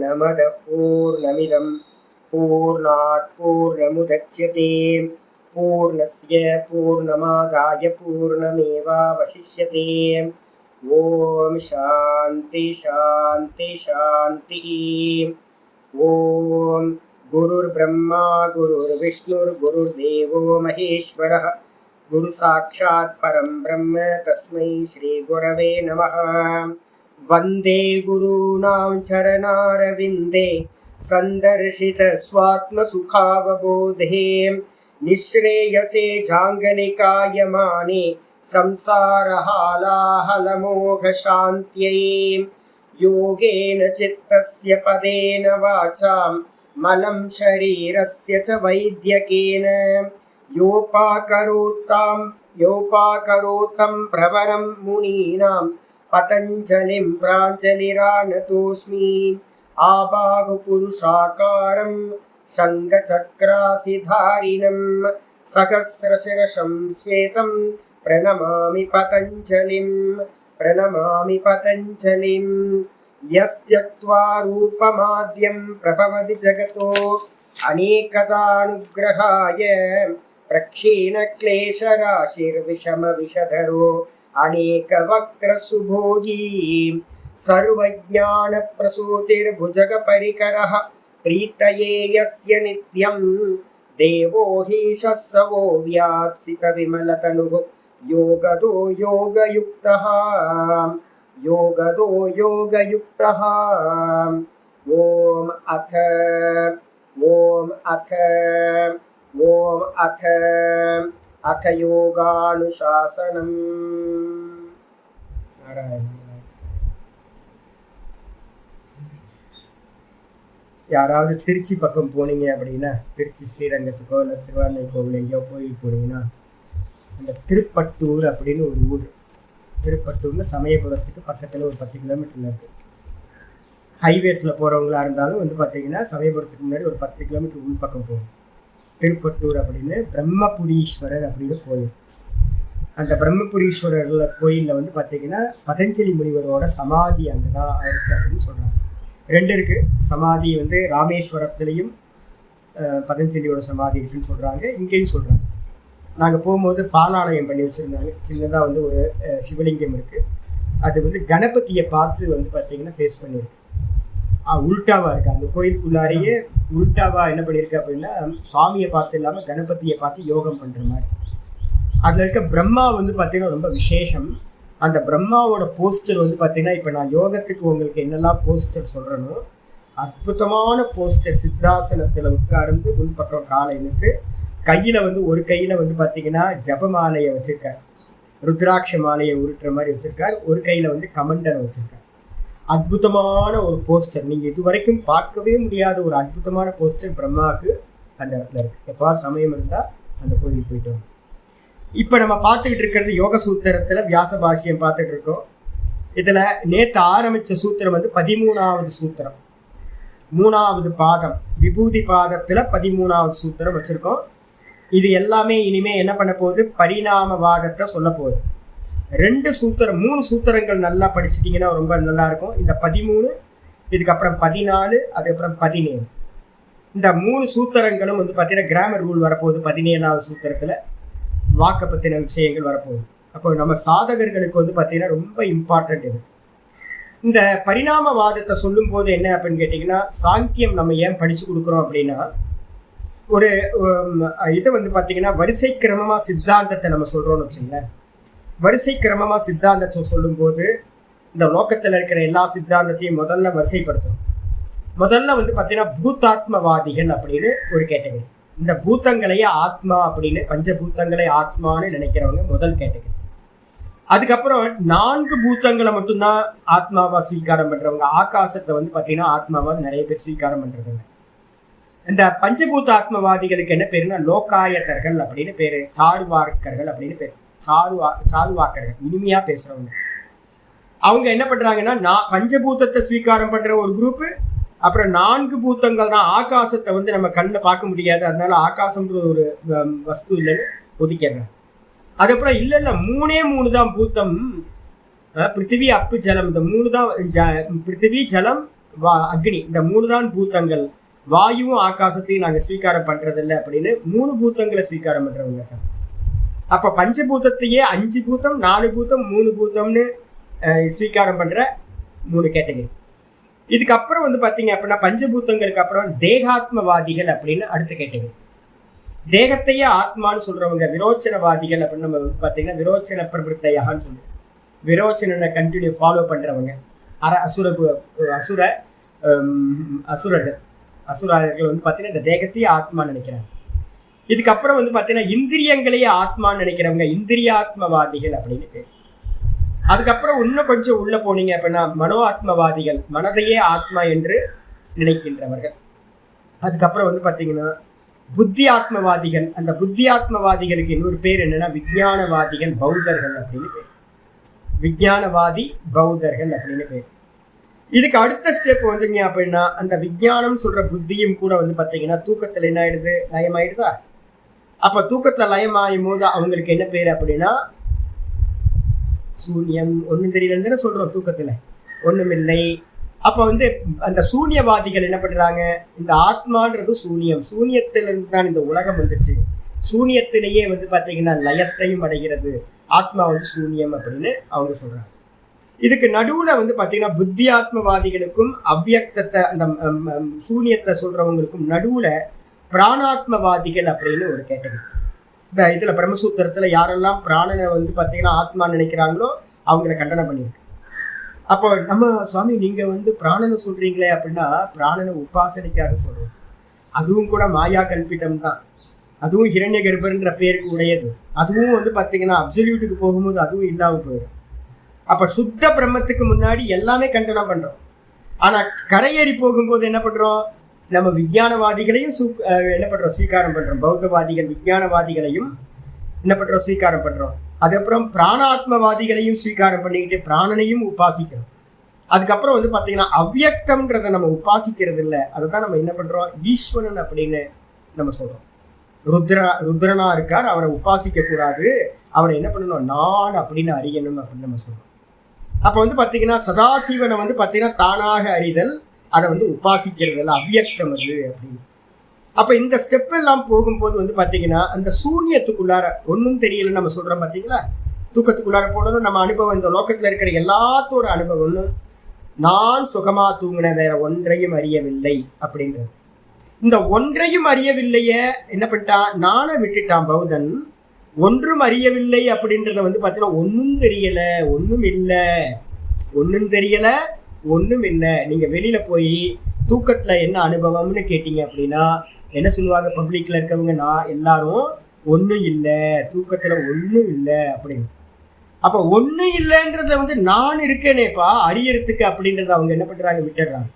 पूर्णमदः पूर्णमिदं पूर्णात् पूर्णमुदच्यते पूर्णस्य पूर्णमादाय पूर्णमेवावशिष्यते। ओम शांति शांति शांति। ओम गुरुर्ब्रह्मा गुरुर्विष्णुर्गुरुर्देवो महेश्वरः गुरु साक्षात् परं ब्रह्म तस्मै श्री गुरवे नमः। वंदे गुरूणां चरणारविन्दे संदर्शित स्वात्मसुखावबोधे निःश्रेयसे जाङ्गलिकायमाने संसारहालाहलमोघशान्त्यै। योगेन चित्तस्य पदेन वाचां मलं शरीरस्य च वैद्यकेन योपाकरोतं प्रवरं मुनीनां पतञ्जलिं प्राञ्जलिरानतोऽस्मि। आबाहुपुरुषाकारं शङ्खचक्रासिधारिणं सहस्रशिरसं श्वेतं प्रणमामि पतञ्जलिं। यस्त्यक्त्वा रूपमाद्यं प्रभवति जगतो अनेकदानुग्रहाय प्रक्षीणक्लेशराशिर्विषमविषधरो अनेकवक्त्रसुभोगी सर्वज्ञानप्रसूतिर्भुजगपरिकरः प्रीतये यस्य नित्यं देवो हि शस्सवो व्यात्सितविमलतनुः योगदो योगयुक्तः ॐ अथ योगानुशासनम्। யாராவது திருச்சி பக்கம் போனீங்க அப்படின்னா, திருச்சி ஸ்ரீரங்கத்துக்கோ இல்லை திருவாரூர் கோவில் எங்கேயோ கோயில் போனீங்கன்னா, அந்த திருப்பட்டூர் அப்படின்னு ஒரு ஊர். திருப்பட்டூர்ல சமயபுரத்துக்கு பக்கத்தில் ஒரு 10 கிலோமீட்டரில் இருக்குது. ஹைவேஸில் போகிறவங்களா இருந்தாலும் வந்து பார்த்தீங்கன்னா சமயபுரத்துக்கு முன்னாடி ஒரு 10 கிலோமீட்டர் உள் பக்கம் போகும். திருப்பட்டூர் அப்படின்னு பிரம்மபுரீஸ்வரர் அப்படின்னு கோயில். அந்த பிரம்மபுரீஸ்வரர் கோயிலில் வந்து பார்த்தீங்கன்னா பதஞ்சலி முனிவரோட சமாதி அங்கே தான் இருக்குது அப்படின்னு சொல்கிறாங்க. 2 இருக்குது. சமாதி வந்து ராமேஸ்வரத்துலேயும் பதஞ்சலியோட சமாதி இருக்குன்னு சொல்கிறாங்க, இங்கேயும் சொல்கிறாங்க. நாங்கள் போகும்போது பாலாலயம் பண்ணி வச்சுருந்தாங்க. சின்னதாக வந்து ஒரு சிவலிங்கம் இருக்குது. அது வந்து கணபதியை பார்த்து வந்து பார்த்தீங்கன்னா ஃபேஸ் பண்ணியிருக்கு. உல்டாவாக இருக்குது. அந்த கோயிலுக்குள்ளாரையே உல்டாவாக என்ன பண்ணியிருக்கு அப்படின்னா, சுவாமியை பார்த்து இல்லாமல் கணபதியை பார்த்து யோகம் பண்ணுற மாதிரி. அதில் இருக்க பிரம்மா வந்து பார்த்தீங்கன்னா ரொம்ப விசேஷம். அந்த பிரம்மாவோட போஸ்டர் வந்து பார்த்தீங்கன்னா, இப்போ நான் யோகத்துக்கு உங்களுக்கு என்னெல்லாம் போஸ்டர் சொல்கிறேனோ, அற்புதமான போஸ்டர். சித்தாசனத்தில் உட்கார்ந்து உள்பக்கம் காலை இழுத்து கையில் வந்து ஒரு கையில் வந்து பார்த்தீங்கன்னா ஜப மாலையை வச்சுருக்கார், ருத்ராட்ச மாலையை உருட்டுற மாதிரி வச்சுருக்கார். ஒரு கையில் வந்து கமண்டனை வச்சுருக்கார். அற்புதமான ஒரு போஸ்டர். நீங்கள் இது வரைக்கும் பார்க்கவே முடியாத ஒரு அற்புதமான போஸ்டர் பிரம்மாவுக்கு அந்த இடத்துல இருக்குது. எப்போ சமயம் இருந்தால் அந்த கோயிலுக்கு போயிட்டு வரும். இப்போ நம்ம பார்த்துக்கிட்டு இருக்கிறது யோக சூத்திரத்தில் வியாச பாஷ்யம் பார்த்துட்டு இருக்கோம். இதில் நேற்று ஆரம்பித்த சூத்திரம் வந்து 13வது சூத்திரம், 3வது பாதம், விபூதி பாதத்தில் 13வது சூத்திரம் வச்சுருக்கோம். இது எல்லாமே இனிமேல் என்ன பண்ண போகுது, பரிணாமவாதத்தை சொல்ல போகுது. 3 சூத்திரங்கள் நல்லா படிச்சிட்டிங்கன்னா ரொம்ப நல்லாயிருக்கும். இந்த 13, இதுக்கப்புறம் 14, அதுக்கப்புறம் 17. இந்த 3 சூத்திரங்களும் வந்து பார்த்தீங்கன்னா கிராமர் ரூல் வரப்போகுது. 17வது சூத்திரத்தில் வாக்கை பற்றின விஷயங்கள் வரப்போகுது. அப்போ நம்ம சாதகர்களுக்கு வந்து பார்த்தீங்கன்னா ரொம்ப இம்பார்ட்டண்ட் இது. இந்த பரிணாமவாதத்தை சொல்லும் போது என்ன அப்படின்னு கேட்டிங்கன்னா, சாங்கியம் நம்ம ஏன் படித்து கொடுக்குறோம் அப்படின்னா, ஒரு இதை வந்து பார்த்தீங்கன்னா வரிசை கிரமமாக சித்தாந்தத்தை நம்ம சொல்கிறோன்னு வச்சுங்களேன். வரிசை கிரமமாக சித்தாந்தத்தை சொல்லும்போது இந்த லோக்கத்தில் இருக்கிற எல்லா சித்தாந்தத்தையும் முதல்ல வரிசைப்படுத்தணும். முதல்ல வந்து பார்த்தீங்கன்னா பூத்தாத்மவாதிகள் அப்படின்னு ஒரு கேட்டகரி. இந்த பூத்தங்களையே ஆத்மா அப்படின்னு, பஞ்சபூத்தங்களை ஆத்மான்னு நினைக்கிறவங்க முதல் கேட்டகரி. அதுக்கப்புறம் 4 பூத்தங்களை மட்டும்தான் ஆத்மாவா ஸ்வீகாரம் பண்ணுறவங்க. ஆகாசத்தை வந்து பார்த்தீங்கன்னா ஆத்மாவா நிறைய பேர் ஸ்வீகாரம் பண்ணுறதில்லை. இந்த பஞ்சபூத்த ஆத்மவாதிகளுக்கு என்ன பேருன்னா லோகாயத்தர்கள் அப்படின்னு பேர், சாருவாக்கர்கள் அப்படின்னு பேர். சாருவாக்கர்கள் இனிமையாக பேசுகிறவங்க. அவங்க என்ன பண்ணுறாங்கன்னா, பஞ்சபூத்தத்தை ஸ்வீகாரம் பண்ணுற ஒரு குரூப்பு. அப்புறம் 4 பூத்தங்கள் தான். ஆகாசத்தை வந்து நம்ம கண்ணில் பார்க்க முடியாது, அதனால ஆகாசம்ன்ற ஒரு வஸ்து இல்லைன்னு ஒதுக்கிடுறாங்க. அதுக்கப்புறம் இல்லை 3 தான் பூத்தம். பிருத்திவி, அப்பு, ஜலம். இந்த 3 தான். பிருத்திவி, ஜலம், அக்னி, இந்த 3 தான் பூத்தங்கள். வாயுவும் ஆகாசத்தையும் நாங்கள் ஸ்வீகாரம் பண்றதில்லை அப்படின்னு 3 பூத்தங்களை ஸ்வீகாரம் பண்றவங்க. அப்ப பஞ்சபூதத்தையே 5 பூத்தம் 4 பூத்தம் 3 பூத்தம்னு ஸ்வீகாரம் பண்ற 3 கேட்டகரி. இதுக்கப்புறம் வந்து பார்த்தீங்க அப்படின்னா பஞ்சபூத்தங்களுக்கு அப்புறம் தேகாத்மவாதிகள் அப்படின்னு அடுத்த கேட்டகரி. தேகத்தையே ஆத்மான்னு சொல்றவங்க விரோச்சனவாதிகள் அப்படின்னு நம்ம வந்து பார்த்தீங்கன்னா விரோச்சன பிரபுத்தையான்னு சொல்லுவோம். விரோச்சனை கண்டினியூ ஃபாலோ பண்றவங்க அசுரர்கள் வந்து பார்த்தீங்கன்னா இந்த தேகத்தையே ஆத்மான்னு நினைக்கிறாங்க. இதுக்கப்புறம் வந்து பார்த்தீங்கன்னா இந்திரியங்களையே ஆத்மான்னு நினைக்கிறவங்க இந்திரியாத்மவாதிகள் அப்படின்னு பேர். அதுக்கப்புறம் இன்னும் கொஞ்சம் உள்ள போனீங்க அப்படின்னா மனோ ஆத்மவாதிகள், மனதையே ஆத்மா என்று நினைக்கின்றவர்கள். அதுக்கப்புறம் வந்து பார்த்தீங்கன்னா புத்தி ஆத்மவாதிகள். அந்த புத்தி ஆத்மவாதிகளுக்கு இன்னொரு பேர் என்னன்னா விஞ்ஞானவாதிகள், பௌத்தர்கள் அப்படின்னு பேர். விஞ்ஞானவாதி, பௌத்தர்கள் அப்படின்னு பேர். இதுக்கு அடுத்த ஸ்டெப் வந்துங்க அப்படின்னா அந்த விஞ்ஞானம் சொல்ற புத்தியும் கூட வந்து பார்த்தீங்கன்னா தூக்கத்தில் என்ன ஆயிடுது, லயமாயிடுதா. அப்போ தூக்கத்தில் லயமாயும் போது அவங்களுக்கு என்ன பேர் அப்படின்னா சூன்யம். ஒன்றும் தெரியலன்னு சொல்றோம், தூக்கத்தில் ஒன்றும் இல்லை. அப்போ வந்து அந்த சூன்யவாதிகள் என்ன பண்றாங்க, இந்த ஆத்மான்றது சூன்யம், சூன்யத்திலிருந்து தான் இந்த உலகம் வந்துச்சு, சூன்யத்திலேயே வந்து பார்த்தீங்கன்னா லயத்தையும் அடைகிறது, ஆத்மா வந்து சூன்யம் அப்படின்னு அவங்க சொல்றாங்க. இதுக்கு நடுவுல வந்து பார்த்தீங்கன்னா புத்தி ஆத்மவாதிகளுக்கும் அவ்வியக்தத்தை அந்த சூன்யத்தை சொல்றவங்களுக்கும் நடுவுல பிராணாத்மவாதிகள் அப்படின்னு ஒரு கேட்டகரி. இந்த இதுல பிரம்மசூத்திரத்துல யாரெல்லாம் பிராணனை வந்து பார்த்தீங்கன்னா ஆத்மா நினைக்கிறாங்களோ அவங்கள கண்டனம் பண்ணியிருக்கு. அப்போ நம்ம சுவாமி நீங்க வந்து பிராணனை சொல்றீங்களே அப்படின்னா பிராணனை உபாசனைக்காக சொல்றோம். அதுவும் கூட மாயா கல்பிதம் தான். அதுவும் ஹிரண்ய கர்ப்பர்ன்ற பேருக்கு உடையது. அதுவும் வந்து பார்த்தீங்கன்னா அப்சல்யூட்டுக்கு போகும்போது அதுவும் இல்லாமல் போயிடும். அப்போ சுத்த பிரம்மத்துக்கு முன்னாடி எல்லாமே கண்டனம் பண்றோம். ஆனா கரையேறி போகும்போது என்ன பண்றோம், நம்ம விஞ்ஞானவாதிகளையும் என்ன பண்றோம், ஸ்வீகாரம் பண்றோம். பௌத்தவாதிகள் விஞ்ஞானவாதிகளையும் என்ன பண்றோம், ஸ்வீகாரம் பண்றோம். அதுக்கப்புறம் பிராணாத்மவாதிகளையும் ஸ்வீகாரம் பண்ணிக்கிட்டு பிராணனையும் உபாசிக்கிறோம். அதுக்கப்புறம் வந்து பார்த்தீங்கன்னா அவ்வியக்தம்ன்றதை நம்ம உபாசிக்கிறது இல்லை, அதை தான் நம்ம என்ன பண்றோம், ஈஸ்வரன் அப்படின்னு நம்ம சொல்றோம். ருத்ரனா இருக்கார், அவரை உபாசிக்க கூடாது, அவரை என்ன பண்ணணும், நான் அப்படின்னு அறியணும் அப்படின்னு நம்ம சொல்றோம். அப்போ வந்து பார்த்தீங்கன்னா சதாசிவனை வந்து பார்த்தீங்கன்னா தானாக அறிதல், அதை வந்து உபாசிக்கிறது இல்லை, அவ்வியக்தம் அது அப்படின்னு. அப்போ இந்த ஸ்டெப் எல்லாம் போகும்போது வந்து பார்த்தீங்கன்னா அந்த சூன்யத்துக்குள்ளார ஒன்றும் தெரியலன்னு நம்ம சொல்கிறோம் பார்த்தீங்களா. தூக்கத்துக்குள்ளார போனதும் நம்ம அனுபவம், இந்த லோக்கத்தில் இருக்கிற எல்லாத்தோட அனுபவம்னு நான் சுகமாக தூங்கின வேற ஒன்றையும் அறியவில்லை அப்படின்றது. இந்த ஒன்றையும் அறியவில்லைய என்ன பண்ணிட்டான், நானை விட்டுட்டான் பௌத்தன். ஒன்றும் அறியவில்லை அப்படின்றத வந்து பார்த்தீங்கன்னா ஒன்றும் தெரியல, ஒன்றும் இல்லை, ஒன்றும் தெரியல, ஒன்றும் இல்லை. நீங்கள் வெளியில் போய் தூக்கத்தில் என்ன அனுபவம்னு கேட்டீங்க அப்படின்னா என்ன சொல்லுவாங்க, பப்ளிக்கில் இருக்கிறவங்க நான் எல்லாரும் ஒன்றும் இல்லை, தூக்கத்தில் ஒன்றும் இல்லை அப்படின்னு. அப்போ ஒன்றும் இல்லைன்றத வந்து நான் இருக்கேனேப்பா அறியறதுக்கு அப்படின்றத அவங்க என்ன பண்ணுறாங்க, விட்டுடுறாங்க.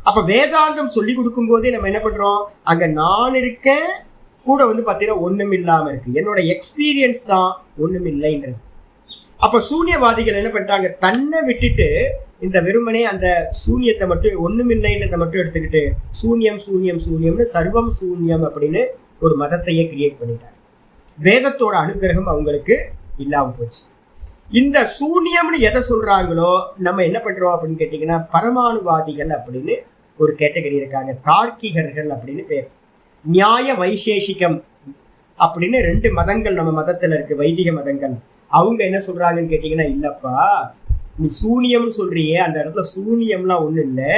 அப்போ வேதாந்தம் சொல்லி கொடுக்கும் போதே நம்ம என்ன பண்ணுறோம், அங்கே நான் இருக்கேன் கூட வந்து பார்த்தீங்கன்னா ஒன்றும் இல்லாமல் இருக்குது, என்னோட எக்ஸ்பீரியன்ஸ் தான் ஒன்றும் இல்லைன்றது. அப்போ சூன்யவாதிகள் என்ன பண்ணிட்டாங்க, தன்னை விட்டுட்டு இந்த வெறுமனே அந்த சூன்யத்தை மட்டும் ஒன்றும் இல்லைன்றதை மட்டும் எடுத்துக்கிட்டு சூன்யம் சூன்யம் சூன்யம்னு சர்வம் சூன்யம் அப்படின்னு ஒரு மதத்தையே கிரியேட் பண்ணிட்டாங்க. வேதத்தோட அனுகிரகம் அவங்களுக்கு இல்லாமல் போச்சு. இந்த சூன்யம்னு எதை சொல்றாங்களோ நம்ம என்ன பண்றோம் அப்படின்னு கேட்டீங்கன்னா பரமாணுவாதிகள் அப்படின்னு ஒரு கேட்டகரி இருக்காங்க, தார்க்கிகர்கள் அப்படின்னு பேர். நியாய வைசேஷிகம் அப்படின்னு 2 மதங்கள் நம்ம மதத்துல இருக்கு, வைதிக மதங்கள். அவங்க என்ன சொல்றாங்கன்னு கேட்டீங்கன்னா, இல்லப்பா நீ சூன்யம்னு சொல்றியே, அந்த இடத்துல சூன்யம்லாம் ஒண்ணும் இல்லை,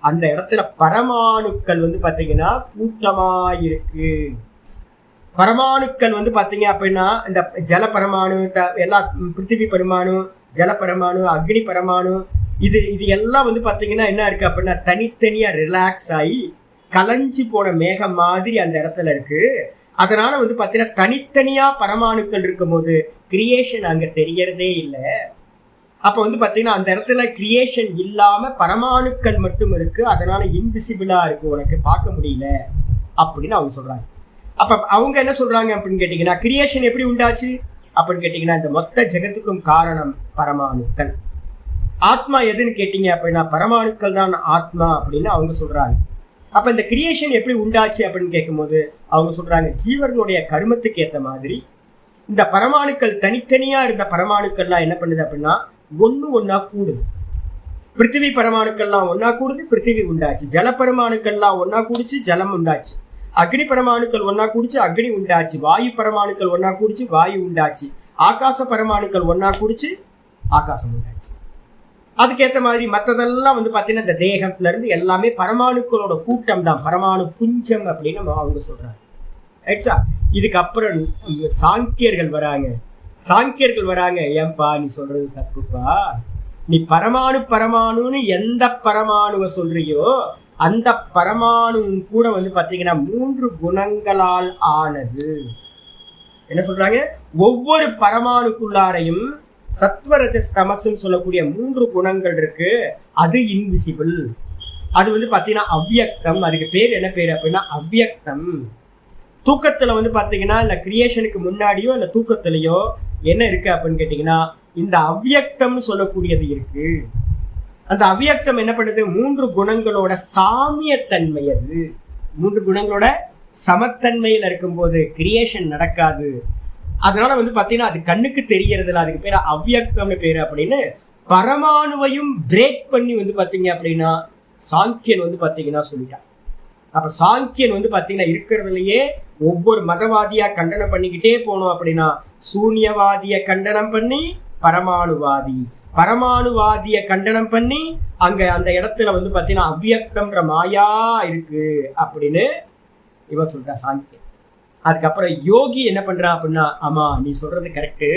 அந்த இடத்துல பரமாணுக்கள் வந்து பாத்தீங்கன்னா கூட்டமா இருக்கு. பரமாணுக்கள் வந்து பார்த்தீங்க அப்படின்னா இந்த ஜல பரமாணு, எல்லா பிருத்திவி பரமாணு, ஜல பரமாணு, அக்னி பரமாணு, இது எல்லாம் வந்து பார்த்தீங்கன்னா என்ன இருக்கு அப்படின்னா தனித்தனியாக ரிலாக்ஸ் ஆகி கலைஞ்சி போன மேகம் மாதிரி அந்த இடத்துல இருக்கு. அதனால வந்து பார்த்தீங்கன்னா தனித்தனியாக பரமாணுக்கள் இருக்கும்போது கிரியேஷன் அங்கே தெரியறதே இல்லை. அப்போ வந்து பார்த்தீங்கன்னா அந்த இடத்துல கிரியேஷன் இல்லாமல் பரமாணுக்கள் மட்டும் இருக்கு, அதனால இன்விசிபிளா இருக்கு, உனக்கு பார்க்க முடியல அப்படின்னு அவங்க சொல்றாங்க. அப்போ அவங்க என்ன சொல்றாங்க அப்படின்னு கேட்டிங்கன்னா, கிரியேஷன் எப்படி உண்டாச்சு அப்படின்னு கேட்டிங்கன்னா இந்த மொத்த ஜெகத்துக்கும் காரணம் பரமாணுக்கள். ஆத்மா எதுன்னு கேட்டிங்க அப்படின்னா பரமாணுக்கள் தான் ஆத்மா அப்படின்னு அவங்க சொல்றாங்க. அப்போ இந்த கிரியேஷன் எப்படி உண்டாச்சு அப்படின்னு கேட்கும்போது அவங்க சொல்றாங்க, ஜீவர்களுடைய கர்மத்துக்கு ஏற்ற மாதிரி இந்த பரமாணுக்கள் தனித்தனியாக இருந்த பரமாணுக்கள்லாம் என்ன பண்ணுது அப்படின்னா ஒன்று ஒன்றா கூடுது. பிருத்திவி பரமாணுக்கள்லாம் ஒன்னா கூடுது, பிருத்திவி உண்டாச்சு. ஜல பரமாணுக்கள்லாம் ஒன்னா கூடிச்சு, ஜலம் உண்டாச்சு. அக்னி பரமாணுக்கள் ஒன்னா கூடிச்சு, அக்னி உண்டாச்சு. வாயு பரமாணுக்கள் ஒன்னா கூடிச்சு, வாயு உண்டாச்சு. ஆகாச பரமாணுக்கள் ஒன்னா கூடிச்சு, ஆகாசம் உண்டாச்சு. அதுக்கேற்ற மாதிரி மற்றதெல்லாம் வந்து பார்த்தீங்கன்னா இந்த தேகத்துல இருந்து எல்லாமே பரமாணுக்களோட கூட்டம் தான், பரமாணு புஞ்சம் அப்படின்னு அவங்க சொல்றாங்க. ஆயிடுச்சா? இதுக்கப்புறம் சாங்கியர்கள் வராங்க. ஏன்பா நீ சொல்றது தப்புப்பா, நீ பரமாணுன்னு எந்த பரமாணுவை சொல்றியோ அந்த பரமாணு கூட வந்து பார்த்தீங்கன்னா 3 குணங்களால் ஆனது. என்ன சொல்றாங்க? ஒவ்வொரு பரமாணுக்குள்ளாரையும் சத்வரஜஸ் தமசுன்னு சொல்லக்கூடிய 3 குணங்கள் இருக்கு. அது இன்விசிபிள், அது வந்து பார்த்தீங்கன்னா அவ்வியக்தம். அதுக்கு பேர் என்ன பேர் அப்படின்னா அவ்வியக்தம். தூக்கத்துல வந்து பார்த்தீங்கன்னா இல்லை கிரியேஷனுக்கு முன்னாடியோ இல்லை தூக்கத்திலையோ என்ன இருக்கு அப்படின்னு கேட்டிங்கன்னா இந்த அவ்வியக்தம்னு சொல்லக்கூடியது இருக்கு. அந்த அவ்வியக்தம் என்ன பண்ணுது? 3 குணங்களோட சாமியத்தன்மை. அது 3 குணங்களோட சமத்தன்மையில் இருக்கும்போது கிரியேஷன் நடக்காது. அதனால வந்து பார்த்தீங்கன்னா அது கண்ணுக்கு தெரியறதில்ல. அதுக்கு பேர் அவ்வியக்தம்னு பேர். அப்படின்னு பரமாணுவையும் பிரேக் பண்ணி வந்து பார்த்தீங்க அப்படின்னா சாங்கியன் வந்து பார்த்தீங்கன்னா சொல்லிட்டான். அப்போ சாங்கியன் வந்து பார்த்தீங்கன்னா இருக்கிறதுலையே ஒவ்வொரு மதவாதியா கண்டனம் பண்ணிக்கிட்டே போனோம் அப்படின்னா சூன்யவாதியை கண்டனம் பண்ணி பரமாணுவாதியை கண்டனம் பண்ணி அங்க அந்த இடத்துல வந்து பார்த்தீங்கன்னா அவ்வியக்தம்ன்ற மாயா இருக்கு அப்படின்னு இவன் சொல்றா சாங்கியன். அதுக்கப்புறம் யோகி என்ன பண்றான் அப்படின்னா, ஆமா நீ சொல்றது கரெக்டு,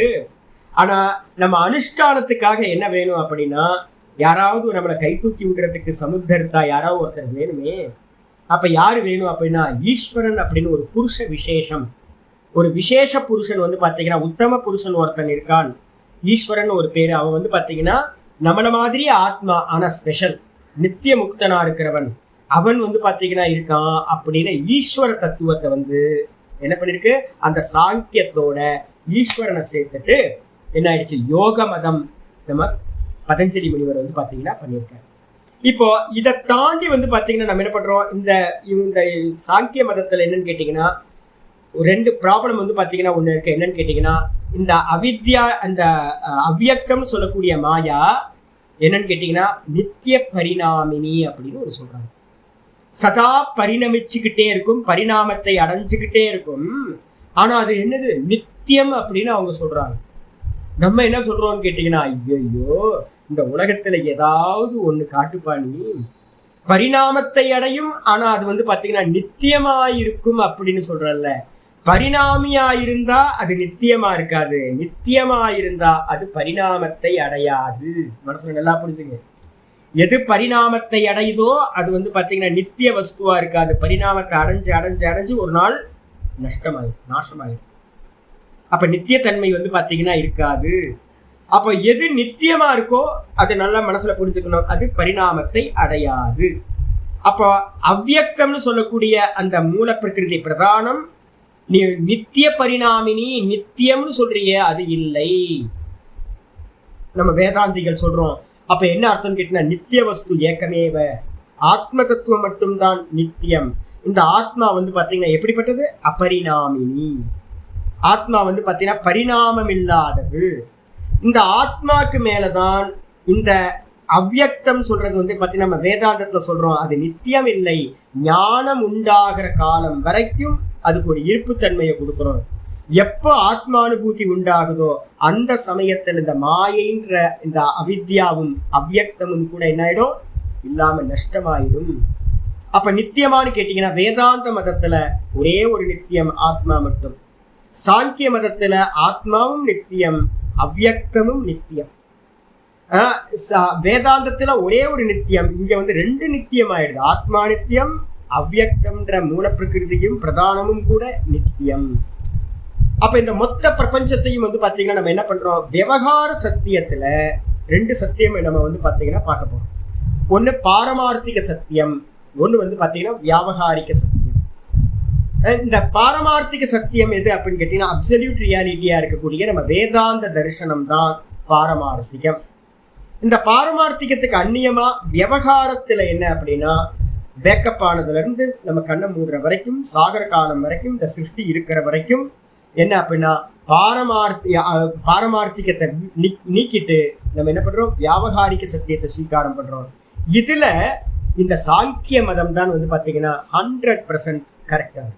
ஆனா நம்ம அனுஷ்டானத்துக்காக என்ன வேணும் அப்படின்னா யாராவது நம்மளை கை தூக்கி விடுறதுக்கு சமுத்தர்த்தா யாராவது ஒருத்தர் வேணுமே. அப்ப யாரு வேணும் அப்படின்னா ஈஸ்வரன் அப்படின்னு ஒரு புருஷ விசேஷம், ஒரு விசேஷ புருஷன் வந்து பார்த்தீங்கன்னா உத்தம புருஷன் ஒருத்தன் இருக்கான். ஈஸ்வரன் ஒரு பேரு. அவன் வந்து பார்த்தீங்கன்னா நம்மள மாதிரியே ஆத்மா, ஆனா ஸ்பெஷல் நித்திய முக்தனா இருக்கிறவன். அவன் வந்து பார்த்தீங்கன்னா இருக்கான் அப்படின்னு ஈஸ்வர தத்துவத்தை வந்து என்ன பண்ணிருக்கு, அந்த சாங்கியத்தோட ஈஸ்வரனை சேர்த்துட்டு என்ன ஆயிடுச்சு, யோக மதம் நம்ம பதஞ்சலி முனிவர் வந்து பார்த்தீங்கன்னா பண்ணியிருக்காரு. இப்போ இதை தாண்டி வந்து பார்த்தீங்கன்னா நம்ம என்ன பண்றோம், இந்த சாங்கிய மதத்தில் என்னன்னு கேட்டிங்கன்னா 2 ப்ராப்ளம் வந்து பார்த்தீங்கன்னா ஒன்று இருக்கு. என்னன்னு கேட்டிங்கன்னா இந்த அவித்யா, அந்த அவ்வியக்தம்னு சொல்லக்கூடிய மாயா என்னன்னு கேட்டிங்கன்னா நித்திய பரிணாமினி அப்படின்னு ஒரு சொல்றாங்க. சதா பரிணமிச்சுக்கிட்டே இருக்கும், பரிணாமத்தை அடைஞ்சுக்கிட்டே இருக்கும். ஆனா அது என்னது, நித்தியம் அப்படின்னு அவங்க சொல்றாங்க. நம்ம என்ன சொல்றோம்னு கேட்டீங்கன்னா, ஐயோ இந்த உலகத்துல ஏதாவது ஒண்ணு காட்டுப்பாணி பரிணாமத்தை அடையும், ஆனா அது வந்து பாத்தீங்கன்னா நித்தியமாயிருக்கும் அப்படின்னு சொல்றல்ல. பரிணாமியா இருந்தா அது நித்தியமா இருக்காது, நித்தியமா இருந்தா அது பரிணாமத்தை அடையாது. மனசுல நல்லா புரிஞ்சுங்க. எது பரிணாமத்தை அடையுதோ அது வந்து பார்த்தீங்கன்னா நித்திய வஸ்துவா இருக்காது. பரிணாமத்தை அடைஞ்சு ஒரு நாள் நாசமாயிடும். அப்ப நித்தியத்தன்மை வந்து பார்த்தீங்கன்னா இருக்காது. அப்ப எது நித்தியமா இருக்கோ அது நல்லா மனசுல புரிஞ்சுக்கணும், அது பரிணாமத்தை அடையாது. அப்போ அவ்வியக்தம்னு சொல்லக்கூடிய அந்த மூல பிரகிருதி பிரதானம், நீ நித்திய பரிணாமினி நித்தியம்னு சொல்றிய, அது இல்லை. நம்ம வேதாந்திகள் சொல்றோம். அப்ப என்ன அர்த்தம் கேட்டீங்கன்னா, நித்திய வஸ்து ஏக்கமேவ, ஆத்ம தத்துவம் மட்டும்தான் நித்தியம். இந்த ஆத்மா வந்து பாத்தீங்கன்னா எப்படிப்பட்டது, அபரிணாமினி. ஆத்மா வந்து பாத்தீங்கன்னா பரிணாமம் இல்லாதது. இந்த ஆத்மாக்கு மேலதான் இந்த அவ்வியக்தம் சொல்றது வந்து பாத்தீங்கன்னா நம்ம வேதாந்தத்துல சொல்றோம், அது நித்தியம் இல்லை. ஞானம் உண்டாகிற காலம் வரைக்கும் அதுக்கு ஒரு இருப்புத்தன்மையை கொடுக்குறோம். எப்போ ஆத்மானுபூதி உண்டாகுதோ அந்த சமயத்தில் இந்த மாயைன்ற இந்த அவித்யாவும் அவ்வியக்தமும் கூட என்ன ஆயிடும், இல்லாம நஷ்டமாயிடும். அப்ப நித்தியமானு கேட்டீங்கன்னா வேதாந்த மதத்துல ஒரே ஒரு நித்தியம் ஆத்மா மட்டும். சாங்கிய மதத்துல ஆத்மாவும் நித்தியம், அவ்வியக்தமும் நித்தியம். வேதாந்தத்துல ஒரே ஒரு நித்தியம், இங்க வந்து 2 நித்தியம் ஆயிடுது. ஆத்மா நித்தியம், அவ்வியக்தம்ன்ற மூல பிரகிருதியும் பிரதானமும் கூட நித்தியம். அப்ப இந்த மொத்த பிரபஞ்சத்தையும் வந்து பாத்தீங்கன்னா நம்ம என்ன பண்றோம், விவகார சத்தியத்துல 2 சத்தியம் நம்ம வந்து பாத்தீங்கன்னா பார்க்க போறோம். ஒண்ணு பாரமார்த்திக சத்தியம், ஒண்ணு வந்து பாத்தீங்கன்னா வியாவகாரிக சத்தியம். இந்த பாரமார்த்திக சத்தியம் எது அப்படின்னு கேட்டீங்கன்னா அப்சல்யூட் ரியாலிட்டியா இருக்கக்கூடிய நம்ம வேதாந்த தரிசனம் தான் பாரமார்த்திகம். இந்த பாரமார்த்திகத்துக்கு அந்நியமா விவகாரத்துல என்ன அப்படின்னா, பேக்கப் ஆனதுல இருந்து நம்ம கண்ணை மூடுற வரைக்கும், சாகர காலம் வரைக்கும், இந்த சிருஷ்டி இருக்கிற வரைக்கும் என்ன அப்படின்னா பாரமார்த்திகத்தை நீக்கிட்டு நம்ம என்ன பண்றோம், வியாவகாரிக சத்தியத்தை ஸ்வீகாரம் பண்றோம். இதுல இந்த சாங்கிய மதம் தான் வந்து பாத்தீங்கன்னா 100% கரெக்டானது.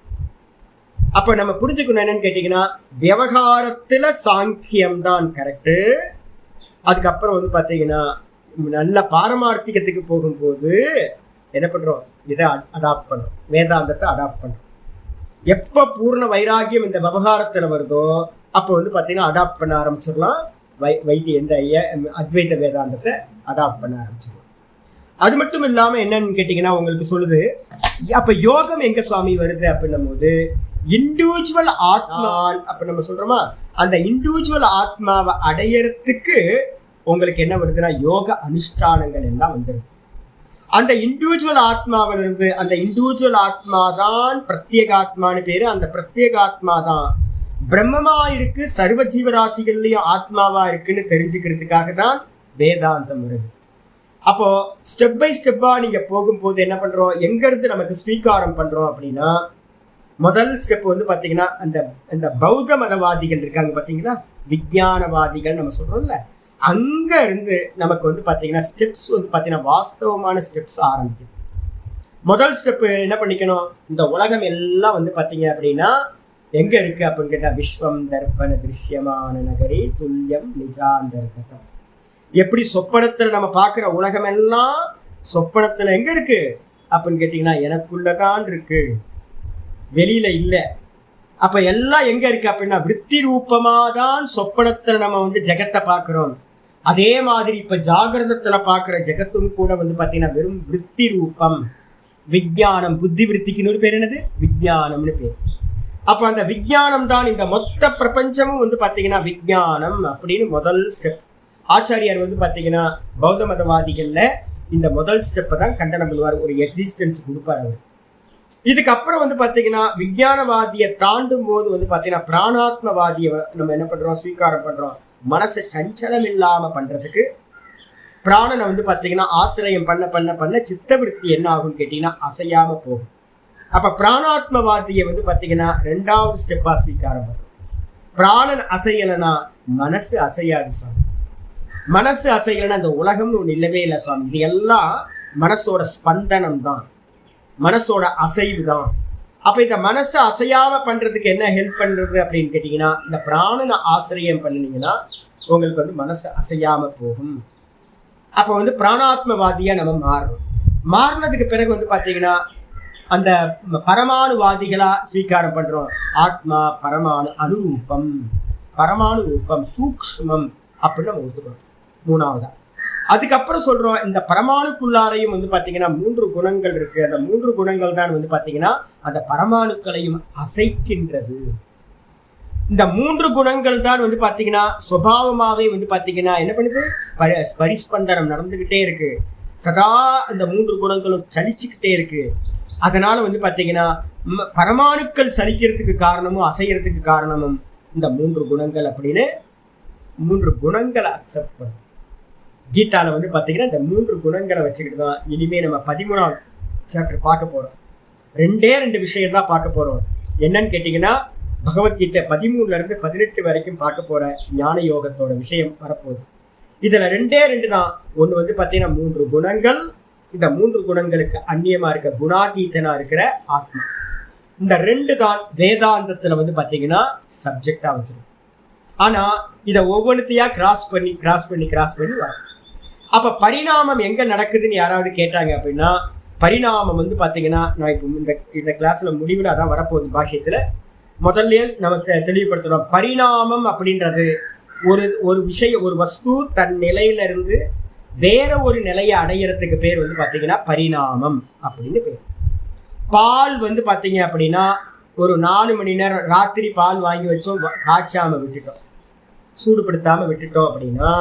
அப்ப நம்ம புரிஞ்சுக்கணும் என்னன்னு கேட்டீங்கன்னா, விவகாரத்துல சாங்கியம் தான் கரெக்டு. அதுக்கப்புறம் வந்து பாத்தீங்கன்னா நல்ல பாரமார்த்திகத்துக்கு போகும்போது என்ன பண்றோம், இதை அடாப்ட் பண்றோம், வேதாந்தத்தை அடாப்ட் பண்றோம். எப்ப பூர்ண வைராகியம் இந்த விவகாரத்துல வருதோ அப்போ வந்து பாத்தீங்கன்னா அடாப்ட் பண்ண ஆரம்பிச்சிடலாம். வைத்திய இந்த அத்வைத வேதாந்தத்தை அடாப்ட் பண்ண ஆரம்பிச்சிடலாம். அது மட்டும் இல்லாம என்னன்னு கேட்டீங்கன்னா உங்களுக்கு சொல்லுது, அப்ப யோகம் எங்க சுவாமி வருது அப்படின்னும் போது, இண்டிவிஜுவல் ஆத்மா அப்ப நம்ம சொல்றோமா, அந்த இண்டிவிஜுவல் ஆத்மாவை அடையறதுக்கு உங்களுக்கு என்ன வருதுன்னா யோக அனுஷ்டானங்கள் எல்லாம் வந்துருது. அந்த இண்டிவிஜுவல் ஆத்மாவிலிருந்து, அந்த இண்டிவிஜுவல் ஆத்மா தான் பிரத்யேகாத்மான்னு பேரு. அந்த பிரத்யேகாத்மா தான் பிரம்மமா இருக்கு, சர்வ ஜீவராசிகள்லயும் ஆத்மாவா இருக்குன்னு தெரிஞ்சுக்கிறதுக்காக தான் வேதாந்தம் வருது. அப்போ ஸ்டெப் பை ஸ்டெப்பா நீங்க போகும்போது என்ன பண்றோம், எங்க இருந்து நமக்கு ஸ்வீகாரம் பண்றோம் அப்படின்னா, முதல் ஸ்டெப் வந்து பாத்தீங்கன்னா அந்த பௌத்த மதவாதிகள் இருக்காங்க பாத்தீங்களா, விஞ்ஞானவாதிகள் நம்ம சொல்றோம்ல, அங்க இருந்து நமக்கு வந்து பாத்தீங்கன்னா ஸ்டெப்ஸ் வந்து பாத்தீங்கன்னா வாஸ்தவமான ஸ்டெப்ஸ் ஆரம்பிக்குது. முதல் ஸ்டெப் என்ன பண்ணிக்கணும், இந்த உலகம் எல்லாம் வந்து பாத்தீங்க அப்படின்னா எங்க இருக்கு அப்படின்னு கேட்டா, விஸ்வம் தர்ப்பண திருஷ்யமான நகரி துல்லியம் நிஜாந்தர்கதம். எப்படி சொப்பனத்துல நம்ம பார்க்குற உலகம் எல்லாம் சொப்பனத்துல எங்க இருக்கு அப்படின்னு கேட்டீங்கன்னா எனக்குள்ளதான் இருக்கு, வெளியில இல்லை. அப்ப எல்லாம் எங்க இருக்கு அப்படின்னா விருத்தி ரூபமா தான் சொப்பனத்துல நம்ம வந்து ஜெகத்தை பார்க்கிறோம். அதே மாதிரி இப்ப ஜாகிரதத்துல பார்க்குற ஜெகத்தும் கூட வந்து பாத்தீங்கன்னா வெறும் விருத்தி ரூபம், விஞ்ஞானம். புத்தி விருத்திக்குன்னு ஒரு பேர் என்னது, விஞ்ஞானம்னு பேர். அப்ப அந்த விஞ்ஞானம் தான் இந்த மொத்த பிரபஞ்சமும் வந்து பாத்தீங்கன்னா விஞ்ஞானம் அப்படின்னு முதல் ஸ்டெப். ஆச்சாரியார் வந்து பாத்தீங்கன்னா பௌத்த மதவாதிகள்ல இந்த முதல் ஸ்டெப்பை தான் கண்டனம் பண்ணுவார், ஒரு எக்ஸிஸ்டன்ஸ் கொடுப்பார் அவர். இதுக்கப்புறம் வந்து பாத்தீங்கன்னா விஞ்ஞானவாதியை தாண்டும் போது வந்து பாத்தீங்கன்னா பிராணாத்மவாதியை நம்ம என்ன பண்றோம், ஸ்வீகாரம் பண்றோம். மனசை சஞ்சலம் இல்லாம பண்றதுக்கு பிராணனை வந்து பாத்தீங்கன்னா ஆசிரியம் பண்ண பண்ண பண்ண சித்தவிருத்தி என்ன ஆகும்னு கேட்டீங்கன்னா அசையாம போகும். அப்ப பிராணாத்மவாதியை வந்து பாத்தீங்கன்னா 2வது ஸ்டெப்பா ஸ்வீகாரம் பண்றோம். பிராணன் அசையலைன்னா மனசு அசையாது சுவாமி. மனசு அசைகளைன்னா அந்த உலகம்னு ஒன்று இல்லவே இல்லை சுவாமி. இது எல்லாம் மனசோட ஸ்பந்தனம் தான், மனசோட அசைவு தான். அப்ப இந்த மனசை அசையாம பண்றதுக்கு என்ன ஹெல்ப் பண்றது அப்படின்னு கேட்டீங்கன்னா, இந்த பிராணனை ஆசிரியம் பண்ணினீங்கன்னா உங்களுக்கு வந்து மனசு அசையாம போகும். அப்ப வந்து பிராணாத்மவாதியா நம்ம மாறுறோம். மாறினதுக்கு பிறகு வந்து பாத்தீங்கன்னா அந்த பரமாணுவாதிகளா ஸ்வீகாரம் பண்றோம். ஆத்மா பரமாணு அனுரூபம், பரமாணு ரூபம், சூக்ஷ்மம் அப்படின்னு நம்ம ஒத்துக்கிறோம். 3வதா அதுக்கப்புறம் சொல்றோம், இந்த பரமாணுக்குள்ளாரையும் வந்து பாத்தீங்கன்னா 3 குணங்கள் இருக்கு. அந்த 3 குணங்கள் தான் வந்து பாத்தீங்கன்னா அந்த பரமாணுக்களையும் அசைக்கின்றது. இந்த 3 குணங்கள் தான் வந்து பாத்தீங்கன்னா சுபாவமாவே வந்து பாத்தீங்கன்னா என்ன பண்ணுது, பரிஸ்பந்தனம் நடந்துகிட்டே இருக்கு. சதா இந்த 3 குணங்களும் சலிச்சுக்கிட்டே இருக்கு. அதனால வந்து பாத்தீங்கன்னா பரமாணுக்கள் சலிக்கிறதுக்கு காரணமும் அசைகிறதுக்கு காரணமும் இந்த 3 குணங்கள் அப்படின்னு 3 குணங்களை அக்செப்ட் பண்ணும். கீதால வந்து பாத்தீங்கன்னா இந்த 3 குணங்களை வச்சுக்கிட்டு தான் இனிமே நம்ம 13வது சாப்டர் பார்க்க போறோம். 2 விஷயம் தான் பார்க்க போறோம். என்னன்னு கேட்டீங்கன்னா பகவத்கீதை 13ல இருந்து 18 வரைக்கும் பார்க்க போற ஞான யோகத்தோட விஷயம் வரப்போகுது. இதுல 2 தான். ஒண்ணு வந்து பாத்தீங்கன்னா 3 குணங்கள், இந்த 3 குணங்களுக்கு அந்நியமா இருக்க குணாதீதனா இருக்கிற ஆத்மா. இந்த 2 தான் வேதாந்தத்துல வந்து பாத்தீங்கன்னா சப்ஜெக்டா வச்சிருக்கும். ஆனா இதை ஒவ்வொன்றுத்தையா கிராஸ் பண்ணி வரும். அப்ப பரிணாமம் எங்க நடக்குதுன்னு யாராவது கேட்டாங்க அப்படின்னா, பரிணாமம் வந்து பாத்தீங்கன்னா நான் இப்போ இந்த கிளாஸ்ல முடிவில் அதான் வரப்போகுது. பாஷ்யத்துல முதல்லயே நம்ம தெளிவுபடுத்துறோம். பரிணாமம் அப்படின்றது ஒரு விஷயம், ஒரு வஸ்து தன் நிலையில இருந்து வேற ஒரு நிலையை அடையிறதுக்கு பேர் வந்து பாத்தீங்கன்னா பரிணாமம் அப்படின்னு பேர். பால் வந்து பாத்தீங்க அப்படின்னா ஒரு 4 மணி நேரம் ராத்திரி பால் வாங்கி வச்சோம், காய்ச்சாம விட்டுட்டோம், சூடுபடுத்தாம விட்டுட்டோம் அப்படின்னா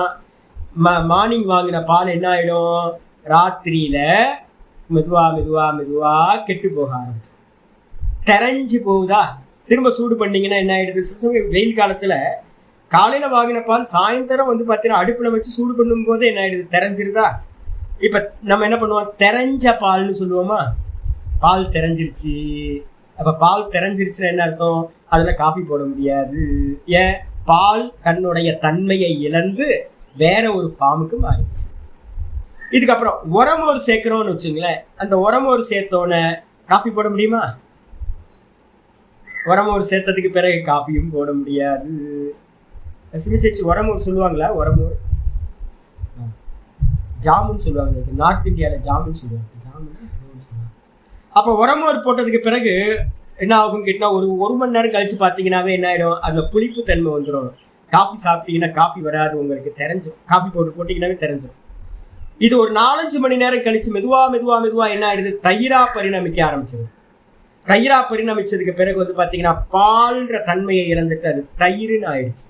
மார்னிங் வாங்கின பால் என்ன ஆயிடும், ராத்திரியில மெதுவா கெட்டு போக ஆரம்பிச்சு தெரைஞ்சு போகுதா. திரும்ப சூடு பண்ணீங்கன்னா என்ன ஆயிடுது, வெயில் காலத்துல காலையில வாங்கின பால் சாயந்தரம் வந்து பார்த்தீங்கன்னா அடுப்புல வச்சு சூடு பண்ணும் போதே என்ன ஆயிடுது, தெரைஞ்சிருதா. இப்ப நம்ம என்ன பண்ணுவோம், தெரைஞ்ச பால்னு சொல்லுவோமா, பால் தெரைஞ்சிருச்சு அப்ப பால் தெரிஞ்சிருச்சுன்னா என்ன அர்த்தம்? அதுல காஃபி போட முடியாது. ஏன்? பால் தன்னுடைய தன்மையை இழந்து வேற ஒரு ஃபார்முக்கு மாறிடுச்சு. இதுக்கப்புறம் உரமோர் சேர்க்கிறோம்னு வச்சுங்களேன். அந்த உரமோர் சேர்த்தோன்னே காஃபி போட முடியுமா? உரமோர் சேர்த்ததுக்கு பிறகு காஃபியும் போட முடியாது. சிமிச்சேச்சி உரமோர் சொல்லுவாங்களா? உரமோர் ஜாமுன்னு சொல்லுவாங்க. நார்த் இந்தியாவில் ஜாமுன்னு சொல்லுவாங்க. அப்போ உரமோர் போட்டதுக்கு பிறகு என்ன ஆகும் கேட்டால் ஒரு மணி நேரம் கழிச்சு பார்த்தீங்கன்னாவே என்ன ஆகிடும்? அந்த புளிப்பு தன்மை வந்துடும். காஃபி சாப்பிட்டீங்கன்னா காஃபி வராது, உங்களுக்கு தெரிஞ்சிடும். காஃபி போட்டிங்கன்னாவே தெரிஞ்சிடும். இது ஒரு 4-5 மணி நேரம் கழிச்சு மெதுவா என்ன ஆயிடுது? தயிரா பரிணமிக்க ஆரம்பிச்சிடும். தயிரா பரிணமிச்சதுக்கு பிறகு வந்து பார்த்தீங்கன்னா பால்ன்ற தன்மையை இழந்துட்டு அது தயிர்னு ஆயிடுச்சு.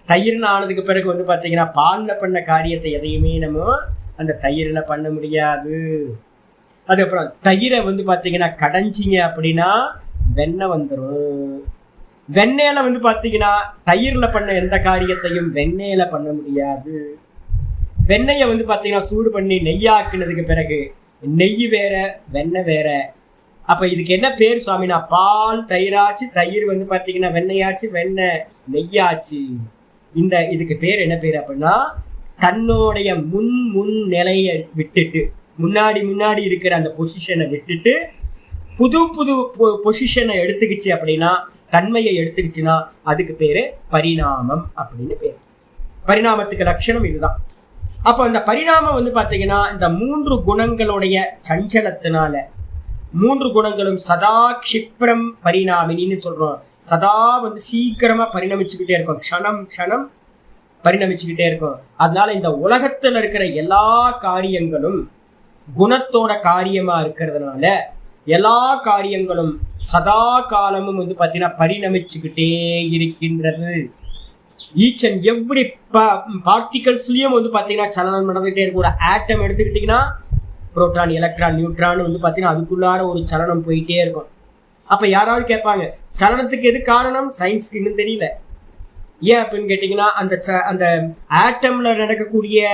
தயிர்னு ஆனதுக்கு பிறகு வந்து பார்த்தீங்கன்னா பாலில் பண்ண காரியத்தை எதையுமே நம்ம அந்த தயிரில் பண்ண முடியாது. அதுக்கப்புறம் தயிரை வந்து பார்த்தீங்கன்னா கடைஞ்சிங்க அப்படின்னா வெண்ணெய் வந்துடும். வெண்ணெயில வந்து பார்த்தீங்கன்னா தயிரில் பண்ண எந்த காரியத்தையும் வெண்ணெயில பண்ண முடியாது. வெண்ணெயை வந்து பார்த்தீங்கன்னா சூடு பண்ணி நெய்யாக்குனதுக்கு பிறகு நெய் வேற வெண்ணெய் வேற. அப்போ இதுக்கு என்ன பேர் சுவாமினா? பால் தயிராச்சு, தயிர் வந்து பார்த்தீங்கன்னா வெண்ணெயாச்சு, வெண்ணெய் நெய்யாச்சு. இதுக்கு பேர் என்ன பேர் அப்படின்னா, தன்னுடைய முன் நிலையை விட்டுட்டு முன்னாடி இருக்கிற அந்த பொசிஷனை விட்டுட்டு புது பொசிஷனை எடுத்துக்கிச்சு அப்படின்னா, தன்மையை எடுத்துக்கிச்சுன்னா அதுக்கு பேரு பரிணாமம் அப்படின்னு பேர். பரிணாமத்துக்கு லட்சணம் இதுதான். அப்போ இந்த பரிணாமம் வந்து பார்த்தீங்கன்னா இந்த 3 குணங்களுடைய சஞ்சலத்தினால, 3 குணங்களும் சதா க்ஷிப்ரம் பரிணாமினின்னு சொல்றோம். சதா வந்து சீக்கிரமா பரிணமிச்சுக்கிட்டே இருக்கும், க்ஷணம் பரிணமிச்சுக்கிட்டே இருக்கும். அதனால இந்த உலகத்துல இருக்கிற எல்லா காரியங்களும் குணத்தோட காரியமா இருக்கிறதுனால எல்லா காரியங்களும் சதா காலமும் வந்து பார்த்தீங்கன்னா பரிணமிச்சுக்கிட்டே இருக்கின்றது. ஈச் அண்ட் எவ்ரி பார்ட்டிகல்ஸ்லயும் வந்து பார்த்தீங்கன்னா சலனம் நடந்துகிட்டே இருக்கும். ஒரு ஆட்டம் எடுத்துக்கிட்டிங்கன்னா புரோட்டான், எலக்ட்ரான், நியூட்ரான் வந்து பார்த்தீங்கன்னா அதுக்குள்ளார ஒரு சலனம் போயிட்டே இருக்கும். அப்போ யாராவது கேட்பாங்க, சலனத்துக்கு எது காரணம்? சயின்ஸ்க்கு இன்னும் தெரியல. ஏன் அப்படின்னு கேட்டிங்கன்னா அந்த ஆட்டம்ல நடக்கக்கூடிய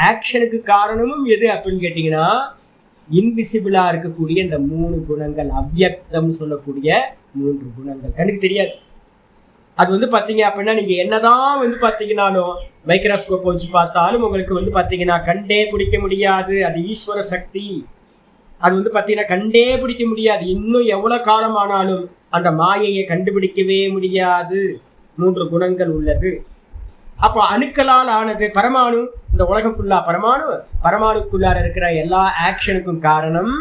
ஆக்ஷனுக்கு காரணமும் எது அப்படின்னு கேட்டிங்கன்னா இன்விசிபிளா இருக்கக்கூடிய இந்த 3 குணங்கள், அவ்யக்தம் சொல்லக்கூடிய 3 குணங்கள் கண்ணுக்கு தெரியாது. அது வந்து பார்த்தீங்க அப்படின்னா நீங்கள் என்னதான் வந்து பார்த்தீங்கன்னாலும் மைக்ரோஸ்கோப் வச்சு பார்த்தாலும் உங்களுக்கு வந்து பார்த்தீங்கன்னா கண்டே பிடிக்க முடியாது. அது ஈஸ்வர சக்தி. அது வந்து பார்த்தீங்கன்னா கண்டே பிடிக்க முடியாது. இன்னும் எவ்வளோ காலம் ஆனாலும் அந்த மாயையை கண்டுபிடிக்கவே முடியாது. 3 குணங்கள் உள்ளது. அப்போ அணுக்களால் ஆனது பரமாணு. இந்த உலகம் ஃபுல்லா பரமாணுக்குள்ளார இருக்கிற எல்லா ஆக்ஷனுக்கும் காரணம்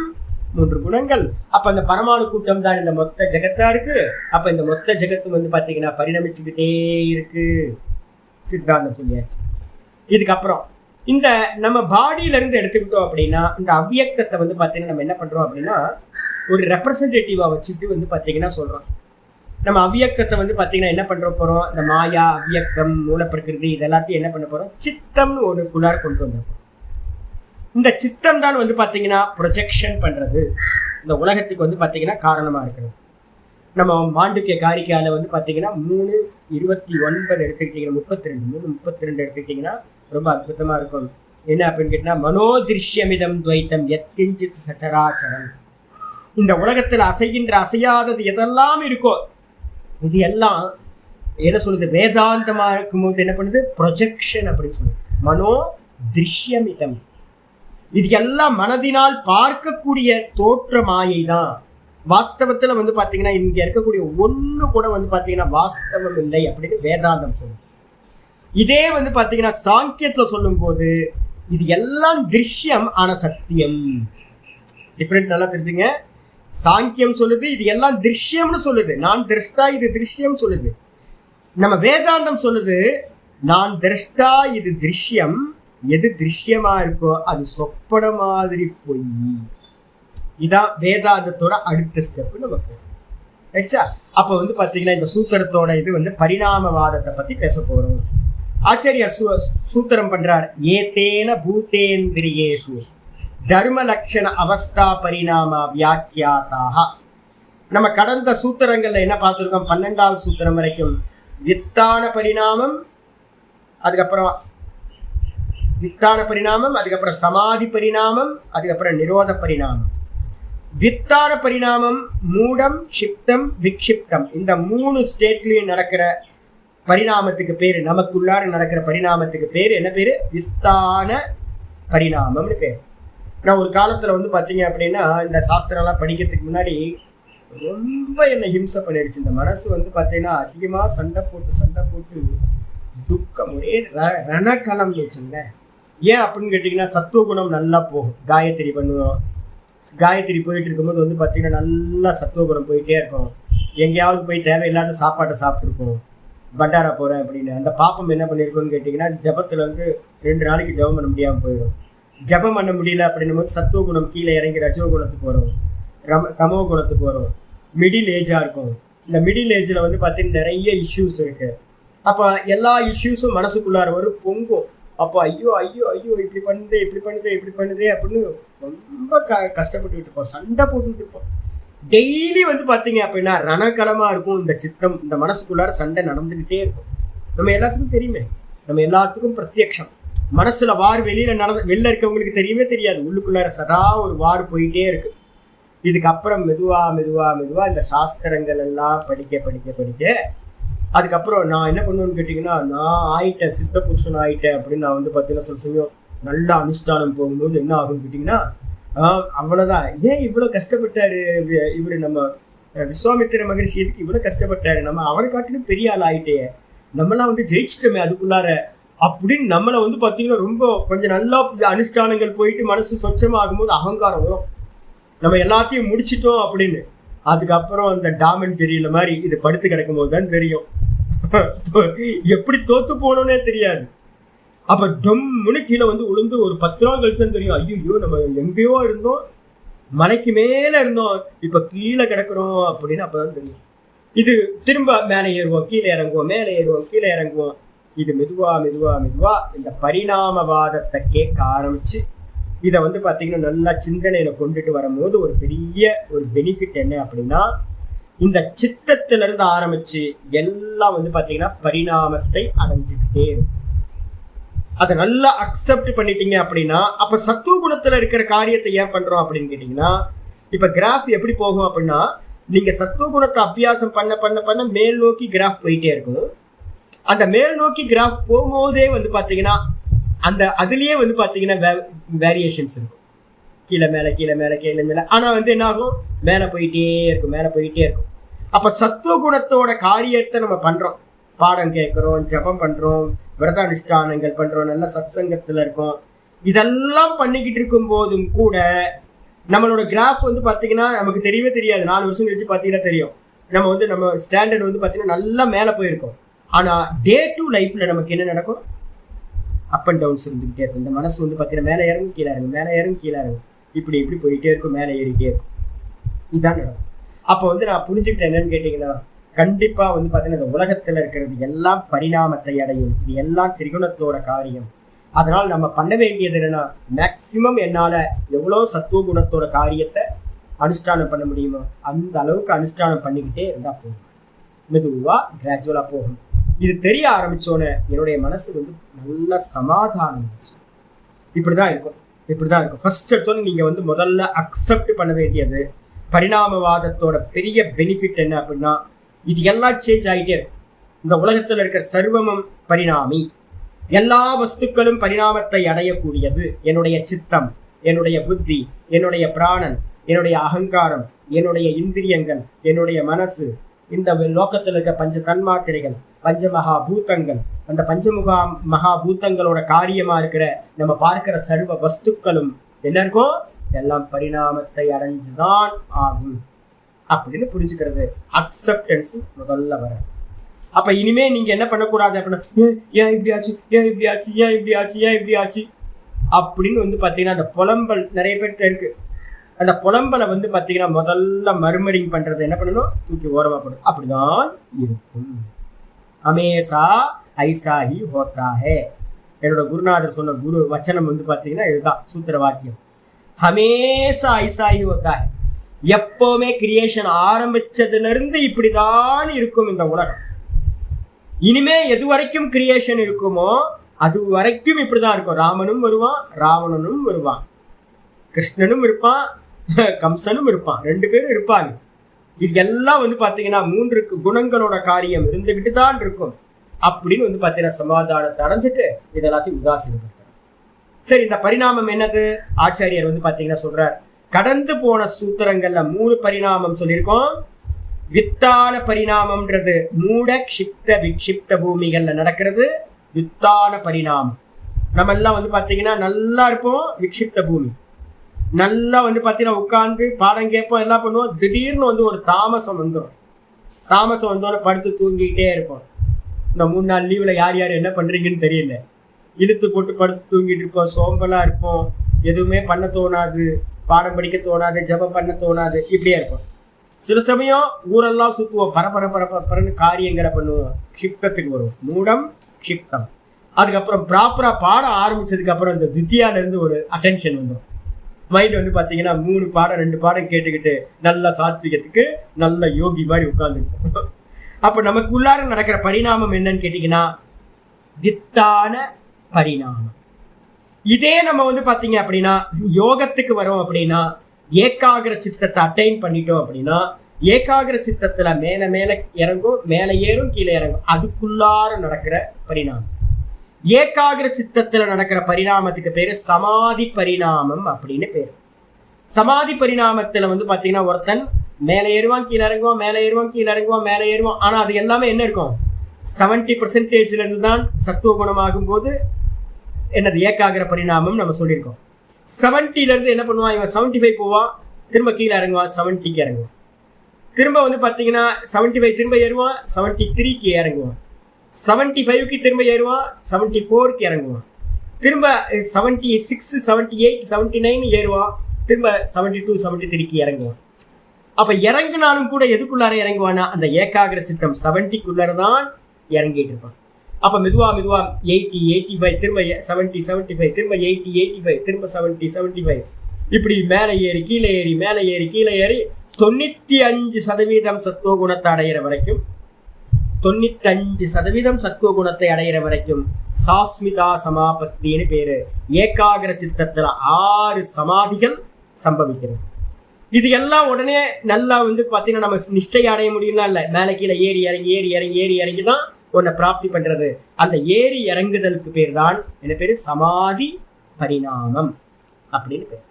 3 குணங்கள். அப்ப அந்த பரமாணு கூட்டம் தான் இந்த மொத்த ஜெகத்தா இருக்கு. அப்ப இந்த மொத்த ஜெகத்தும் வந்து பாத்தீங்கன்னா பரிணமிச்சுக்கிட்டே இருக்கு. சித்தாந்தம் சொல்லியாச்சு. இதுக்கப்புறம் இந்த நம்ம பாடியில இருந்து எடுத்துக்கிட்டோம் அப்படின்னா இந்த அவ்வியக்தத்தை வந்து பாத்தீங்கன்னா நம்ம என்ன பண்றோம் அப்படின்னா ஒரு ரெப்ரசன்டேட்டிவா வச்சுட்டு வந்து பாத்தீங்கன்னா சொல்றோம். நம்ம அவ்வியக்தத்தை வந்து பாத்தீங்கன்னா என்ன பண்ற போறோம்? இந்த மாயா, அவ்வியக்தம், மூலப்பிரகிருதி இதெல்லாத்தையும் என்ன பண்ண போறோம்? சித்தம்னு ஒரு குணார் கொண்டு வந்திருக்கோம். இந்த சித்தம் தான் வந்து பார்த்தீங்கன்னா ப்ரொஜெக்ஷன் பண்ணுறது, இந்த உலகத்துக்கு வந்து பார்த்தீங்கன்னா காரணமாக இருக்கிறது. நம்ம மாண்டுக்கிய காரிக்கால வந்து பார்த்தீங்கன்னா 3:29 எடுத்துக்கிட்டிங்கன்னா 32 எடுத்துக்கிட்டிங்கன்னா ரொம்ப அற்புதமாக இருக்கும். என்ன அப்படின்னு கேட்டிங்கன்னா மனோதிருஷ்யமிதம் துவைத்தம் எத்கிஞ்சித் சச்சராச்சரம். இந்த உலகத்தில் அசைகின்ற அசையாதது எதெல்லாம் இருக்கோ இது எல்லாம் என்ன சொல்லுது? வேதாந்தமாக இருக்கும்போது என்ன பண்ணுது? ப்ரொஜெக்ஷன் அப்படின்னு சொல்லுது. மனோ திருஷ்யமிதம். இது எல்லாம் மனதினால் பார்க்கக்கூடிய தோற்ற மாயை தான். வாஸ்தவத்தில் வந்து பார்த்தீங்கன்னா இங்கே இருக்கக்கூடிய ஒன்று கூட வந்து பார்த்தீங்கன்னா வாஸ்தவம் இல்லை அப்படின்னு வேதாந்தம் சொல்லுது. இதே வந்து பார்த்தீங்கன்னா சாங்கியத்தில் சொல்லும்போது இது எல்லாம் திருஷ்யம் ஆன சத்தியம். டிஃப்ரெண்ட் நல்லா தெரிஞ்சுங்க. சாங்கியம் சொல்லுது இது எல்லாம் திருஷ்யம்னு சொல்லுது. நான் திரஷ்டா, இது திருஷ்யம் சொல்லுது. நம்ம வேதாந்தம் சொல்லுது நான் திரஷ்டா, இது திருஷ்யம். எது திருஷ்யமா இருக்கோ அது சொப்பன மாதிரி பொய். இதான் வேதாந்தத்தோட அடுத்த ஸ்டெப் நமக்கு ரைட்ஸா. அப்போ வந்து பார்த்தீங்கன்னா இந்த சூத்திரத்தோட இது வந்து பரிணாமவாதத்தை பற்றி பேச போகிறோம். ஆச்சாரியார் சூத்திரம் பண்றார். ஏதேன பூதேந்திரியேஷு தர்ம லட்சண அவஸ்தா பரிணாம வியாக்கியாதாக. நம்ம கடந்த சூத்திரங்கள்ல என்ன பார்த்துருக்கோம்? 12வது சூத்திரம் வரைக்கும் வித்தான பரிணாமம், அதுக்கப்புறம் வித்தான பரிணாமம், அதுக்கப்புறம் சமாதி பரிணாமம், அதுக்கப்புறம் நிரோத பரிணாமம். வித்தான பரிணாமம், மூடம், க்ஷிப்தம், விக்ஷிப்தம், இந்த 3 ஸ்டேட்லயும் நடக்கிற பரிணாமத்துக்கு பேரு, நமக்குள்ளார நடக்கிற பரிணாமத்துக்கு பேரு என்ன பேரு? வித்தான பரிணாமம்னு பேர். நான் ஒரு காலத்துல வந்து பாத்தீங்க அப்படின்னா இந்த சாஸ்திரம்லாம் படிக்கிறதுக்கு முன்னாடி ரொம்ப என்னை ஹிம்சை பண்ணிடுச்சு. இந்த மனசு வந்து பாத்தீங்கன்னா அதிகமா சண்டை போட்டு துக்கம், ஒரே ரணக்கணம்னு வச்சுங்களேன். ஏன் அப்படின்னு கேட்டிங்கன்னா சத்துவகுணம் நல்லா போகும். காயத்ரி பண்ணுவோம், காயத்ரி போயிட்டு இருக்கும்போது வந்து பார்த்தீங்கன்னா நல்லா சத்துவகுணம் போயிட்டே இருக்கும். எங்கேயாவது போய் தேவையில்லாத சாப்பாட்டை சாப்பிட்ருப்போம், பண்டாரா போகிறேன் அப்படின்னு. அந்த பாப்பம் என்ன பண்ணியிருக்கோன்னு கேட்டிங்கன்னா ஜபத்தில் வந்து 2 நாளைக்கு ஜபம் பண்ண முடியாமல் போயிடும். ஜபம் பண்ண முடியல அப்படின்னும் போது சத்துவகுணம் கீழே இறங்கி ரஜோகுணத்துக்கு வரும், தமோ குணத்துக்கு வரும். மிடில் ஏஜாக இருக்கும். இந்த மிடில் ஏஜில் வந்து பார்த்தீங்கன்னா நிறைய இஷ்யூஸ் இருக்குது. அப்போ எல்லா இஷ்யூஸும் மனசுக்குள்ளார வரும், பொங்கும். அப்போ ஐயோ இப்படி பண்ணுதே அப்படின்னு ரொம்ப கஷ்டப்பட்டுக்கிட்டு இருப்போம், சண்டை போட்டுக்கிட்டு இருப்போம். டெய்லி வந்து பார்த்தீங்க அப்படின்னா ரணக்கலமாக இருக்கும் இந்த சித்தம். இந்த மனசுக்குள்ளார சண்டை நடந்துக்கிட்டே இருக்கும். நம்ம எல்லாத்துக்கும் தெரியுமே, நம்ம எல்லாத்துக்கும் பிரத்யக்ஷம். மனசுல வார் வெளில இருக்கவங்களுக்கு தெரியவே தெரியாது, உள்ளுக்குள்ளார சதா ஒரு வார் போயிட்டே இருக்கு. இதுக்கப்புறம் மெதுவா இந்த சாஸ்திரங்கள் எல்லாம் படிக்க அதுக்கப்புறம் நான் என்ன பண்ணுவேன்னு கேட்டிங்கன்னா, நான் ஆயிட்டேன், சித்த புருஷன் ஆயிட்டேன் அப்படின்னு நான் வந்து பார்த்தீங்கன்னா சில சமயம் நல்லா அனுஷ்டானம் போகும்போது என்ன ஆகும்னு கேட்டிங்கன்னா, அவ்வளோதான். ஏன் இவ்வளோ கஷ்டப்பட்டாரு இவர், நம்ம விஸ்வாமித்திர மகரிஷி எதுக்கு இவ்வளோ கஷ்டப்பட்டாரு, நம்ம அவரை காட்டிலும் பெரிய ஆள் ஆகிட்டே, நம்மளாம் வந்து ஜெயிச்சிட்டோமே அதுக்குள்ளார அப்படின்னு நம்மளை வந்து பார்த்தீங்கன்னா ரொம்ப கொஞ்சம் நல்லா அனுஷ்டானங்கள் போயிட்டு மனசு சொச்சமாகும்போது அகங்காரம் வரும், நம்ம எல்லாத்தையும் முடிச்சிட்டோம் அப்படின்னு. அதுக்கப்புறம் அந்த டாமன் ஜெரியில மாதிரி இது படுத்து கிடக்கும் போது தான் தெரியும் எப்படி தோத்து போனோன்னே தெரியாது. அப்போ டொம்முன்னு கீழே வந்து உளுந்து ஒரு 10 நாள் கழிச்சுன்னு தெரியும், ஐயோ நம்ம எங்கேயோ இருந்தோம், மலைக்கு மேலே இருந்தோம், இப்போ கீழே கிடக்கிறோம் அப்படின்னு அப்போதான் தெரியும். இது திரும்ப மேலே ஏறுவோம், கீழே இறங்குவோம், மேலே ஏறுவோம், கீழே இறங்குவோம். இது மெதுவா இந்த பரிணாமவாதத்தை கேட்க ஆரம்பிச்சு இதை வந்து பார்த்தீங்கன்னா நல்லா சிந்தனையில் கொண்டுட்டு வரும்போது ஒரு பெரிய ஒரு பெனிஃபிட் என்ன அப்படின்னா, இந்த சித்தத்திலிருந்து ஆரம்பிச்சு எல்லாம் வந்து பார்த்தீங்கன்னா பரிணாமத்தை அடைஞ்சுக்கிட்டே இருக்கும். அதை நல்லா அக்செப்ட் பண்ணிட்டீங்க அப்படின்னா, அப்போ சத்துவ குணத்தில் இருக்கிற காரியத்தை ஏன் பண்ணுறோம் அப்படின்னு கேட்டிங்கன்னா, இப்போ கிராஃப் எப்படி போகும் அப்படின்னா, நீங்கள் சத்துவ குணத்தை அபியாசம் பண்ண மேல் நோக்கி கிராஃப் போயிட்டே இருக்கும். அந்த மேல் நோக்கி கிராஃப் போகும்போதே வந்து பார்த்தீங்கன்னா அந்த அதுலேயே வந்து பார்த்தீங்கன்னா வேரியேஷன்ஸ் இருக்கும், கீழே மேலே. ஆனால் வந்து என்ன ஆகும், மேலே போயிட்டே இருக்கும். அப்போ சத்துவ குணத்தோட காரியத்தை நம்ம பண்ணுறோம், பாடம் கேட்குறோம், ஜபம் பண்ணுறோம், விரதானுஷ்டானங்கள் பண்ணுறோம், நல்ல சத்சங்கத்தில் இருக்கோம். இதெல்லாம் பண்ணிக்கிட்டு இருக்கும் போதும் கூட நம்மளோட கிராஃப் வந்து பார்த்தீங்கன்னா நமக்கு தெரியவே தெரியாது. 4 வருஷம் கழிச்சு பார்த்தீங்கன்னா தெரியும், நம்ம வந்து நம்ம ஸ்டாண்டர்ட் வந்து பார்த்தீங்கன்னா நல்லா மேலே போயிருக்கோம். ஆனால் டே டு லைஃப்பில் நமக்கு என்ன நடக்கும், அப் அண்ட் டவுன்ஸ் இருந்துக்கிட்டே இருக்கும். இந்த மனசு வந்து பார்த்தீங்கன்னா மேலே இறங்கும் கீழே இறங்கும் இப்படி போயிட்டே இருக்கும், மேலே ஏறிட்டே இருக்கும். இதுதான் நடக்கும். அப்போ வந்து நான் புரிஞ்சுக்கிட்டேன் என்னன்னு கேட்டிங்கன்னா, கண்டிப்பாக வந்து பார்த்தீங்கன்னா இந்த உலகத்தில் இருக்கிறது எல்லாம் பரிணாமத்தை அடையும், இது எல்லாம் திரிகுணத்தோட காரியம். அதனால் நம்ம பண்ண வேண்டியது என்னென்னா, மேக்சிமம் என்னால் எவ்வளோ சத்துவ குணத்தோட காரியத்தை அனுஷ்டானம் பண்ண முடியுமோ அந்த அளவுக்கு அனுஷ்டானம் பண்ணிக்கிட்டே இருந்தால் போகும், மெதுவாக கிராஜுவலாக போகும். இது தெரிய ஆரம்பித்தோன்னே என்னுடைய மனசு வந்து நல்ல சமாதானம். இப்படி தான் இருக்கும். ஃபர்ஸ்ட் எடுத்தோன்னே நீங்கள் வந்து முதல்ல அக்செப்ட் பண்ண வேண்டியது பரிணாமவாதத்தோட பெரிய பெனிஃபிட் என்ன அப்படின்னா, இது எல்லாம் சேஞ்ச் ஆகிட்டே இருக்கும். இந்த உலகத்தில் இருக்கிற சர்வமும் பரிணாமி, எல்லா வஸ்துக்களும் பரிணாமத்தை அடையக்கூடியது. என்னுடைய சித்தம், என்னுடைய புத்தி, என்னுடைய பிராணன், என்னுடைய அகங்காரம், என்னுடைய இந்திரியங்கள், என்னுடைய மனசு, இந்த லோகத்தில் இருக்க பஞ்ச தன்மாத்திரைகள், பஞ்சமகா பூத்தங்கள், அந்த மகா பூத்தங்களோட காரியமா இருக்கிற நம்ம பார்க்கிற சர்வ வஸ்துக்களும் என்ன இருக்கும், எல்லாம் பரிணாமத்தை அடைஞ்சுதான் ஆகும் அப்படின்னு புரிஞ்சுக்கிறது. அக்செப்டன்ஸ் முதல்ல வர. அப்ப இனிமே நீங்க என்ன பண்ணக்கூடாது அப்படின்னா, ஏன் இப்படி ஆச்சு அப்படின்னு வந்து பாத்தீங்கன்னா அந்த புலம்பல் நிறைய பேர்கிட்ட இருக்கு. அந்த புலம்பலை வந்து பார்த்தீங்கன்னா முதல்ல மறுமடிங் பண்ணுறது என்ன பண்ணணும், தூக்கி ஓரமாக போடணும். அப்படிதான் இருக்கும். ஹமேசா ஐசா ஹி ஹோத்தா ஹே. என்னோட குருநாதர் சொன்ன குரு வச்சனம் வந்து பார்த்தீங்கன்னா இதுதான் சூத்திர வாக்கியம். ஹமேசா ஐசா ஹி ஹோத்தா ஹே. எப்போவுமே கிரியேஷன் ஆரம்பிச்சதுலேருந்து இப்படி தான் இருக்கும் இந்த உலகம். இனிமே எது வரைக்கும் கிரியேஷன் இருக்குமோ அது வரைக்கும் இப்படி தான் இருக்கும். ராமனும் வருவான், ராவணனும் வருவான், கிருஷ்ணனும் இருப்பான், கம்சனும் இருப்பான், 2 பேரும் இருப்பாங்க. இது எல்லாம் வந்து பார்த்தீங்கன்னா 3 குணங்களோட காரியம் இருந்துகிட்டு தான் இருக்கும் அப்படின்னு வந்து பார்த்தீங்கன்னா சமாதானத்தை அடைஞ்சிட்டு இதெல்லாத்தையும் உதாசீனப்படுத்துறார். சரி, இந்த பரிணாமம் என்னது? ஆச்சாரியர் வந்து பார்த்தீங்கன்னா சொல்றார், கடந்து போன சூத்திரங்கள்ல 3 பரிணாமம் சொல்லியிருக்கோம். வித்தான பரிணாமம்ன்றது மூட க்ஷிப்த விக்ஷிப்த பூமிகள்ல நடக்கிறது வித்தான பரிணாமம். நம்ம எல்லாம் வந்து பார்த்தீங்கன்னா நல்லா இருப்போம், விக்ஷிப்த பூமி நல்லா வந்து பார்த்தீங்கன்னா உட்காந்து பாடம் கேட்போம், எல்லாம் பண்ணுவோம். திடீர்னு வந்து ஒரு தாமசம் வந்துடும். தாமசம் வந்தோடனே படுத்து தூங்கிக்கிட்டே இருப்போம். இந்த 3 நாள் லீவில் யார் யார் என்ன பண்ணுறீங்கன்னு தெரியல, இழுத்து போட்டு படுத்து தூங்கிட்டு இருப்போம், சோம்பலாக இருப்போம், எதுவுமே பண்ண தோணாது, பாடம் படிக்க தோணாது, ஜபம் பண்ண தோணாது, இப்படியே இருப்போம். சில சமயம் ஊரெல்லாம் சுற்றுவோம், பரபரன்னு காரியங்களை பண்ணுவோம், க்ஷிப்தத்துக்கு வருவோம், மூடம் க்ஷிப்தம். அதுக்கப்புறம் ப்ராப்பராக பாடம் ஆரம்பித்ததுக்கப்புறம் இந்த தித்தியாலேருந்து ஒரு அட்டென்ஷன் வந்துடும். மைண்ட் வந்து பார்த்தீங்கன்னா 3 பாடம் 2 பாடம் கேட்டுக்கிட்டு நல்ல சாத்விகத்துக்கு நல்ல யோகி மாதிரி உட்காந்துருப்போம். அப்போ நமக்கு உள்ளார நடக்கிற பரிணாமம் என்னன்னு கேட்டிங்கன்னா வித்தான பரிணாமம். இதே நம்ம வந்து பார்த்தீங்க அப்படின்னா யோகத்துக்கு வரோம் அப்படின்னா ஏகாகிர சித்தத்தை அட்டைன் பண்ணிட்டோம் அப்படின்னா ஏகாகிர சித்தத்தில் மேலே மேலே இறங்கும், மேலே ஏறும், கீழே இறங்கும், அதுக்குள்ளார நடக்கிற பரிணாமம். ஏகாகிர சித்தத்தில் நடக்கிற பரிணாமத்துக்கு பேர் சமாதி பரிணாமம் அப்படின்னு பேர். சமாதி பரிணாமத்தில் வந்து பார்த்தீங்கன்னா ஒருத்தன் மேலே ஏறுவான், கீழே இறங்குவான், மேலே ஏறுவான், கீழே இறங்குவான், மேலே ஏறுவான். ஆனால் அது எல்லாமே என்ன இருக்கும்? 70% தான் சத்துவ குணமாகும் போது என்னது ஏகாகிர பரிணாமம் நம்ம சொல்லியிருக்கோம். 70 என்ன பண்ணுவான் இவன்? 75 போவான், திரும்ப கீழே இறங்குவான், 70க்கு இறங்குவான். திரும்ப வந்து பார்த்தீங்கன்னா 75 திரும்ப ஏறுவான், 73க்கு இறங்குவான், 75க்கு திரும்ப ஏறுவான், 74க்கு இறங்குவான், திரும்ப 76 78 79 ஏறுவான், திரும்ப 72 73க்கு இறங்குவான். அப்போ இறங்குனாலும் கூட எதுக்குள்ளார இறங்குவானா அந்த ஏகாகிர சித்தம் 70க்குள்ளார தான் இறங்கிட்டு இருப்பான். அப்போ மெதுவாக 80 85 திரும்ப 70 75 திரும்ப 80 85 திரும்ப 70 75 இப்படி மேலே ஏறி கீழே ஏறி மேலே ஏறி கீழே ஏறி 95% சத்துவ குணத்தை அடைகிற வரைக்கும் 95% சத்துவ குணத்தை அடைகிற வரைக்கும் சாஸ்மிதா சமாபத்தின்னு பேரு. ஏகாகிர சித்தத்தில் 6 சமாதிகள் சம்பவிக்கிறது. இது எல்லாம் உடனே நல்லா வந்து பார்த்தீங்கன்னா நம்ம நிஷ்டை அடைய முடியும்னா இல்லை, மேலே கீழே ஏறி இறங்கி ஏறி இறங்கி ஏறி இறங்கி தான் உன்னை பிராப்தி பண்ணுறது. அந்த ஏறி இறங்குதலுக்கு பேர் தான் என்ன பேர்? சமாதி பரிணாமம் அப்படின்னு பேர்.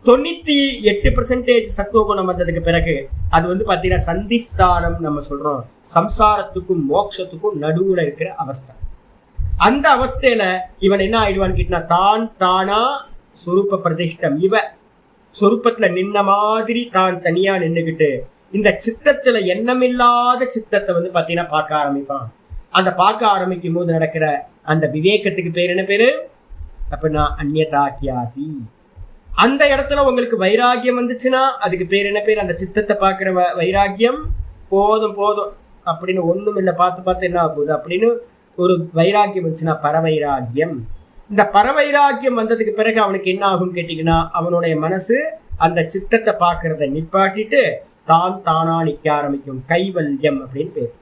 98% சத்துவ குணம் வந்ததுக்கு பிறகு அது வந்து பார்த்தீங்கன்னா சந்திஸ்தானம் நம்ம சொல்கிறோம். சம்சாரத்துக்கும் மோட்சத்துக்கும் நடுவில் இருக்கிற அவஸ்தை. அந்த அவஸ்தையில் இவன் என்ன ஆயிடுவான்னு கேட்டினா தான் தானா சொரூப பிரதிஷ்டம். இவன் சொரூபத்தில் நின்ன மாதிரி தான் தனியாக நின்றுக்கிட்டு இந்த சித்தத்தில் எண்ணமில்லாத சித்தத்தை வந்து பார்த்தீங்கன்னா பார்க்க ஆரம்பிப்பான். அந்த பார்க்க ஆரம்பிக்கும் போது நடக்கிற அந்த விவேகத்துக்கு பேர் என்ன பேர் அப்படின்னா அந்நியதாக்கியாதி. அந்த இடத்துல உங்களுக்கு வைராக்கியம் வந்துச்சுன்னா அதுக்கு பேர் என்ன பேர்? அந்த சித்தத்தை பார்க்குற வைராக்கியம். போதும் போதும் அப்படின்னு ஒன்றும் இல்லை, பார்த்து என்ன ஆகுது அப்படின்னு ஒரு வைராக்கியம் வந்துச்சுன்னா பரவைராக்கியம். இந்த பரவைராக்கியம் வந்ததுக்கு பிறகு அவனுக்கு என்ன ஆகும்னு கேட்டிங்கன்னா அவனுடைய மனசு அந்த சித்தத்தை பார்க்கறத நிப்பாட்டிட்டு தான் தானா நிற்க ஆரம்பிக்கும். கைவல்யம் அப்படின்னு பேர்.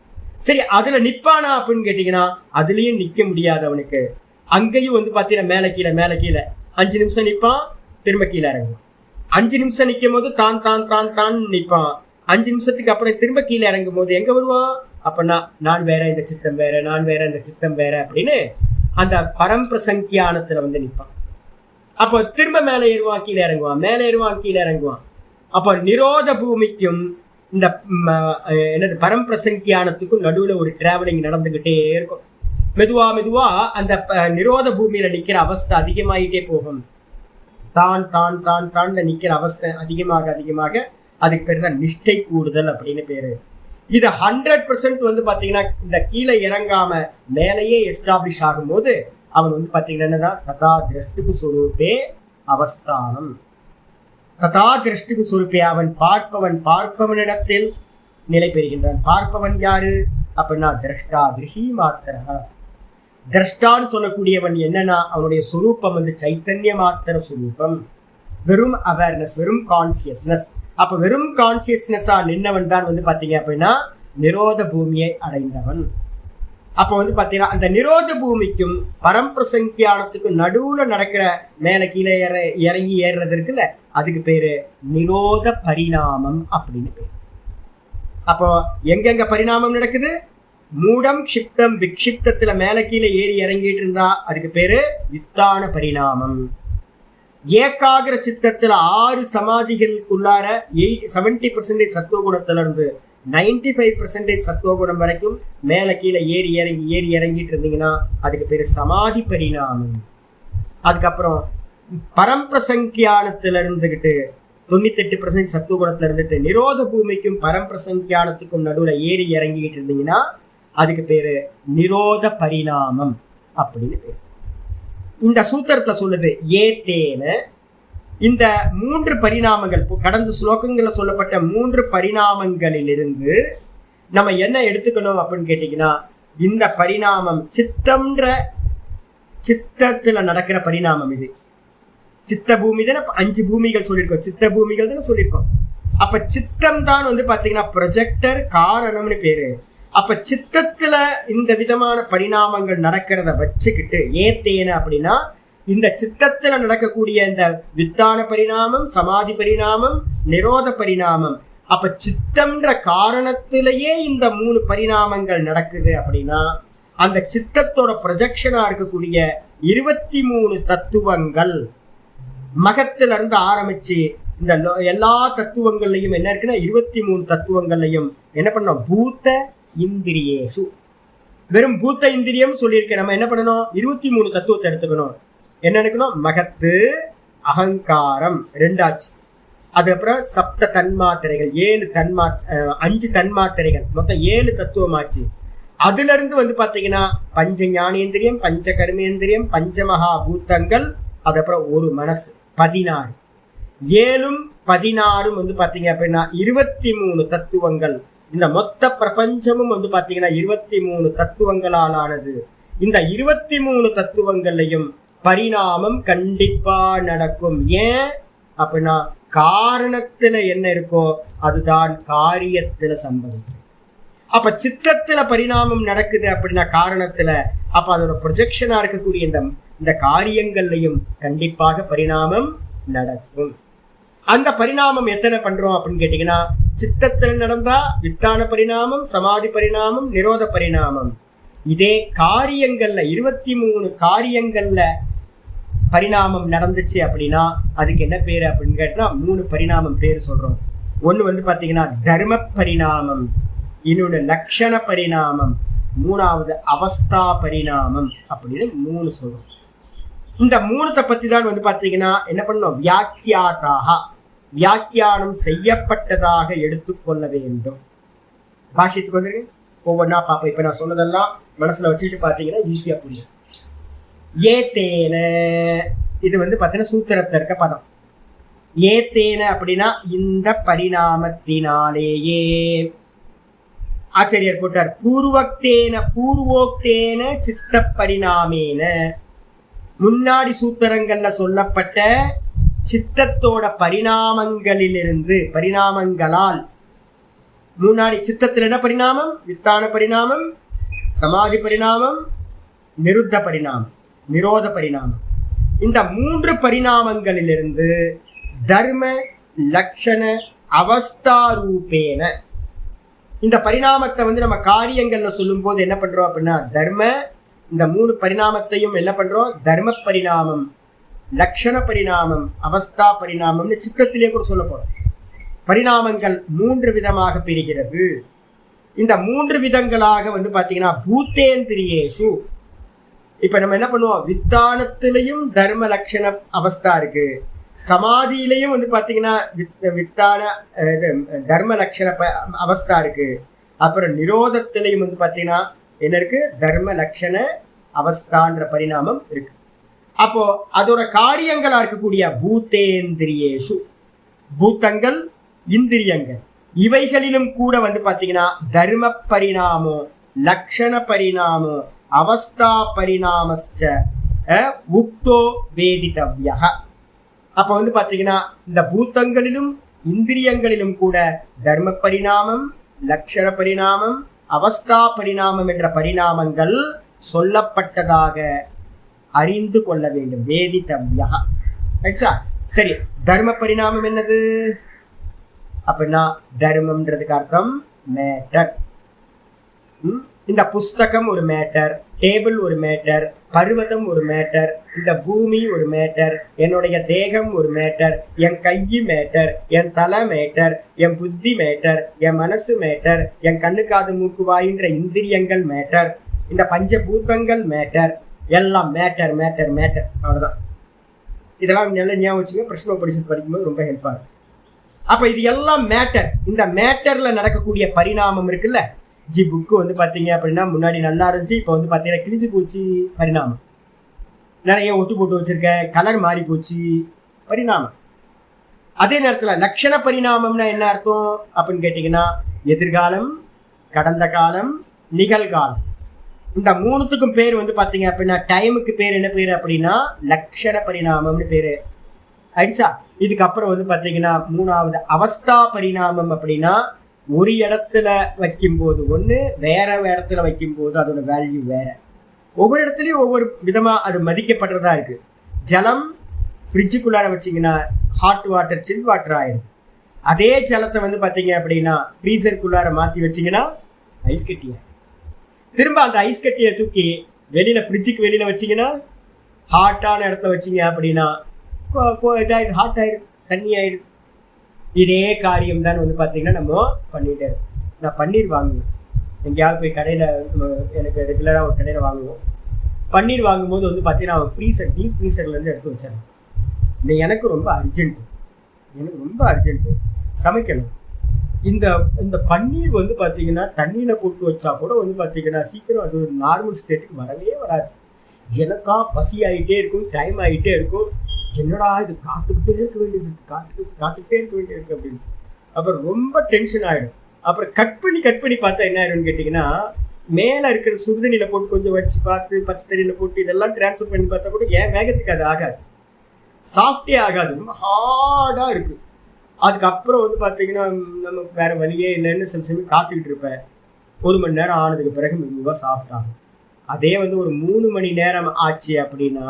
சரி, அதில் நிற்பானா அப்படின்னு கேட்டிங்கன்னா அதுலேயும் நிற்க முடியாது அவனுக்கு. அங்கேயும் வந்து பார்த்தீங்கன்னா மேலே கீழே மேலே கீழே 5 நிமிஷம் நிற்பான், திரும்ப கீழே இறங்குவான். 5 நிமிஷம் நிற்கும் போது தான் தான் தான் தான் நிற்பான். 5 நிமிஷத்துக்கு அப்புறம் திரும்ப கீழே இறங்கும் போது எங்கே வருவான்? அப்படின்னா நான் வேற, இந்த சித்தம் வேற, நான் வேற, இந்த சித்தம் வேற அப்படின்னு அந்த பரம்பிரசங்கியானத்தில் வந்து நிற்பான். அப்போ திரும்ப மேலே ஏறுவான், கீழே இறங்குவான், மேலே ஏறுவான், கீழே இறங்குவான். அப்போ நிரோத பூமிக்கும் இந்த என்னது பரம்பிரசங்கியானத்துக்கும் நடுவில் ஒரு டிராவலிங் நடந்துக்கிட்டே இருக்கும். மெதுவாக அந்த நிரோத பூமியில் நிற்கிற அவஸ்தை அதிகமாகிட்டே போகும். தான் தான் தான் தான் நிற்கிற அவஸ்தை அதிகமாக அதுக்கு பேர் தான் நிஷ்டை கூடுதல் அப்படின்னு பேர். இது 100% வந்து பார்த்தீங்கன்னா இந்த கீழே இறங்காம மேலேயே எஸ்டாப்ளிஷ் ஆகும்போது அவன் வந்து பார்த்தீங்கன்னா என்னதான் ததா திரஷ்டுக்கு சுரூபே அவஸ்தானம். ததா திரஷ்டுக்கு சுரூபே அவன் பார்ப்பவனிடத்தில் நிலை பெறுகின்றான். பார்ப்பவன் யாரு அப்படின்னா திரஷ்டா திருஷி மாத்திரா. திரஷ்டான்னு சொல்லக்கூடியவன் என்னன்னா அவனுடைய சுரூபம் வந்து சைத்தன்ய மாத்திர சுரூபம், வெறும் அவேர்னஸ், வெறும் கான்சியஸ்னஸ். அப்போ வெறும் கான்சியஸ்னஸா நின்னவன் தான் வந்து பார்த்தீங்க அப்படின்னா நிரோத பூமியை அடைந்தவன். அப்போ வந்து பார்த்தீங்கன்னா அந்த நிரோத பூமிக்கும் பரம்பிரசங்கியானத்துக்கும் நடுவில் நடக்கிற மேலே கீழே இறங்கி ஏறுறது இருக்குல்ல, அதுக்கு பேர் நிரோத பரிணாமம் அப்படின்னு பேர். அப்போ எங்கெங்க பரிணாமம் நடக்குது? மூடம் க்ஷிப்தம் விக்ஷிப்தத்தில் மேலே கீழே ஏறி இறங்கிட்டு இருந்தா அதுக்கு பேர் வித்தான பரிணாமம். ஏகாகிர சித்தத்தில் 6 சமாதிகளுக்குள்ளார 70% சத்துவகுணத்திலிருந்து 95% சத்துவகுணம் வரைக்கும் மேலே கீழே ஏறி இறங்கிட்டு இருந்தீங்கன்னா அதுக்கு பேர் சமாதி பரிணாமம். அதுக்கப்புறம் பரம்பிரசங்கியானத்தில் இருந்துக்கிட்டு 98% சத்துவகுணத்தில் இருந்துட்டு நிரோத பூமிக்கும் பரம்பிரசங்கியானத்துக்கும் நடுவில் ஏறி இறங்கிட்டு இருந்தீங்கன்னா அதுக்கு பேர் நிரோத பரிணாமம் அப்படின்னு பேர். இந்த சூத்திரத்தில் சொல்லுது ஏத்தேன இந்த 3 பரிணாமங்கள், கடந்த ஸ்லோகங்களில் சொல்லப்பட்ட 3 பரிணாமங்களிலிருந்து நம்ம என்ன எடுத்துக்கணும் அப்படின்னு கேட்டிங்கன்னா, இந்த பரிணாமம் சித்தத்தில் நடக்கிற பரிணாமம். இது சித்த பூமி தானே, 5 பூமிகள் சொல்லியிருக்கோம், சித்த பூமிகள் தானே சொல்லியிருக்கோம். அப்போ சித்தம் தான் வந்து பார்த்தீங்கன்னா ப்ரொஜெக்டர் காரணம்னு பேர். அப்போ சித்தத்தில் இந்த விதமான பரிணாமங்கள் நடக்கிறத வச்சுக்கிட்டு ஏத்தேன அப்படின்னா இந்த சித்தத்தில் நடக்கக்கூடிய இந்த வித்தான பரிணாமம், சமாதி பரிணாமம், நிரோத பரிணாமம், அப்போ சித்தம்ன்ற காரணத்திலேயே இந்த 3 பரிணாமங்கள் நடக்குது அப்படின்னா அந்த சித்தத்தோட ப்ரொஜெக்ஷனாக இருக்கக்கூடிய 23 தத்துவங்கள் மகத்திலிருந்து ஆரம்பிச்சு இந்த எல்லா தத்துவங்கள்லையும் என்ன இருக்குன்னா 23 தத்துவங்கள்லையும் என்ன பண்ணோம்? பூத்த இந்திரியேசு. வெறும் பூத்த இந்திரியம் சொல்லியிருக்கேன். நம்ம என்ன பண்ணணும்? 23 தத்துவத்தை எடுத்துக்கணும். என்ன எடுக்கணும்? மகத்து, அகங்காரம் 2 ஆச்சு. அதுக்கப்புறம் சப்த தன்மாத்திரைகள் 5 தன்மாத்திரைகள் மொத்தம் 7 தத்துவமாச்சு. அதுல இருந்து வந்து பாத்தீங்கன்னா பஞ்ச ஞானேந்திரியம், பஞ்ச கர்மேந்திரியம், பஞ்சமகா பூத்தங்கள், அதுக்கப்புறம் ஒரு மனசு 16. 7ம் 16ம் வந்து பாத்தீங்க அப்படின்னா 23 தத்துவங்கள். இந்த மொத்த பிரபஞ்சமும் வந்து பாத்தீங்கன்னா 23 தத்துவங்களால் ஆனது. இந்த 23 தத்துவங்கள்லையும் பரிணாமம் கண்டிப்பா நடக்கும். ஏன் அப்படின்னா காரணத்துல என்ன இருக்கோ அதுதான் காரியத்துல சம்பவிக்கும். அப்ப சித்தத்துல பரிணாமம் நடக்குது அப்படின்னா காரணத்துல, அப்ப அதோட ப்ரொஜெக்ஷனா இருக்கக்கூடிய இந்த காரியங்கள்லையும் கண்டிப்பாக பரிணாமம் நடக்கும். அந்த பரிணாமம் எத்தனை பண்றோம் அப்படின்னு கேட்டீங்கன்னா, சித்தத்துல நடந்தா வித்தான பரிணாமம், சமாதி பரிணாமம், நிரோத பரிணாமம். இதே காரியங்கள்ல 23 காரியங்கள்ல பரிணாமம் நடந்துச்சு அப்படின்னா அதுக்கு என்ன பேரு அப்படின்னு கேட்டா 3 பரிணாமம் பேர் சொல்றோம். ஒன்று வந்து பார்த்தீங்கன்னா தர்ம பரிணாமம், இன்னொன்று லக்ஷண பரிணாமம், 3வது அவஸ்தா பரிணாமம் அப்படின்னு 3 சொல்றோம். இந்த 3த்தை பத்தி தான் வந்து பார்த்தீங்கன்னா என்ன பண்ணணும்? வியாக்கியானம் செய்யப்பட்டதாக எடுத்துக்கொள்ள வேண்டும். பாஷ்யத்துக்கு வந்துருக்கு ஒவ்வொன்றா பார்ப்போம். இப்போ நான் சொன்னதெல்லாம் மனசுல வச்சுட்டு பார்த்தீங்கன்னா ஈஸியா புரியும். ஏத்தேன இது வந்து பார்த்தீங்கன்னா சூத்திரத்தில் இருக்க பதம். ஏத்தேன அப்படின்னா இந்த பரிணாமத்தினாலேயே. ஆச்சாரியர் போட்டார் பூர்வோக்தேன சித்த பரிணாமேன. முன்னாடி சூத்திரங்கள்ல சொல்லப்பட்ட சித்தத்தோட பரிணாமங்களால் முன்னாடி சித்தத்தில் என்ன பரிணாமம்? வித்தான பரிணாமம், சமாதி பரிணாமம், நிருத்த பரிணாமம், நிரோத பரிணாமம். இந்த 3 பரிணாமங்களிலிருந்து தர்ம லக்ஷண அவஸ்தா ரூபேன இந்த பரிணாமத்தை வந்து நம்ம காரியங்கள்ல சொல்லும் போது என்ன பண்றோம் அப்படின்னா இந்த 3 பரிணாமத்தையும் என்ன பண்றோம்? தர்ம பரிணாமம், லக்ஷண பரிணாமம், அவஸ்தா பரிணாமம்னு சித்தத்திலே கூட சொல்ல போறோம். பரிணாமங்கள் 3 விதமாக பிரிகிறது. இந்த 3 விதங்களாக வந்து பார்த்தீங்கன்னா பூத்தேந்திரியேஷு. இப்போ நம்ம என்ன பண்ணுவோம்? வித்தானத்திலையும் தர்ம லக்ஷண அவஸ்தா இருக்கு, சமாதியிலையும் வந்து பார்த்தீங்கன்னா வித்தான தர்ம லக்ஷண அவஸ்தா இருக்கு, அப்புறம் நிரோதத்திலையும் வந்து பார்த்தீங்கன்னா என்ன இருக்கு? தர்ம லக்ஷண அவஸ்தான்ற பரிணாமம் இருக்கு. அப்போ அதோட காரியங்களா இருக்கக்கூடிய பூத்தேந்திரியேஷு, பூத்தங்கள், இந்திரியங்கள், இவைகளிலும் கூட வந்து பார்த்தீங்கன்னா தர்ம பரிணாமோ, லக்ஷண பரிணாமோ, அவஸ்தா பரிணாமஸ்ச உக்தோ வேதிதவ்யஹ. அப்போ வந்து பார்த்தீங்கன்னா இந்த பூத்தங்களிலும் இந்திரியங்களிலும் கூட தர்ம பரிணாமம், லக்ஷண பரிணாமம், அவஸ்தா பரிணாமம் என்ற பரிணாமங்கள் சொல்லப்பட்டதாக அறிந்து கொள்ள வேண்டும். வேதித்தவ்யா. ஆயிடுச்சா? சரி, தர்ம பரிணாமம் என்னது அப்படின்னா தர்மம்ன்றதுக்கு அர்த்தம் மேட்டர். இந்த புஸ்தகம் ஒரு மேட்டர், டேபிள் ஒரு மேட்டர், பர்வதம் ஒரு மேட்டர், இந்த பூமி ஒரு மேட்டர், என்னுடைய தேகம் ஒரு மேட்டர், என் கையி மேட்டர், என் தலை மேட்டர், என் புத்தி மேட்டர், என் மனசு மேட்டர், என் கண்ணு காது மூக்கு வாயின்ற இந்திரியங்கள் மேட்டர், இந்த பஞ்சபூதங்கள் மேட்டர், எல்லாம் மேட்டர் மேட்டர் மேட்டர். அவ்வளோதான். இதெல்லாம் நல்லா ஞாபகம் வச்சுங்க, பிரச்சனை படிச்சு படிக்கும்போது ரொம்ப ஹெல்ப்பாக இருக்கும். அப்போ இது எல்லாம் மேட்டர். இந்த மேட்டரில் நடக்கக்கூடிய பரிணாமம் இருக்குல்ல, புக்கு வந்து பார்த்தீங்க அப்படின்னா முன்னாடி நல்லா இருந்துச்சு, இப்போ வந்து பார்த்தீங்கன்னா கிழிஞ்சு போச்சு, பரிணாமம். நிறைய ஒட்டு போட்டு வச்சுருக்கேன், கலர் மாறி போச்சு, பரிணாமம். அதே நேரத்தில் லட்சண பரிணாமம்னா என்ன அர்த்தம் அப்படின்னு கேட்டிங்கன்னா எதிர்காலம், கடந்த காலம், நிகழ்காலம். இந்த மூணுத்துக்கும் பேர் வந்து பார்த்தீங்க அப்படின்னா டைமுக்கு பேர் என்ன பேர் அப்படின்னா லட்சண பரிணாமம்னு பேர். ஆயிடுச்சா? இதுக்கப்புறம் வந்து பார்த்தீங்கன்னா மூணாவது அவஸ்தா பரிணாமம். அப்படின்னா ஒரு இடத்துல வைக்கும்போது ஒன்று, வேற இடத்துல வைக்கும்போது அதோட வேல்யூ வேற. ஒவ்வொரு இடத்துலையும் ஒவ்வொரு விதமாக அது மதிக்கப்படுறதா இருக்குது. ஜலம் ஃப்ரிட்ஜுக்குள்ளார வச்சிங்கன்னா ஹாட் வாட்டர் சில் வாட்டர் ஆகிடுது. அதே ஜலத்தை வந்து பார்த்தீங்க அப்படின்னா ஃப்ரீசருக்குள்ளார மாற்றி வச்சிங்கன்னா ஐஸ் கட்டியாக. திரும்ப அந்த ஐஸ் கட்டியை தூக்கி வெளியில் ஃப்ரிட்ஜுக்கு வெளியில் வச்சிங்கன்னா ஹாட்டான இடத்துல வச்சிங்க அப்படின்னா இதாகிடுது, ஹாட் ஆகிடுது, தண்ணி ஆகிடுது. இதே காரியம் தான் வந்து பார்த்தீங்கன்னா நம்ம பண்ணிகிட்டே இருக்கோம். நான் பன்னீர் வாங்குவேன், எங்கேயாவது போய் கடையில், எனக்கு ரெகுலராக ஒரு கடையில் வாங்குவோம். பன்னீர் வாங்கும்போது வந்து பார்த்தீங்கன்னா அவன் ஃப்ரீசர், டீப் ஃப்ரீசர்லேருந்து எடுத்து வச்சிடறேன். எனக்கு ரொம்ப அர்ஜென்ட்டு சமைக்கணும். இந்த பன்னீர் வந்து பார்த்தீங்கன்னா தண்ணியில் போட்டு வச்சா கூட வந்து பார்த்தீங்கன்னா சீக்கிரம் அது ஒரு நார்மல் ஸ்டேட்டுக்கு வரவே வராது. எனக்கா பசி ஆகிட்டே இருக்கும், டைம் ஆகிட்டே இருக்கும். என்னடா இது காத்துக்கிட்டே இருக்க வேண்டியது, காத்துக்கிட்டே இருக்க வேண்டியது அப்படின்னு. அப்புறம் ரொம்ப டென்ஷன் ஆகிடும். அப்புறம் கட் பண்ணி பார்த்தா என்ன ஆயிடும்னு கேட்டிங்கன்னா மேலே இருக்கிற சுடுதண்ணியில் போட்டு கொஞ்சம் வச்சு பார்த்து பச்சை தண்ணியில் போட்டு இதெல்லாம் ட்ரான்ஸ்ஃபர் பண்ணி பார்த்தா கூட ஏன் வேகத்துக்கு அது ஆகாது, சாஃப்டே ஆகாது, ரொம்ப ஹார்டாக இருக்குது. அதுக்கப்புறம் வந்து பார்த்தீங்கன்னா நமக்கு வேறு வழியே இல்லைன்னு சில சமயம் காத்துக்கிட்டு இருப்பேன். 1 மணி நேரம் ஆனதுக்கு பிறகு மெதுவாக சாஃப்ட் ஆகும். அதே வந்து ஒரு 3 மணி நேரம் ஆச்சு அப்படின்னா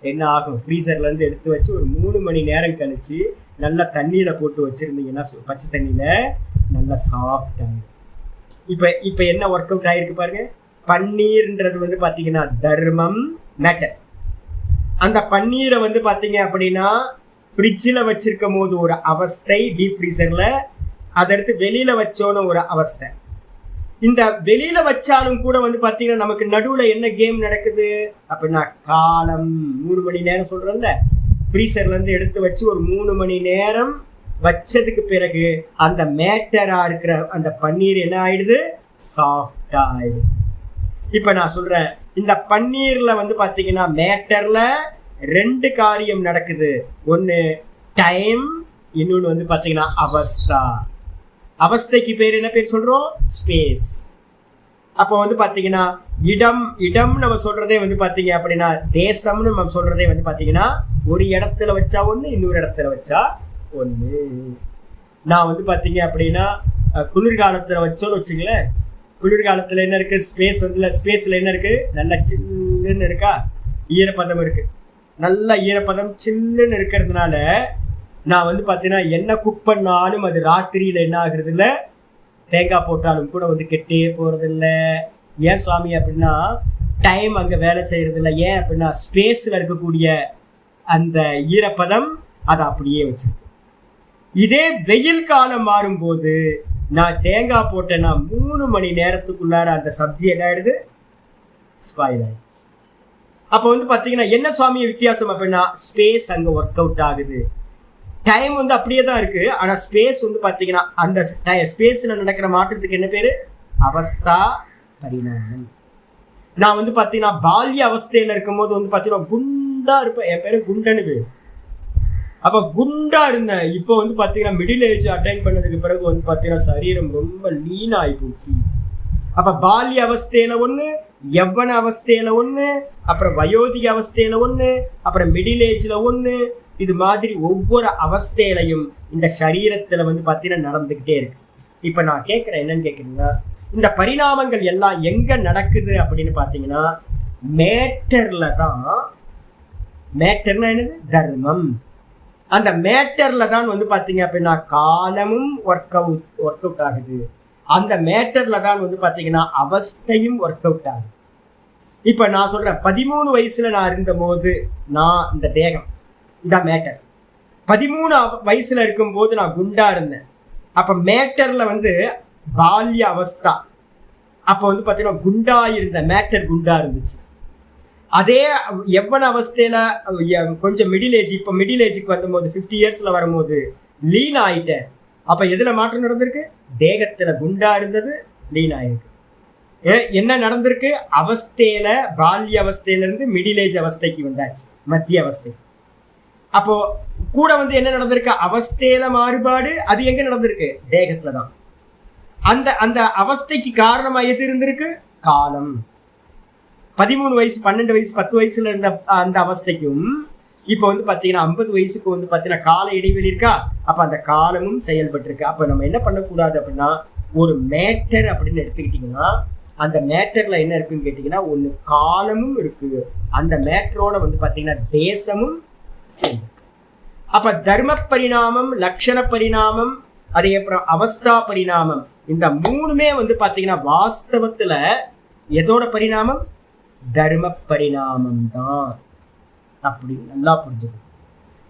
என்ன ஆகும், ஃப்ரீசர்லேருந்து எடுத்து வச்சு ஒரு 3 மணி நேரம் கழித்து நல்லா தண்ணியில் போட்டு வச்சுருந்தீங்கன்னா பச்சை தண்ணியில் நல்லா சாஃப்ட் ஆகிடும். இப்போ என்ன ஒர்க் அவுட் ஆகிருக்கு பாருங்கள். பன்னீர்ன்றது வந்து பார்த்தீங்கன்னா தர்மம் மேட்டர். அந்த பன்னீரை வந்து பார்த்தீங்க அப்படின்னா ஃப்ரிட்ஜில் வச்சிருக்கும் போது ஒரு அவஸ்தை, டீப் ஃப்ரீசரில். அதடுத்து வெளியில் வச்சோன்னு ஒரு அவஸ்தை. இந்த வெளியில் வச்சாலும் கூட வந்து பார்த்தீங்கன்னா நமக்கு நடுவில் என்ன கேம் நடக்குது அப்படின்னா காலம். 3 மணி நேரம் சொல்கிறோம்ல, ஃப்ரீசர்லேருந்து எடுத்து வச்சு ஒரு 3 மணி நேரம் வச்சதுக்கு பிறகு அந்த மேட்டராக இருக்கிற அந்த பன்னீர் என்ன ஆகிடுது, சாஃப்டாக ஆகிடுது. இப்போ நான் சொல்கிறேன், இந்த பன்னீரில் வந்து பார்த்தீங்கன்னா மேட்டரில் 2 காரியம் நடக்குது. ஒன்று டைம், இன்னொன்று வந்து பார்த்தீங்கன்னா அவஸ்தா. அவஸ்தைக்கு பேர் என்ன பேர் சொல்கிறோம், ஸ்பேஸ். அப்போ வந்து பார்த்தீங்கன்னா இடம் நம்ம சொல்கிறதே வந்து பார்த்தீங்க அப்படின்னா தேசம்னு நம்ம சொல்கிறதே வந்து பார்த்தீங்கன்னா ஒரு இடத்துல வச்சா ஒன்று, இன்னொரு இடத்துல வச்சா ஒன்று. நான் வந்து பார்த்தீங்க அப்படின்னா குளிர்காலத்தில் வச்சோன்னு வச்சுங்களேன், குளிர்காலத்தில் என்ன இருக்குது, ஸ்பேஸ் வந்து ஸ்பேஸில் என்ன இருக்குது, நல்லா சில்லுன்னு இருக்கா, ஈரப்பதம் இருக்குது. நல்ல ஈரப்பதம் சில்லுன்னு இருக்கிறதுனால நான் வந்து பார்த்தீங்கன்னா என்ன குக் பண்ணாலும் அது ராத்திரியில் என்ன ஆகுறது இல்லை, தேங்காய் போட்டாலும் கூட வந்து கெட்டே போகிறதில்ல. ஏன் சுவாமி அப்படின்னா டைம் அங்கே வேலை செய்கிறதில்ல. ஏன் அப்படின்னா ஸ்பேஸில் இருக்கக்கூடிய அந்த ஈரப்பதம் அதை அப்படியே வச்சிருக்கு. இதே வெயில் காலம் மாறும்போது நான் தேங்காய் போட்டேன்னா 3 மணி நேரத்துக்குள்ளார அந்த சப்ஜி என்ன ஆகிடுது, ஸ்பாயில் ஆகிடுது. அப்போ வந்து பார்த்தீங்கன்னா என்ன சுவாமி வித்தியாசம் அப்படின்னா ஸ்பேஸ் அங்கே ஒர்க் அவுட் ஆகுது. டைம் வந்து அப்படியே தான் இருக்குது, ஆனால் ஸ்பேஸ் வந்து பார்த்தீங்கன்னா அந்த ஸ்பேஸில் நடக்கிற மாற்றத்துக்கு என்ன பேர், அவஸ்தா பரிணாமம். நான் வந்து பார்த்தீங்கன்னா பால்ய அவஸ்தையில் இருக்கும்போது வந்து பார்த்தீங்கன்னா குண்டாக இருப்பேன். என் பேர் குண்டனு பேர். அப்போ குண்டாக இருந்தேன். இப்போ வந்து பார்த்தீங்கன்னா மிடில் ஏஜ் அட்டைன் பண்ணதுக்கு பிறகு வந்து பார்த்தீங்கன்னா சரீரம் ரொம்ப லீனாக ஆகி போச்சு. அப்போ பால்ய அவஸ்தையில் ஒன்று, யவ்வன அவஸ்தையில் ஒன்று, அப்புறம் வயோதிக அவஸ்தையில் ஒன்று, அப்புறம் மிடில் ஏஜில் ஒன்று. இது மாதிரி ஒவ்வொரு அவஸ்தையிலையும் இந்த சரீரத்தில் வந்து பார்த்தீங்கன்னா நடந்துக்கிட்டே இருக்கு. இப்போ நான் கேட்குறேன், என்னன்னு கேட்குறீங்கன்னா இந்த பரிணாமங்கள் எல்லாம் எங்க நடக்குது அப்படின்னு பாத்தீங்கன்னா மேட்டர்ல தான். மேட்டர்னா என்னது? தர்மம். அந்த மேட்டர்ல தான் வந்து பாத்தீங்க அப்படின்னா காலமும் ஒர்க் அவுட் ஆகுது. அந்த மேட்டர்ல தான் வந்து பாத்தீங்கன்னா அவஸ்தையும் ஒர்க் அவுட் ஆகுது. இப்ப நான் சொல்றேன், 13 வயசுல நான் இருந்த போது நான் இந்த தேகம் இதான் மேட்டர். 13 வயசுல இருக்கும் போது நான் குண்டா இருந்தேன். அப்ப மேட்டர்ல வந்து பால்ய அவஸ்தா. அப்ப வந்து பாத்தீங்கன்னா குண்டா இருந்த மேட்டர் குண்டா இருந்துச்சு. அதே எவ்வளவு அவஸ்தையில கொஞ்சம் மிடில் ஏஜ், இப்ப மிடில் ஏஜுக்கு வரும்போது 50 இயர்ஸ்ல வரும்போது லீன் ஆயிட்டேன். அப்ப எதுல மாற்றம் நடந்திருக்கு? தேகத்துல குண்டா இருந்தது லீன் ஆயிருக்கு. என்ன நடந்திருக்கு? அவஸ்தையில பால்ய அவஸ்தையில இருந்து மிடில் ஏஜ் அவஸ்தைக்கு வந்தாச்சு, மத்திய அவஸ்தை. அப்போ கூட வந்து என்ன நடந்திருக்கு? அவஸ்தையில மாறுபாடு. அது எங்க நடந்திருக்கு? தேகத்துலதான். அந்த அந்த அவஸ்தைக்கு காரணமா எது இருந்திருக்கு? காலம். 13 வயசு, 12 வயசு, 10 வயசுல இருந்த அந்த அவஸ்தைக்கும் இப்ப வந்து பாத்தீங்கன்னா 50 வயசுக்கு வந்து பாத்தீங்கன்னா கால இடைவெளி இருக்கா? அப்ப அந்த காலமும் செயல்பட்டு இருக்கு. அப்ப நம்ம என்ன பண்ணக்கூடாது அப்படின்னா, ஒரு மேட்டர் அப்படின்னு எடுத்துக்கிட்டீங்கன்னா அந்த மேட்டர்ல என்ன இருக்குன்னு கேட்டீங்கன்னா ஒண்ணு காலமும் இருக்கு, அந்த மேட்டரோட வந்து பாத்தீங்கன்னா தேசமும் சேர்ந்து. அப்ப தர்ம பரிணாமம், லட்சண பரிணாமம், அதே அப்புறம் அவஸ்தா பரிணாமம், இந்த மூணுமே வந்து பாத்தீங்கன்னா வாஸ்தவத்துல எதோட பரிணாமம்? தர்ம பரிணாமம் தான். அப்படி நல்லா புரிஞ்சுது.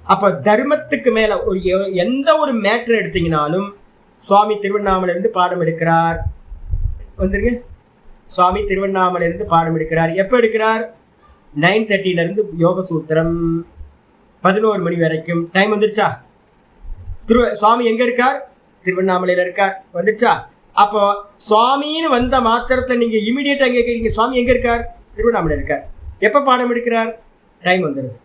அப்ப தர்மத்துக்கு மேல ஒரு எந்த ஒரு மேட்டர் எடுத்தீங்கன்னாலும் சுவாமி திருவண்ணாமலை இருந்து பாடம் எடுக்கிறார். வந்துருங்க, சுவாமி திருவண்ணாமலை இருந்து பாடம் எடுக்கிறார். எப்ப எடுக்கிறார்? 9:30 இருந்து யோக சூத்திரம் 11 மணி வரைக்கும். டைம் வந்துருச்சா? சுவாமி எங்க இருக்கார்? திருவண்ணாமலையில இருக்கார். வந்துருச்சா? அப்போ சுவாமின்னு வந்த மாத்திரத்தை நீங்க இமிடியேட்டா எங்க கேட்குறீங்க? சுவாமி எங்க இருக்கார்? திருவண்ணாமலை இருக்கார். எப்ப பாடம் எடுக்கிறார்? டைம் வந்துடுது.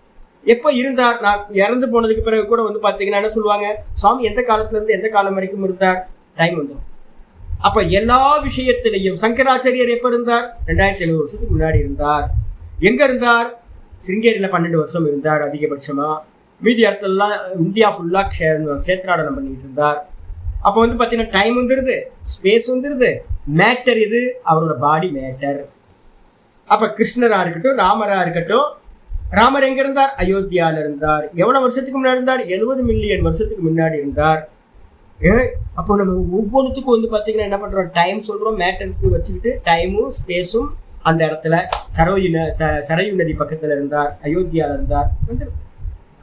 எப்போ இருந்தார்? நான் இறந்து போனதுக்கு பிறகு கூட வந்து பாத்தீங்கன்னா என்ன சொல்லுவாங்க? சுவாமி எந்த காலத்துல இருந்து எந்த காலம் வரைக்கும் இருந்தார்? டைம் வந்துடும். அப்ப எல்லா விஷயத்திலையும் சங்கராச்சாரியர் எப்ப இருந்தார்? 2500 வருஷத்துக்கு முன்னாடி இருந்தார். எங்க இருந்தார்? சிருங்கேரியில 12 வருஷம் இருந்தார் அதிகபட்சமா. மீதி இடத்துலலாம் இந்தியா ஃபுல்லா க்ஷேத்ராடனம் பண்ணிட்டு இருந்தார். அப்போ வந்து பாத்தீங்கன்னா டைம் வந்துருது, ஸ்பேஸ் வந்துருது. மேட்டர் இது, அவரோட பாடி மேட்டர். அப்ப கிருஷ்ணரா இருக்கட்டும், ராமரா இருக்கட்டும், ராமர் எங்க இருந்தார்? அயோத்தியால இருந்தார். எவ்வளவு வருஷத்துக்கு முன்னாடி இருந்தார்? 70 மில்லியன் வருஷத்துக்கு முன்னாடி இருந்தார். அப்போ நம்ம ஒவ்வொன்றுத்துக்கும் வந்து பாத்தீங்கன்னா என்ன பண்றோம்? டைம் சொல்றோம், மேட்டருக்கு வச்சுக்கிட்டு டைமும் ஸ்பேஸும் அந்த இடத்துல சரயு நதி பக்கத்துல இருந்தார், அயோத்தியால இருந்தார், வந்துருது.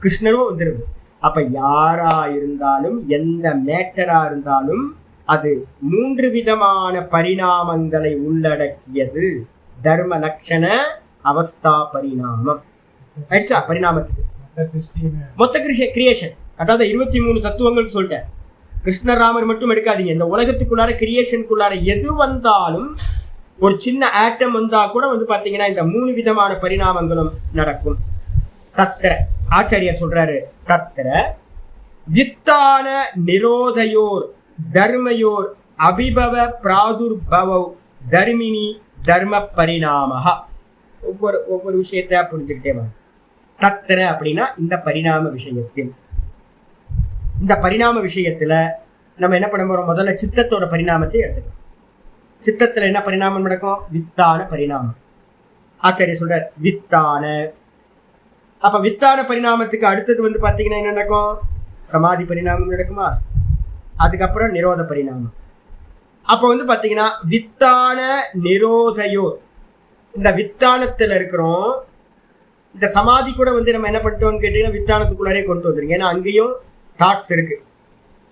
கிருஷ்ணரும் வந்துருது. அப்ப யாரா இருந்தாலும் எந்த மேட்டரா இருந்தாலும் அது 3 விதமான பரிணாமங்களை உள்ளடக்கியது. தர்ம லட்சண அவஸ்தா பரிணாமம் ஆயிடுச்சா? பரிணாமத்துக்கு மொத்த கிரியேஷன், அதாவது 23 தத்துவங்கள் சொல்லிட்டேன். கிருஷ்ணராமர் மட்டும் எடுக்காதீங்க. இந்த உலகத்துக்குள்ளார கிரியேஷனுக்குள்ளார எது வந்தாலும் ஒரு சின்ன ஆட்டம் வந்தா கூட வந்து பாத்தீங்கன்னா இந்த 3 விதமான பரிணாமங்களும் நடக்கும். தத்திர ஆச்சாரியர் சொல்றாரு, தத்திர வித்தான நிரோதையோர் தர்மயோர் அபிபவ பிராதுர்பவ தர்மினி தர்ம பரிணாமஹா. ஒவ்வொரு விஷயத்த புரிஞ்சுக்கிட்டே வரும். தத்திர அப்படின்னா இந்த பரிணாம விஷயத்தில், இந்த பரிணாம விஷயத்துல நம்ம என்ன பண்ண போறோம்? முதல்ல சித்தத்தோட பரிணாமத்தை எடுத்துக்கலாம். சித்தத்துல என்ன பரிணாமம் நடக்கும்? வித்தான பரிணாமம். ஆச்சாரிய சொல்றார் வித்தான. அப்ப வித்தான பரிணாமத்துக்கு அடுத்தது வந்து பாத்தீங்கன்னா என்ன நடக்கும்? சமாதி பரிணாமம் நடக்குமா? அதுக்கப்புறம் நிரோத பரிணாமம். அப்ப வந்து பாத்தீங்கன்னா வித்தான நிரோதையோ, இந்த வித்தானத்துல இருக்கிறோம். இந்த சமாதி கூட வந்து நம்ம என்ன பண்ணிட்டோம்னு கேட்டீங்கன்னா வித்தானத்துக்குள்ளாரே கொண்டு வந்துருங்க. ஏன்னா அங்கேயும் தாட்ஸ் இருக்கு.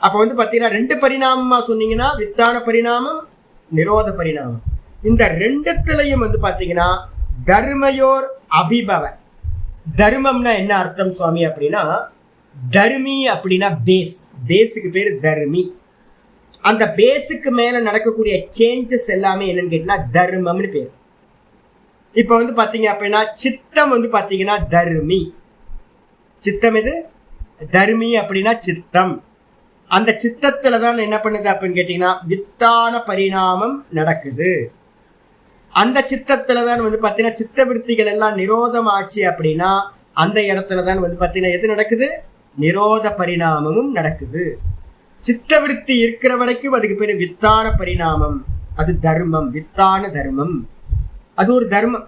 அப்ப வந்து பாத்தீங்கன்னா 2 பரிணாமமா சொன்னீங்கன்னா வித்தான பரிணாமம், நிரோத பரிணாமம். இந்த 2த்துலயும் வந்து பாத்தீங்கன்னா தர்மயோர் அபிபவ. தர்மம்னா என்ன அர்த்தம் சுவாமி அப்படின்னா, தர்மி அப்படின்னா பேஸ். பேஸுக்கு பேரு தர்மி. அந்த பேஸுக்கு மேல நடக்கக்கூடிய சேஞ்சஸ் எல்லாமே என்னன்னு கேட்டீங்கன்னா தர்மம்னு பேர். இப்ப வந்து பாத்தீங்க அப்படின்னா சித்தம் வந்து பாத்தீங்கன்னா தர்மி. சித்தம் எது? தர்மி அப்படின்னா சித்தம். அந்த சித்தத்துலதான் என்ன பண்ணுது அப்படின்னு கேட்டீங்கன்னா வித்தான பரிணாமம் நடக்குது. அந்த சித்தத்துலதான் வந்து பாத்தீங்கன்னா சித்த விருத்திகள் எல்லாம் நிரோதம் ஆச்சு அப்படின்னா அந்த இடத்துலதான் வந்து பாத்தீங்கன்னா எது நடக்குது? நிரோத பரிணாமமும் நடக்குது. சித்த விருத்தி இருக்கிற வரைக்கும் அதுக்கு பேரு வித்தான பரிணாமம். அது தர்மம், வித்தான தர்மம், அது ஒரு தர்மம்.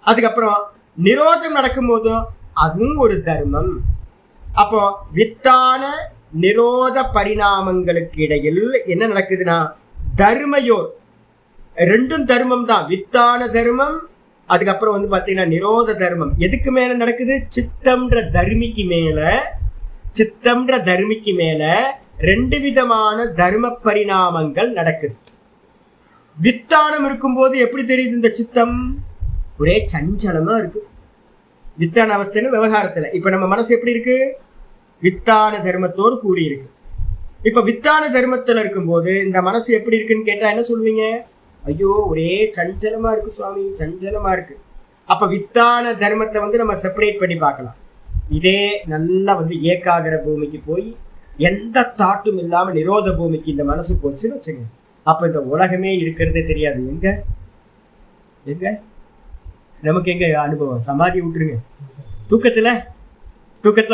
அதுக்கப்புறம் நிரோதம் நடக்கும் போதும் அதுவும் ஒரு தர்மம். அப்போ வித்தான நிரோத பரிணாமங்களுக்கு இடையில் என்ன நடக்குதுன்னா தர்மயோர், ரெண்டும் தர்மம் தான். வித்தான தர்மம், அதுக்கப்புறம் வந்து பார்த்தீங்கன்னா நிரோத தர்மம். எதுக்கு மேல நடக்குது? சித்தம்ன்ற தர்மிக்கு மேல ரெண்டு விதமான தர்ம பரிணாமங்கள் நடக்குது. வித்தானம் இருக்கும்போது எப்படி தெரியுது? இந்த சித்தம் ஒரே சஞ்சலமா இருக்கு. வித்தான அவஸ்தையில விவகாரத்துல இப்ப நம்ம மனசு எப்படி இருக்கு? வித்தான தர்மத்தோடு கூடி இருக்கு. இப்ப வித்தான தர்மத்துல இருக்கும்போது இந்த மனசு எப்படி இருக்குன்னு கேட்டா என்ன சொல்லுவீங்க? ஐயோ ஒரே சஞ்சலமா இருக்கு சுவாமி, சஞ்சலமா இருக்கு. அப்ப வித்தான தர்மத்தை வந்து நம்ம செப்பரேட் பண்ணி பார்க்கலாம். இதே நல்லா வந்து ஏகாகிர பூமிக்கு போய் எந்த தாட்டும் இல்லாம நிரோத பூமிக்கு இந்த மனசு போச்சுன்னு வச்சுங்க, அப்ப இந்த உலகமே இருக்கிறதே தெரியாது. எங்க எங்க நமக்கு எங்க அனுபவம்? சமாதி விட்டுருங்க. தூக்கத்துல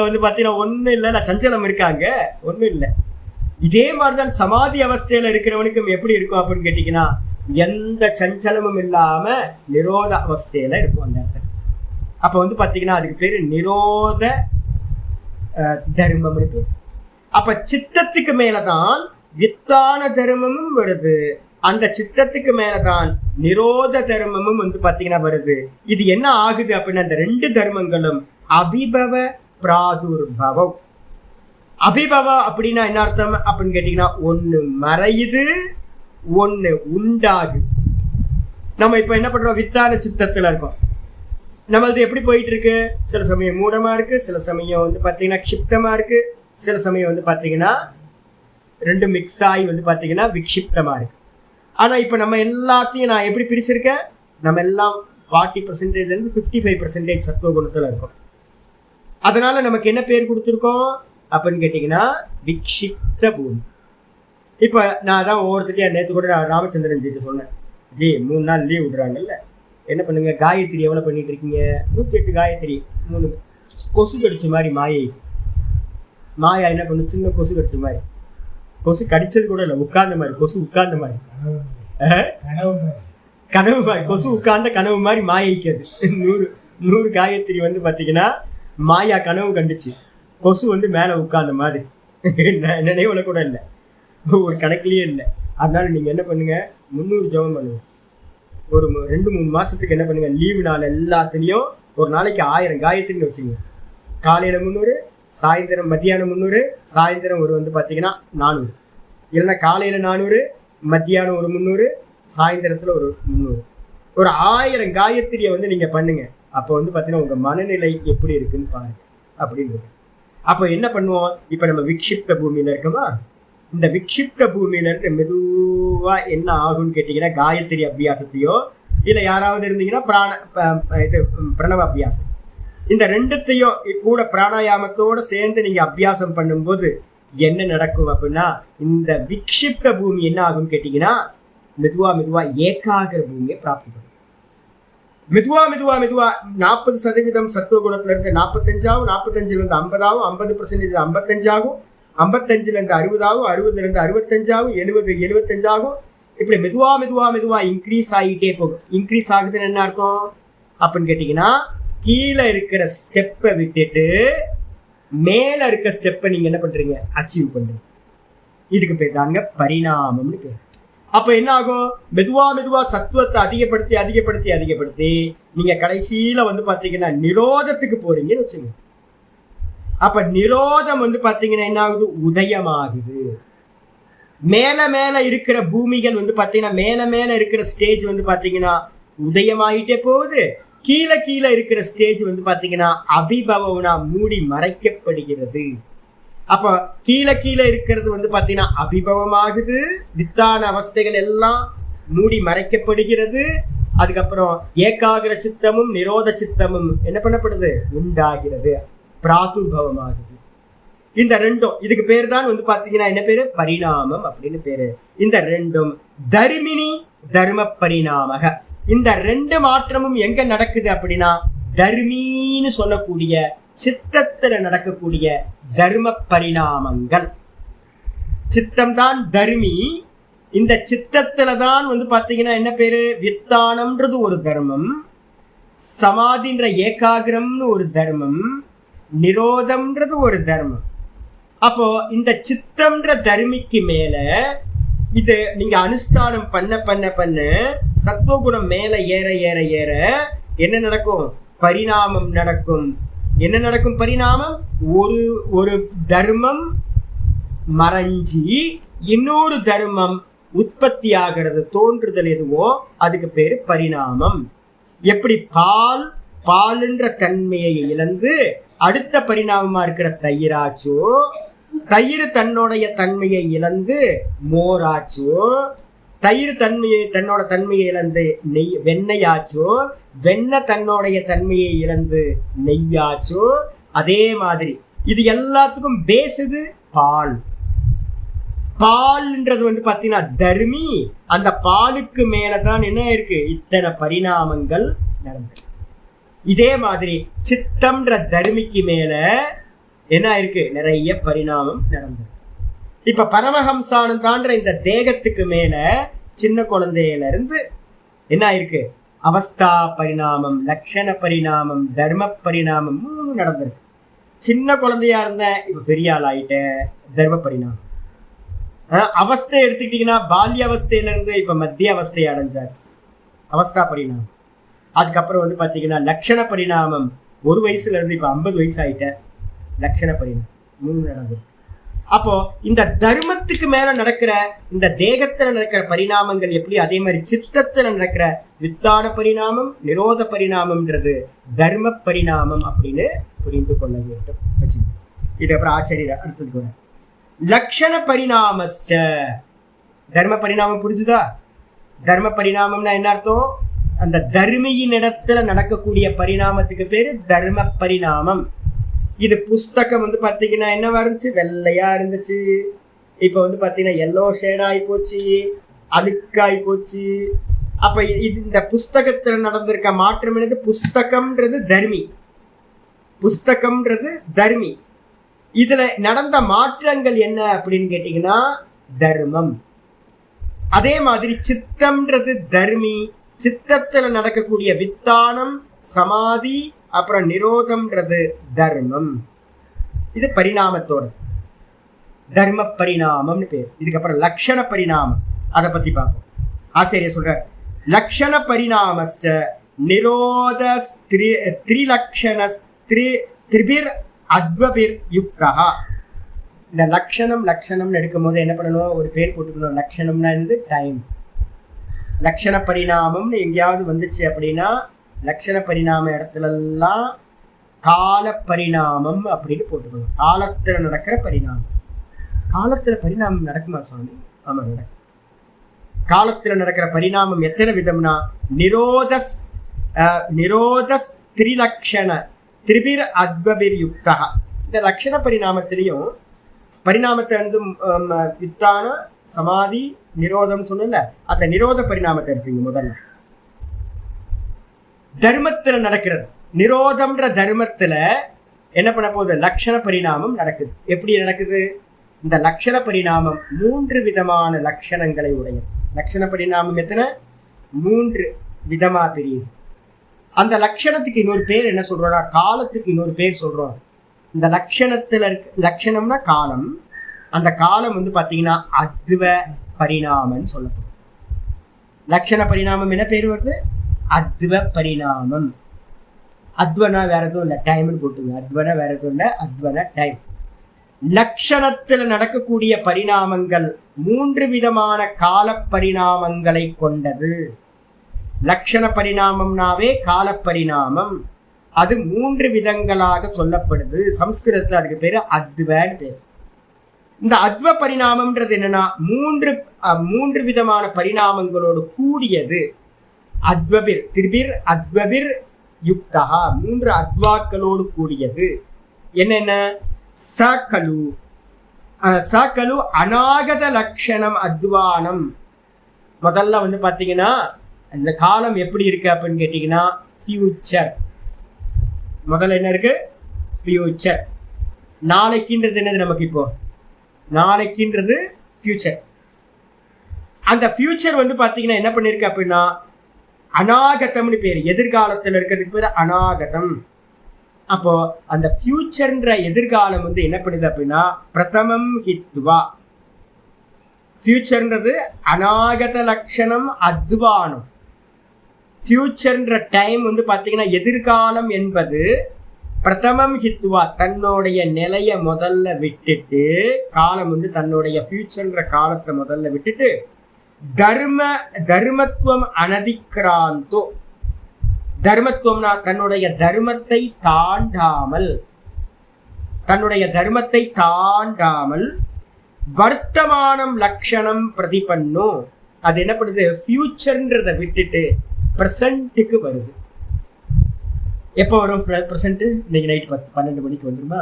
வந்து பாத்தீங்கன்னா ஒண்ணும் இல்லை, சஞ்சலம் இருக்காங்க, ஒண்ணும் இல்லை. இதே மாதிரிதான் சமாதி அவஸ்தையில இருக்கிறவனுக்கும் எப்படி இருக்கும் அப்படின்னு கேட்டீங்கன்னா எந்த சஞ்சலமும் இல்லாம நிரோத அவஸ்தையில இருக்கும் அந்த இடத்துல. அப்ப வந்து பாத்தீங்கன்னா அதுக்கு பேரு நிரோத தர்மம்னு பேரு. அப்ப சித்தத்துக்கு மேலதான் வித்தான தர்மமும் வருது, அந்த சித்தத்துக்கு மேலதான் நிரோத தர்மமும் வந்து பாத்தீங்கன்னா வருது. இது என்ன ஆகுது அப்படின்னா அந்த ரெண்டு தர்மங்களும் அபிபவ பிராதுர்பவம். அபிபவ அப்படின்னா என்ன அர்த்தம் அப்படின்னு கேட்டீங்கன்னா ஒண்ணு மறையுது, ஒண்ணு உண்டாகுது. நம்ம இப்ப என்ன பண்றோம்? வித்தான சித்தத்துல இருக்கோம். நம்மளது எப்படி போயிட்டு இருக்கு? சில சமயம் மூடமா இருக்கு, சில சமயம் வந்து பாத்தீங்கன்னா க்ஷிப்தமா இருக்கு, சில சமயம் வந்து பாத்தீங்கன்னா ரெண்டும் மிக்ஸ் ஆகி வந்து பாத்தீங்கன்னா விக்ஷிப்தமா இருக்கு. ஆனா இப்ப நம்ம எல்லாத்தையும் நான் எப்படி பிரிச்சிருக்கேன்? நம்ம எல்லாம் 40% இருந்து 55% சத்துவ குணத்துல இருக்கோம். அதனால நமக்கு என்ன பேர் கொடுத்துருக்கோம் அப்படின்னு கேட்டீங்கன்னா விக்ஷிப்த பூமி. இப்ப நான் தான் ஒவ்வொருத்தரையும் நேற்று கூட நான் ராமச்சந்திரன் ஜிட்டு சொன்னேன், ஜி 3 நாள் லீவ் விடுறாங்கல்ல, என்ன பண்ணுங்க, காயத்ரி எவ்வளவு பண்ணிட்டு இருக்கீங்க? 108 காயத்ரி. 3 கொசு கடிச்ச மாதிரி மாயா என்ன பண்ணு? சின்ன கொசு கடிச்ச மாதிரி. கொசு கடிச்சது கூட இல்லை, உட்கார்ந்த மாதிரி. கொசு உட்கார்ந்த மாதிரி, கனவு மாதிரி. கொசு உட்கார்ந்த கனவு மாதிரி மாயைக்கு 100 காயத்ரி வந்து பாத்தீங்கன்னா மாயா கனவு கண்டுச்சு. கொசு வந்து மேல உட்கார்ந்த மாதிரி. நினைவுல கூட இல்லை, ஒரு கணக்குலயே இல்லை. அதனால நீங்க என்ன பண்ணுங்க, 300 ஜபம் பண்ணுங்க. ஒரு 2-3 மாசத்துக்கு என்ன பண்ணுங்க, லீவு நாள் எல்லாத்துலயும் ஒரு நாளைக்கு 1000 காயத்ரின்னு வச்சுங்க. காலையில 300, சாயந்தரம் மத்தியானம் 300, சாயந்தரம் ஒரு வந்து பாத்தீங்கன்னா 400. இல்லைன்னா காலையில 400, மத்தியானம் ஒரு 300, சாயந்தரத்துல ஒரு 300. ஒரு 1000 காயத்ரியை வந்து நீங்க பண்ணுங்க. அப்போ வந்து பாத்தீங்கன்னா உங்க மனநிலை எப்படி இருக்குன்னு பாருங்க அப்படின்னு. அப்போ என்ன பண்ணுவோம்? இப்ப நம்ம விக்ஷிப்த பூமியில இருக்கோமா, இந்த விக்ஷிப்த பூமியில இருந்து மெதுவா என்ன ஆகும்னு கேட்டீங்கன்னா காயத்ரி அபியாசத்தையோ இல்ல யாராவது இருந்தீங்கன்னா பிரணவ அபியாசம், இந்த ரெண்டுத்தையும் கூட பிராணாயாமத்தோட சேர்ந்து நீங்க அபியாசம் பண்ணும்போது என்ன நடக்கும் அப்படின்னா இந்த விக்ஷிப்த பூமி என்ன ஆகும்னு கேட்டீங்கன்னா மெதுவா ஏகாகிர பூமியை பிராப்தி பண்ணும். மெதுவா 40% சத்துவ குணத்துல இருந்து 45 45 இருந்து 50 50% 55 55 இருந்து 60 60 இருந்து 65 70 75 இப்படி மெதுவா இன்க்ரீஸ் ஆகிட்டே போகும். இன்க்ரீஸ் ஆகுதுன்னு என்ன அர்த்தம் அப்படின்னு கேட்டீங்கன்னா கீழே இருக்கிற ஸ்டெப்பை விட்டுட்டு மேல இருக்க ஸ்டெப்பை நீங்க என்ன பண்றீங்க, அச்சீவ் பண்றீங்க. இதுக்கு பேர் தாங்க பரிணாமம்னு பேர். அப்ப என்ன ஆகும், மெதுவா சத்துவத்தை அதிகப்படுத்தி நீங்க கடைசியில வந்து பாத்தீங்கன்னா நிரோதத்துக்கு போறீங்கன்னு வச்சுங்க. அப்ப நிரோதம் வந்து பாத்தீங்கன்னா என்ன ஆகுது, உதயமாகுது. மேல இருக்கிற பூமிகள் வந்து பாத்தீங்கன்னா மேல இருக்கிற ஸ்டேஜ் வந்து பாத்தீங்கன்னா உதயமாயிட்டே போகுது. கீழே இருக்கிற ஸ்டேஜ் வந்து பாத்தீங்கன்னா அபிபவனா மூடி மறைக்கப்படுகிறது. அப்ப கீழே இருக்கிறது வந்து பாத்தீங்கன்னா அபிபவமாகுது, வித்தான அவஸ்தைகள் எல்லாம் மூடி மறைக்கப்படுகிறது. அதுக்கப்புறம் ஏகாகிர சித்தமும் நிரோத சித்தமும் என்ன பண்ணப்படுது, உண்டாகிறது, பிராதுர்பவமாகுது. இந்த ரெண்டும் இதுக்கு பேர் தான் வந்து பாத்தீங்கன்னா என்ன பேரு, பரிணாமம் அப்படின்னு பேரு. இந்த ரெண்டும் தர்மினி தர்ம பரிணாமக. இந்த ரெண்டு மாற்றமும் எங்க நடக்குது அப்படின்னா தர்மின்னு சொல்லக்கூடிய சித்தத்துல நடக்கக்கூடிய தர்ம பரிணாமங்கள். சித்தம் தான் தர்மி, இந்த சித்தத்துல தான் வந்து பாத்தீங்கன்னா என்ன பேரு, வித்தானம்ன்றது ஒரு தர்மம், சமாதின்ற ஏகாகிரம்னு ஒரு தர்மம், நிரோதம்ன்றது ஒரு தர்மம். அப்போ இந்த சித்தம்ன்ற தர்மிக்கு மேல இது நீங்க அனுஷ்டானம் பண்ண பண்ண பண்ண சத்துவகுணம் மேல ஏற ஏற ஏற என்ன நடக்கும், பரிணாமம் நடக்கும். என்ன நடக்கும் பரிணாமம், ஒரு தர்மம் மறைஞ்சி இன்னொரு தர்மம் உற்பத்தி ஆகிறது, தோன்றுதல் எதுவோ அதுக்கு பேரு பரிணாமம். எப்படி பாலுன்ற தன்மையை இழந்து அடுத்த பரிணாமமா இருக்கிற தயிராச்சோ, தயிர் தன்னுடைய தன்மையை இழந்து மோராச்சோ, தயிர் தன்னோட தன்மையை இழந்து வெண்ணெயாச்சோ, வெண்ணெய் தன்னுடைய தன்மையை இழந்து நெய்யாச்சோ, அதே மாதிரி இது எல்லாத்துக்கும் பேசுது பால். பால்ன்றது வந்து பாத்தீங்கன்னா தர்மி. அந்த பாலுக்கு மேலதான் என்ன இருக்கு, இத்தனை பரிணாமங்கள் நடந்தது. இதே மாதிரி சித்தம்ன்ற தர்மிக்கு மேல என்ன இருக்கு, நிறைய பரிணாமம் நடந்தது. இப்ப பரமஹம்சானந்தான்ற இந்த தேகத்துக்கு மேல சின்ன குழந்தையில இருந்து என்ன இருக்கு, அவஸ்தா பரிணாமம், லட்சண பரிணாமம், தர்ம பரிணாமம் நடந்திருக்கு. சின்ன குழந்தையா இருந்தேன், இப்ப பெரிய ஆள் ஆயிட்டேன், தர்ம பரிணாமம். அவஸ்தை எடுத்துக்கிட்டீங்கன்னா பால்ய அவஸ்தையில இருந்து இப்ப மத்திய அவஸ்தையை அடைஞ்சாச்சு, அவஸ்தா பரிணாமம். அதுக்கப்புறம் வந்து பாத்தீங்கன்னா லட்சண பரிணாமம், 1 வயசுல இருந்து இப்ப 50 வயசு ஆயிட்டேன், லட்சண பரிணாமம் நடந்தது. அப்போ இந்த தர்மத்துக்கு மேல நடக்கிற இந்த தேகத்துல நடக்கிற பரிணாமங்கள் எப்படி, அதே மாதிரி சித்தத்துல நடக்கிற வித்தான பரிணாமம், நிரோத பரிணாமம்ன்றது தர்ம பரிணாமம் அப்படின்னு புரிந்து கொள்ள வேண்டும். இது அப்புறம் ஆச்சரியர் அடுத்தது கூட லட்சண பரிணாமஸ்ச. தர்ம பரிணாமம் புரிஞ்சுதா? தர்ம பரிணாமம்னா என்ன அர்த்தம், அந்த தர்மியின் இடத்துல நடக்கக்கூடிய பரிணாமத்துக்கு பேரு தர்ம பரிணாமம். இது புஸ்தகம் வந்து பாத்தீங்கன்னா என்ன இருந்துச்சு, வெள்ளையா இருந்துச்சு, இப்ப வந்து பாத்தீங்கன்னா எல்லோ ஷேட் ஆகி போச்சு, அழுக்காய் போச்சு. அப்ப இந்த புஸ்தகத்துல நடந்திருக்க மாற்றம் என்னது, புஸ்தகம்ன்றது தர்மி, புஸ்தகம்ன்றது தர்மி. இதுல நடந்த மாற்றங்கள் என்ன அப்படின்னு கேட்டீங்கன்னா தர்மம். அதே மாதிரி சித்தம்ன்றது தர்மி, சித்தத்துல நடக்கக்கூடிய வித்தானம், சமாதி, அப்புறம் நிரோதம்ன்றது தர்மம். இது பரிணாமத்தோட தர்ம பரிணாமம்னு பேர். இதுக்கப்புறம் லட்சண பரிணாமம், அதை பத்தி பார்ப்போம். ஆச்சரிய சொல்ற லட்சண பரிணாமஸ்ச நிரோத திரிலக்ஷண திரிபிர் அத்வபிர் யுக்தா. இந்த லட்சணம்னு எடுக்கும் போது என்ன பண்ணணும், ஒரு பேர் போட்டுக்கணும். லட்சணம்னா என்னது, டைம். லட்சண பரிணாமம்னு எங்கேயாவது வந்துச்சு அப்படின்னா லட்சண பரிணாம இடத்துலலாம் கால பரிணாமம் அப்படின்னு போட்டுக்கணும். காலத்துல நடக்கிற பரிணாமம். காலத்துல பரிணாமம் நடக்குமா சுவாமி? ஆமா, நடக்கும். காலத்துல நடக்கிற பரிணாமம் எத்தனை விதம்னா நிரோத திரிலக்ஷண திரிபிர் அத்வபிர் யுக்தா. இந்த லட்சண பரிணாமத்திலையும் பரிணாமத்தை வந்து வித்தான, சமாதி, நிரோதம் சொன்னல, அந்த நிரோத பரிணாமத்தை எடுத்தீங்க. முதல்ல தர்மத்துல நடக்கிறது, நிரோதம்ன்ற தர்மத்துல என்ன பண்ண போகுது, லட்சண பரிணாமம் நடக்குது. எப்படி நடக்குது, இந்த லட்சண பரிணாமம் 3 விதமான லட்சணங்களை உடையது. லட்சண பரிணாமம் எத்தனை, 3 விதமா தெரியுது. அந்த லட்சணத்துக்கு இன்னொரு பேர் என்ன சொல்றோம்னா, காலத்துக்கு இன்னொரு பேர் சொல்றோம். இந்த லட்சணத்துல லட்சணம்னா காலம். அந்த காலம் வந்து பாத்தீங்கன்னா அத்வ பரிணாமம் சொல்லப்படும். லட்சண பரிணாமம் என்ன பேர் வருது, அத்வ பரிணாமம். அத்வனா வேற எதுவும் இல்லை, டைம்னு போட்டுங்க. அத்வனா வேற எதுவும் இல்லை, அத்வனா டைம். லட்சணத்துல நடக்கக்கூடிய பரிணாமங்கள் 3 விதமான கால பரிணாமங்களை கொண்டது. லட்சண பரிணாமம்னாவே கால பரிணாமம். அது 3 விதங்களாக சொல்லப்படுது. சம்ஸ்கிருதத்துல அதுக்கு பேரு அத்வன்னு பேர். இந்த அத்வ பரிணாமம்ன்றது என்னன்னா 3 விதமான பரிணாமங்களோடு கூடியது. அத்வபிர் திரிபிர் அத்வபிர் யுக்தா, 3 அத்வாக்களோடு கூடியது. என்னென்ன, சகலு அநாகத லட்சணம் அத்வானம். முதல்ல வந்து பாத்தீங்கன்னா இந்த காலம் எப்படி இருக்கு அப்படின்னு கேட்டீங்கன்னா ஃபியூச்சர். முதல்ல என்ன இருக்கு, ஃபியூச்சர். நாளைக்குன்றது என்னது நமக்கு, இப்போ நாளைக்குன்றது ஃபியூச்சர். அந்த ஃபியூச்சர் வந்து பார்த்தீங்கன்னா என்ன பண்ணிருக்கு அப்படின்னா அநாகதம்னு பேர். எதிர்காலத்தில் இருக்கிறதுக்கு பேர் அநாகதம். அப்போ அந்த ஃபியூச்சர்ன்ற எதிர்காலம் வந்து என்ன பண்ணுது அப்படின்னா பிரதமம் ஹித்வா. ஃபியூச்சர்ன்றது அநாகத லட்சணம் அத்வானம். ஃபியூச்சர்ன்ற டைம் வந்து பார்த்தீங்கன்னா எதிர்காலம் என்பது பிரதமம் ஹித்வா, தன்னுடைய நிலையை முதல்ல விட்டுட்டு, காலம் வந்து தன்னுடைய ஃபியூச்சர்ன்ற காலத்தை முதல்ல விட்டுட்டு தர்மத்துவம் அனதிக்ராந்தோ. தர்மத்துவம்னா தன்னுடைய தர்மத்தை தாண்டாமல் வர்த்தமானம் லட்சணம் பிரதிபன்னோ. அது என்ன பண்ணுது, ஃபியூச்சர்ன்றதை விட்டுட்டு ப்ரெசண்ட்டுக்கு வருது. எப்போ வரும் ப்ரெசண்ட்டு? இன்னைக்கு நைட்டு 12 மணிக்கு வந்துருமா?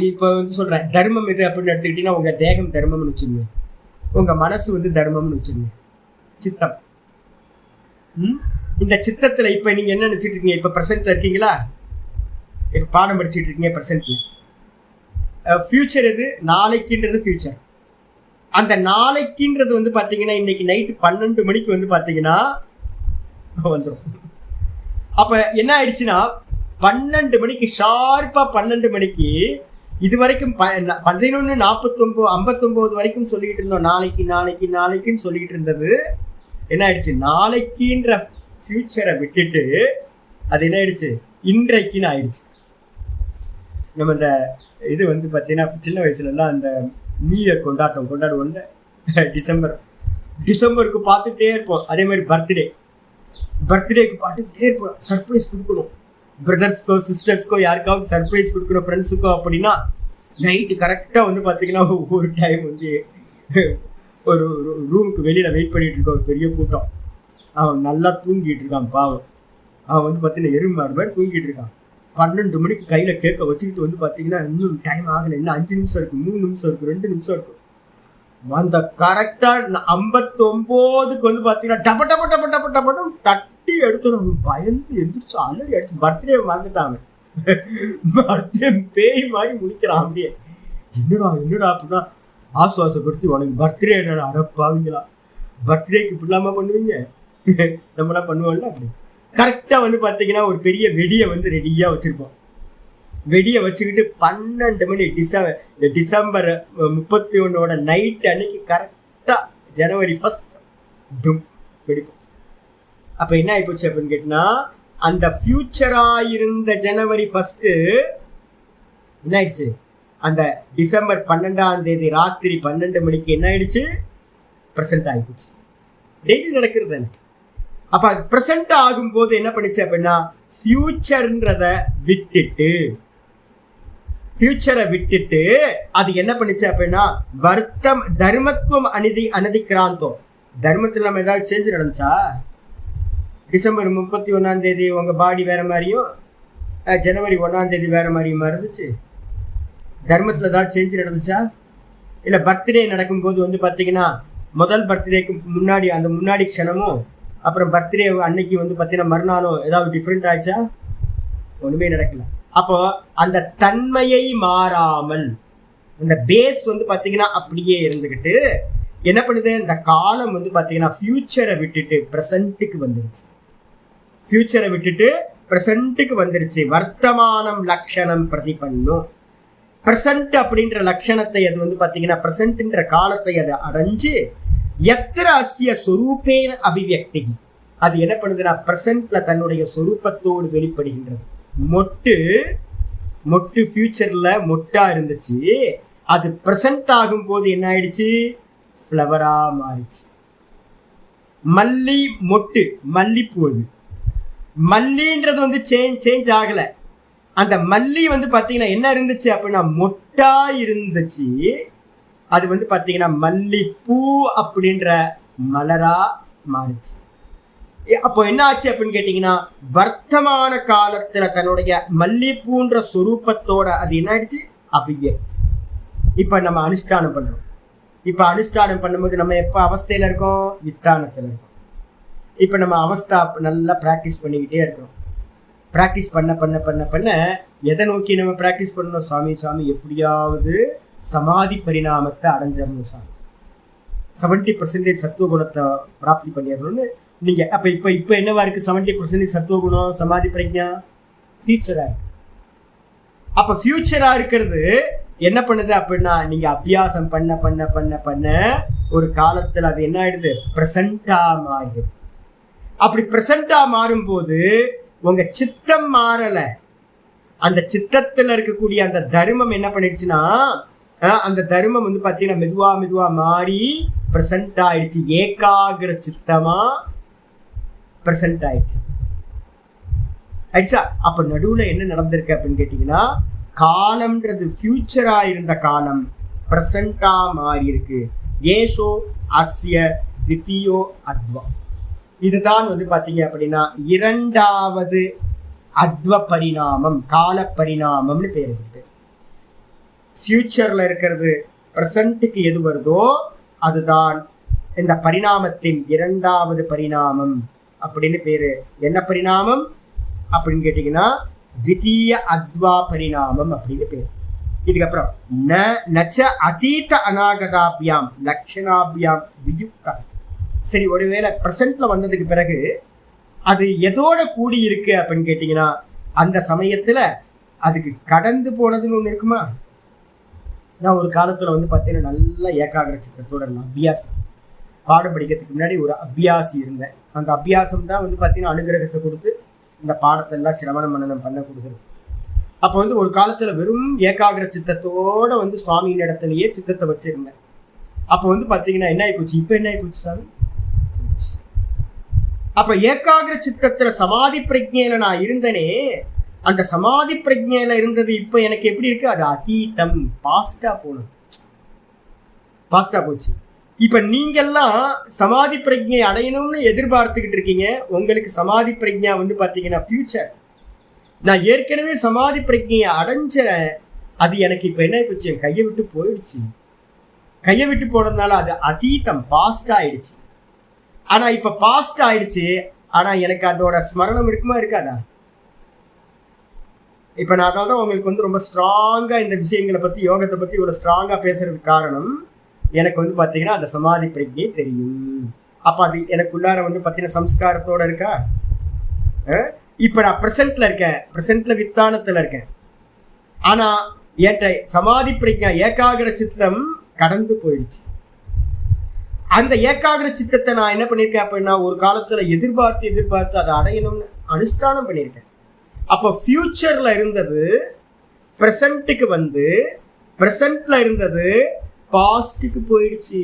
இப்போ வந்து சொல்கிறேன், தர்மம் எது அப்படின்னு எடுத்துக்கிட்டீங்கன்னா உங்கள் தேகம் தர்மம்னு வச்சுருங்க, உங்கள் மனசு வந்து தர்மம்னு வச்சுருங்க, சித்தம். இந்த சித்தத்தில் இப்போ நீங்கள் என்ன நினச்சிட்டு இருக்கீங்க? இப்போ ப்ரெசென்ட்டில் இருக்கீங்களா? இப்போ பாடம் படிச்சுட்டு இருக்கீங்க ப்ரெசென்ட்டில். ஃப்யூச்சர் எது? நாளைக்குன்றது ஃப்யூச்சர். அந்த நாளைக்குன்றது வந்து பார்த்தீங்கன்னா இன்னைக்கு நைட்டு 12 மணிக்கு வந்து பார்த்தீங்கன்னா வந்துடும். அப்போ என்ன ஆயிடுச்சுன்னா 12 மணிக்கு ஷார்ப்பாக 12 மணிக்கு இது வரைக்கும் 11:59 வரைக்கும் சொல்லிக்கிட்டு இருந்தோம். நாளைக்குன்னு சொல்லிக்கிட்டு இருந்தது என்ன ஆயிடுச்சு, நாளைக்குன்ற ஃபியூச்சரை விட்டுட்டு அது என்ன ஆயிடுச்சு, இன்றைக்குன்னு ஆயிடுச்சு. நம்ம இந்த இது வந்து பார்த்தீங்கன்னா சின்ன வயசுலலாம் அந்த நியூ இயர் கொண்டாடுவோம்ல, டிசம்பருக்கு பார்த்துக்கிட்டே இருப்போம். அதே மாதிரி பர்த்டேக்கு பார்த்துக்கிட்டே இருப்போம். சர்ப்ரைஸ் கொடுக்கணும், பிரதர்ஸ்க்கோ சிஸ்டர்ஸ்க்கோ யாருக்காவது சர்ப்ரைஸ் கொடுக்கணும், ஃப்ரெண்ட்ஸுக்கோ. அப்படின்னா நைட்டு கரெக்டாக வந்து பார்த்தீங்கன்னா ஒரு டைம் வந்து ஒரு ரூமுக்கு வெளியில் வெயிட் பண்ணிகிட்டு இருக்க ஒரு பெரிய கூட்டம். அவன் நல்லா தூங்கிட்டு இருக்கான் பாவம். அவன் வந்து பார்த்தீங்கன்னா எருமாடு மாதிரி தூங்கிட்டு இருக்கான். 12 மணிக்கு கையில் கேட்க வச்சுக்கிட்டு வந்து பார்த்தீங்கன்னா இன்னும் டைம் ஆகலை, இன்னும் 5 நிமிஷம் இருக்குது, 3 நிமிஷம் இருக்குது, 2 நிமிஷம் இருக்குது. அந்த கரெக்டாக 59க்கு வந்து பார்த்தீங்கன்னா டப்பட்டும் தட்டி எடுத்துடும். பயந்து எந்திரிச்சு அலறி அடிச்சு பர்த்டே மறந்துட்டாங்க. பர்த்டே பேய் மாதிரி முடிக்கிறான். அப்படியே என்னடா அப்படின்னா ஆசுவாசப்படுத்தி, உனக்கு பர்த்டே என்னடா, அடப்பாவீங்களா, பர்த்டேக்கு இப்படிலாமா பண்ணுவீங்க, நம்மளாம் பண்ணுவோம்ல. அப்படி கரெக்டாக வந்து பார்த்தீங்கன்னா ஒரு பெரிய வெடியை வந்து ரெடியாக வச்சுருப்போம். வெடியை வச்சுக்கிட்டு 12 மணி டிசம்பர் 31 நைட் அன்னைக்கு கரெக்டாக ஜனவரி 1 வெடிப்போம். அப்போ என்ன ஆகிப்போச்சு அப்படின்னு கேட்டிங்கன்னா, அந்த ஃபியூச்சராக இருந்த ஜனவரி 1 என்ன ஆயிடுச்சு, அந்த டிசம்பர் 12 ராத்திரி 12 மணிக்கு என்ன ஆயிடுச்சு, ப்ரெசென்ட் ஆகிப்போச்சு. டெய்லி நடக்கிறது தானே. அப்போ அது ப்ரெசென்ட் ஆகும்போது என்ன பண்ணிச்சு அப்படின்னா ஃபியூச்சர்ன்றதை விட்டுட்டு அது என்ன பண்ணிச்சு அப்படின்னா தர்மத்துவம் அனதிக்ராந்தம். தர்மத்தில் நம்ம ஏதாவது சேஞ்ச் நடந்துச்சா? டிசம்பர் 31 உங்கள் பாடி வேறு மாதிரியும் ஜனவரி 1 வேறு மாதிரியுமா இருந்துச்சு? தர்மத்தில் ஏதாவது சேஞ்ச் நடந்துச்சா? இல்லை பர்த்டே நடக்கும்போது வந்து பார்த்தீங்கன்னா முதல் பர்த்டேக்கு முன்னாடி க்ஷணமும் அப்புறம் பர்த்டே அன்னைக்கு வந்து பார்த்தீங்கன்னா மறுநாளும் ஏதாவது டிஃப்ரெண்ட் ஆயிடுச்சா? ஒன்றுமே நடக்கல. அப்போ அந்த தன்மையை மாறாமல் அந்த பேஸ் வந்து பார்த்தீங்கன்னா அப்படியே இருந்துக்கிட்டு என்ன பண்ணுது, இந்த காலம் வந்து பார்த்தீங்கன்னா ஃபியூச்சரை விட்டுட்டு ப்ரெசண்ட்டுக்கு வந்துருச்சு. வர்த்தமானம் லட்சணம் பிரதிபன்னும். ப்ரெசண்ட் அப்படின்ற லட்சணத்தை அது வந்து பார்த்தீங்கன்னா ப்ரெசண்ட்ன்ற காலத்தை அதை அடைஞ்சு எத்திர அஸ்ய சொரூபேன அபிவியக்தி. அது என்ன பண்ணுதுன்னா ப்ரெசண்ட்ல தன்னுடைய சொரூபத்தோடு வெளிப்படுகின்றது. மொட்டு ஃபியூச்சர்ல மொட்டா இருந்துச்சு, அது ப்ரெசண்ட் ஆகும்போது என்ன ஆயிடுச்சு, ஃப்ளவரா மாறிச்சு. மல்லிப்பூ, அது மல்லின்றது வந்து சேஞ்ச் ஆகலை. அந்த மல்லி வந்து பார்த்தீங்கன்னா என்ன இருந்துச்சு அப்படின்னா மொட்டா இருந்துச்சு. அது வந்து பார்த்தீங்கன்னா மல்லிப்பூ அப்படின்ற மலரா மாறிச்சு. அப்போ என்ன ஆச்சு அப்படின்னு கேட்டிங்கன்னா வர்த்தமான காலத்தில் தன்னுடைய மல்லிப்பூன்ற சொரூபத்தோட அது என்ன ஆயிடுச்சு, அபிவியக்தி. இப்போ நம்ம அனுஷ்டானம் பண்ணுறோம். இப்போ அனுஷ்டானம் பண்ணும்போது நம்ம எப்போ அவஸ்தையில் இருக்கோம், வித்தானத்தில் இருக்கோம். இப்போ நம்ம அவஸ்தா நல்லா ப்ராக்டிஸ் பண்ணிக்கிட்டே இருக்கிறோம். ப்ராக்டிஸ் பண்ண எதை நோக்கி நம்ம ப்ராக்டிஸ் பண்ணணும், சாமி எப்படியாவது சமாதி பரிணாமத்தை அடைஞ்சிடணும் சாமி. 70% சத்துவ குணத்தை பிராப்தி பண்ணிடணும்னு நீங்க அப்ப இப்ப என்னவா இருக்கு? 70% சத்துவ குணம், சமாதி பிரக்ஞா ஃபியூச்சரா இருக்கு. அப்ப ஃபியூச்சரா இருக்கிறது என்ன பண்ணுது அப்படின்னா, நீங்க அபியாசம் பண்ண பண்ண பண்ண பண்ண ஒரு காலத்துல அது என்ன ஆயிடுது? பிரசண்டா மாறிடுது. அப்படி பிரசண்டா மாறும்போது உங்க சித்தம் மாறல, அந்த சித்தத்துல இருக்கக்கூடிய அந்த தர்மம் என்ன பண்ணிடுச்சுன்னா, அந்த தர்மம் வந்து பாத்தீங்கன்னா மெதுவா மெதுவா மாறி பிரசன்ட் ஆயிடுச்சு. ஏகாகிர சித்தமா பிரசன்ட் ஆயிடுச்சு. அப்ப நடுவுல என்ன நடந்திருக்கு அப்படின்னு கேட்டீங்கன்னா, காலம்ன்றது ஃபியூச்சரா இருந்த காலம் பிரசண்டா மாறி இருக்கு. ஏஷோ அஸ்ய தித்தியோ அத்வா. இதுதான் வந்து பாத்தீங்க அப்படின்னா இரண்டாவது அத்வ பரிணாமம், கால பரிணாமம்னு பேர் இருக்கு. ஃபியூச்சர்ல இருக்கிறது பிரசன்ட்டுக்கு எது வருதோ அதுதான் இந்த பரிணாமத்தின் இரண்டாவது பரிணாமம் அப்படின்னு பேரு. என்ன பரிணாமம் அப்படின்னு கேட்டீங்கன்னா தித்திய அத்வா பரிணாமம் அப்படின்னு பேரு. இதுக்கப்புறம் நச்ச அதீத அநாகதாபியாம் லட்சணாபியாம் வியுக்தா. சரி, ஒருவேளை பிரசன்ட்ல வந்ததுக்கு பிறகு அது எதோட கூடி இருக்கு அப்படின்னு கேட்டீங்கன்னா, அந்த சமயத்துல அதுக்கு கடந்து போனதுன்னு ஒண்ணு இருக்குமா? நான் ஒரு காலத்துல வந்து பாத்தீங்கன்னா நல்ல ஏகாகிர சித்தத்தோட அபியாசம் பாடம் படிக்கிறதுக்கு முன்னாடி ஒரு அபியாசி இருந்தேன். அந்த அபியாசம் தான் வந்து பாத்தீங்கன்னா அனுகிரகத்தை கொடுத்து இந்த பாடத்தை எல்லாம் சிரவண மனனம் பண்ண கொடுத்துருக்கு. அப்போ வந்து ஒரு காலத்துல வெறும் ஏகாகிர சித்தத்தோட வந்து சுவாமியின் இடத்துலயே சித்தத்தை வச்சிருந்தேன். அப்போ வந்து பாத்தீங்கன்னா என்ன ஆகி போச்சு? இப்ப என்ன ஆகி போச்சு சாமி? அப்ப ஏகாகிர சித்தத்துல சமாதி பிரஜையில நான் இருந்தனே, அந்த சமாதி பிரஜையில இருந்தது இப்ப எனக்கு எப்படி இருக்கு? அது அதீதம், பாஸ்டா போனது, பாஸ்டா போச்சு. இப்ப நீங்கெல்லாம் சமாதி பிரஜை அடையணும்னு எதிர்பார்த்துக்கிட்டு இருக்கீங்க. உங்களுக்கு சமாதி பிரஜா வந்து பாத்தீங்கன்னா ஃபியூச்சர். நான் ஏற்கனவே சமாதி பிரஜையை அடைஞ்சேன். அது எனக்கு இப்ப என்ன போச்சு? என் கையை விட்டு போயிடுச்சு. கையை விட்டு போனதுனால அது அதீதம், பாஸ்ட் ஆயிடுச்சு. ஆனா இப்ப பாஸ்ட் ஆயிடுச்சு. ஆனா எனக்கு அதோட ஸ்மரணம் இருக்குமா இருக்காதா? இப்ப நான் அதான் உங்களுக்கு வந்து ரொம்ப ஸ்ட்ராங்கா இந்த விஷயங்களை பத்தி, யோகத்தை பத்தி இவ்வளவு ஸ்ட்ராங்கா பேசுறதுக்கு காரணம், எனக்கு வந்து பாத்தீங்கன்னா அந்த சமாதி பிரஜை தெரியும். அப்ப அது எனக்குள்ளார வந்து பாத்தீங்கன்னா சம்ஸ்காரத்தோட இருக்கா. இப்ப நான் பிரசன்ட்ல இருக்கேன், பிரசன்ட்ல வித்தானத்துல இருக்கேன். ஆனா என்கிட்ட சமாதி பிரஜா ஏகாகிர சித்தம் கடந்து போயிடுச்சு. அந்த ஏகாகிர சித்தத்தை நான் என்ன பண்ணியிருக்கேன் அப்படின்னா, ஒரு காலத்துல எதிர்பார்த்து அதை அடையணும்னு அனுஷ்டானம் பண்ணியிருக்கேன். அப்போ ஃபியூச்சர்ல இருந்தது பிரசன்ட்டுக்கு வந்து, பிரசன்ட்ல இருந்தது பாஸ்டுக்கு போயிடுச்சு.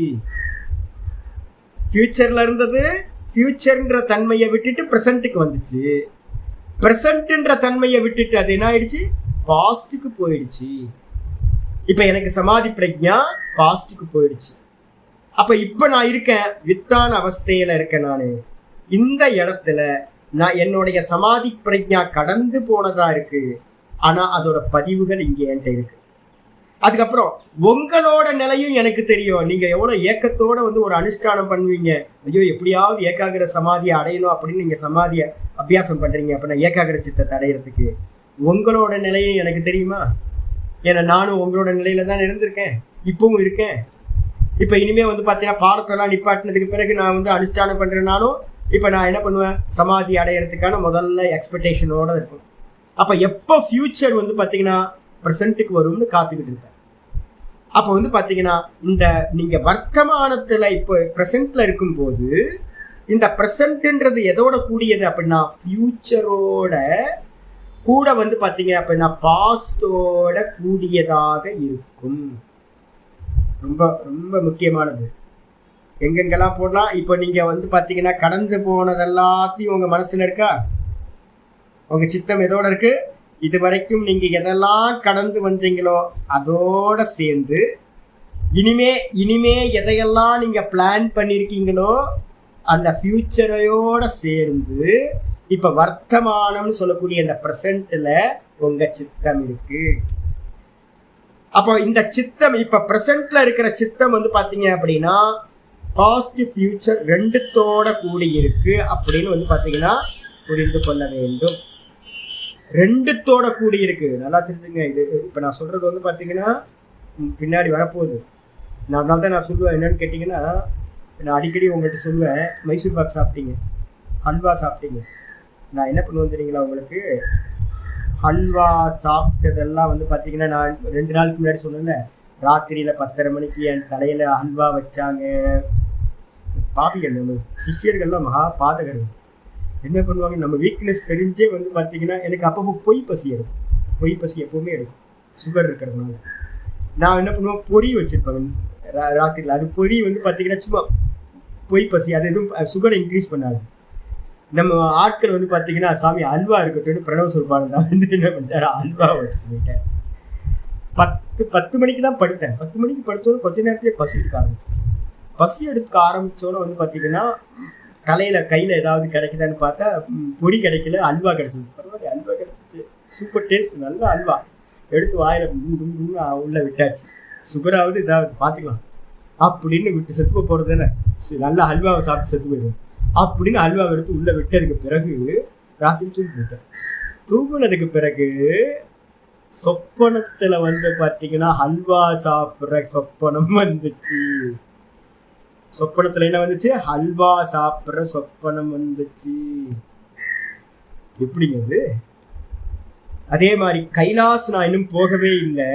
ஃபியூச்சர்ல இருந்தது ஃபியூச்சர்ன்ற தன்மையை விட்டுட்டு பிரசன்ட்டுக்கு வந்துச்சு. பிரசன்ட்ன்ற தன்மையை விட்டுட்டு அது என்ன ஆயிடுச்சு? பாஸ்டுக்கு போயிடுச்சு. இப்ப எனக்கு சமாதி பிரஜா பாஸ்டுக்கு போயிடுச்சு. அப்ப இப்ப நான் இருக்கேன், வித்தான அவஸ்தையில இருக்கேன். நானு இந்த இடத்துல நான் என்னுடைய சமாதி பிரஜா கடந்து போனதா இருக்கு. ஆனா அதோட பதிவுகள் இங்க என்கிட்ட இருக்கு. அதுக்கப்புறம் உங்களோட நிலையும் எனக்கு தெரியும். நீங்க எவ்வளவு ஏக்கத்தோட வந்து ஒரு அனுஷ்டானம் பண்ணுவீங்க. ஐயோ எப்படியாவது ஏகாகிர சமாதியை அடையணும் அப்படின்னு நீங்க சமாதியை அபியாசம் பண்றீங்க அப்படின்னா, ஏகாகிர சித்தத்தை அடையிறதுக்கு உங்களோட நிலையும் எனக்கு தெரியுமா? ஏன்னா நானும் உங்களோட நிலையில தான் இருந்திருக்கேன், இப்பவும் இருக்கேன். இப்ப இனிமே வந்து பாத்தீங்கன்னா பாடத்தெல்லாம் நிப்பாட்டினதுக்கு பிறகு நான் வந்து அனுஷ்டானம் பண்றேனாலும் இப்ப நான் என்ன பண்ணுவேன்? சமாதி அடையிறதுக்கான முதல்ல எக்ஸ்பெக்டேஷனோட இருக்கும். அப்ப எப்போ ஃபியூச்சர் வந்து பாத்தீங்கன்னா பிரசன்ட்டுக்கு வரும்னு காத்துக்கிட்டு இருப்பேன். அப்போ வந்து பாத்தீங்கன்னா இந்த நீங்க வர்த்தமானத்துல இப்போ பிரசன்ட்ல இருக்கும்போது, இந்த பிரசன்ட்ன்றது எதோட கூடியது அப்படின்னா ஃபியூச்சரோட கூட வந்து பாத்தீங்க அப்படின்னா பாஸ்டோட கூடியதாக இருக்கும். ரொம்ப ரொம்ப முக்கியமானது. எங்கெங்கெல்லாம் போடலாம். இப்போ நீங்க வந்து பாத்தீங்கன்னா கடந்து போனது எல்லாத்தையும் உங்க மனசுல இருக்கா? உங்க சித்தம் எதோட இருக்கு? இது வரைக்கும் நீங்க எதெல்லாம் கடந்து வந்தீங்களோ அதோட சேர்ந்து இனிமே எதையெல்லாம் நீங்க பிளான் பண்ணிருக்கீங்களோ அந்த ஃபியூச்சரையோட சேர்ந்து இப்ப வர்த்தமானம்னு சொல்லக்கூடிய இந்த பிரசன்ட்ல உங்க சித்தம் இருக்கு. அப்போ இந்த சித்தம் இப்ப பிரசன்ட்ல இருக்கிற சித்தம் வந்து பாத்தீங்க அப்படின்னா பாஸ்ட் ஃபியூச்சர் ரெண்டுத்தோட கூடி இருக்கு அப்படின்னு வந்து பாத்தீங்கன்னா புரிந்து கொள்ள வேண்டும். ரெண்டுத்தோட கூடி இருக்கு. நல்லா தெரிஞ்சுங்க. இது இப்ப நான் சொல்றது வந்து பாத்தீங்கன்னா பின்னாடி வரப்போகுது. அதனால தான் நான் சொல்லுவேன் என்னன்னு கேட்டிங்கன்னா, நான் அடிக்கடி உங்கள்கிட்ட சொல்லுவேன், மைசூர் பாக் சாப்பிட்டீங்க, ஹல்வா சாப்பிட்டீங்க. நான் என்ன பண்ணுவேன் தெரியுங்களா உங்களுக்கு, ஹல்வா சாப்பிட்டதெல்லாம் வந்து பார்த்தீங்கன்னா, நான் 2 நாளுக்கு முன்னாடி சொன்னேன்ல, ராத்திரியில் 10:30 மணிக்கு என் தலையில் ஹல்வா வச்சாங்க. பாபிகள் நம்ம சிஷ்யர்கள்லாம் மகா பாதகர்கள். என்ன பண்ணுவாங்க, நம்ம வீக்னஸ் தெரிஞ்சே வந்து பார்த்தீங்கன்னா, எனக்கு அப்பப்போ பொய் பசி எடுக்கும். பொய் பசி எப்போவுமே எடுக்கும், சுகர் இருக்கிறதுனால. நான் என்ன பண்ணுவேன், பொரி வச்சுருப்பேன் ராத்திரியில். அது பொரி வந்து பார்த்தீங்கன்னா சும்மா பொய் பசி, அது எதுவும் சுகரை இன்க்ரீஸ் பண்ணாது. நம்ம ஆட்கள் வந்து பார்த்தீங்கன்னா, சாமி அல்வா இருக்கட்டும்னு பிரணவ சொல்பாடு தான் வந்து என்ன பண்ணிட்டாரு, அல்வா வச்சுட்டு போயிட்டேன். 10 மணிக்கு தான் படுத்தேன். 10 மணிக்கு படுத்தோன்னு கொஞ்ச நேரத்துலேயே பசி எடுக்க ஆரம்பிச்சிச்சு. பசி எடுக்க ஆரம்பித்தோன்னு வந்து பார்த்தீங்கன்னா, கையில் ஏதாவது கிடைக்குதான்னு பார்த்தா பொடி கிடைக்கல, அல்வா கிடைச்சிது. பரவாயில்ல, அல்வா கிடைச்சிச்சு, சூப்பர் டேஸ்ட், நல்ல அல்வா. எடுத்து வாயில் உள்ள விட்டாச்சு. சுகராவது இதாவது பார்த்துக்கலாம் அப்படின்னு விட்டு செத்துவ போகிறது தானே, நல்லா அல்வாவை சாப்பிட்டு செத்து போயிடுவோம் அப்படின்னு அல்வாவை எடுத்து உள்ளே விட்டதுக்கு பிறகு ராத்திரி தூங்கி போயிட்டேன். தூங்கினதுக்கு பிறகு சொப்பனத்தில் வந்து பார்த்தீங்கன்னா அல்வா சாப்பிட்ற சொப்பனம் வந்துச்சு. சொப்பனத்தில் என்ன வந்துச்சு, அல்வா சாப்பிட்ற சொப்பனம் வந்துச்சு. எப்படிங்க அது? அதே மாதிரி கைலாஸ் நான் இன்னும் போகவே இல்லை.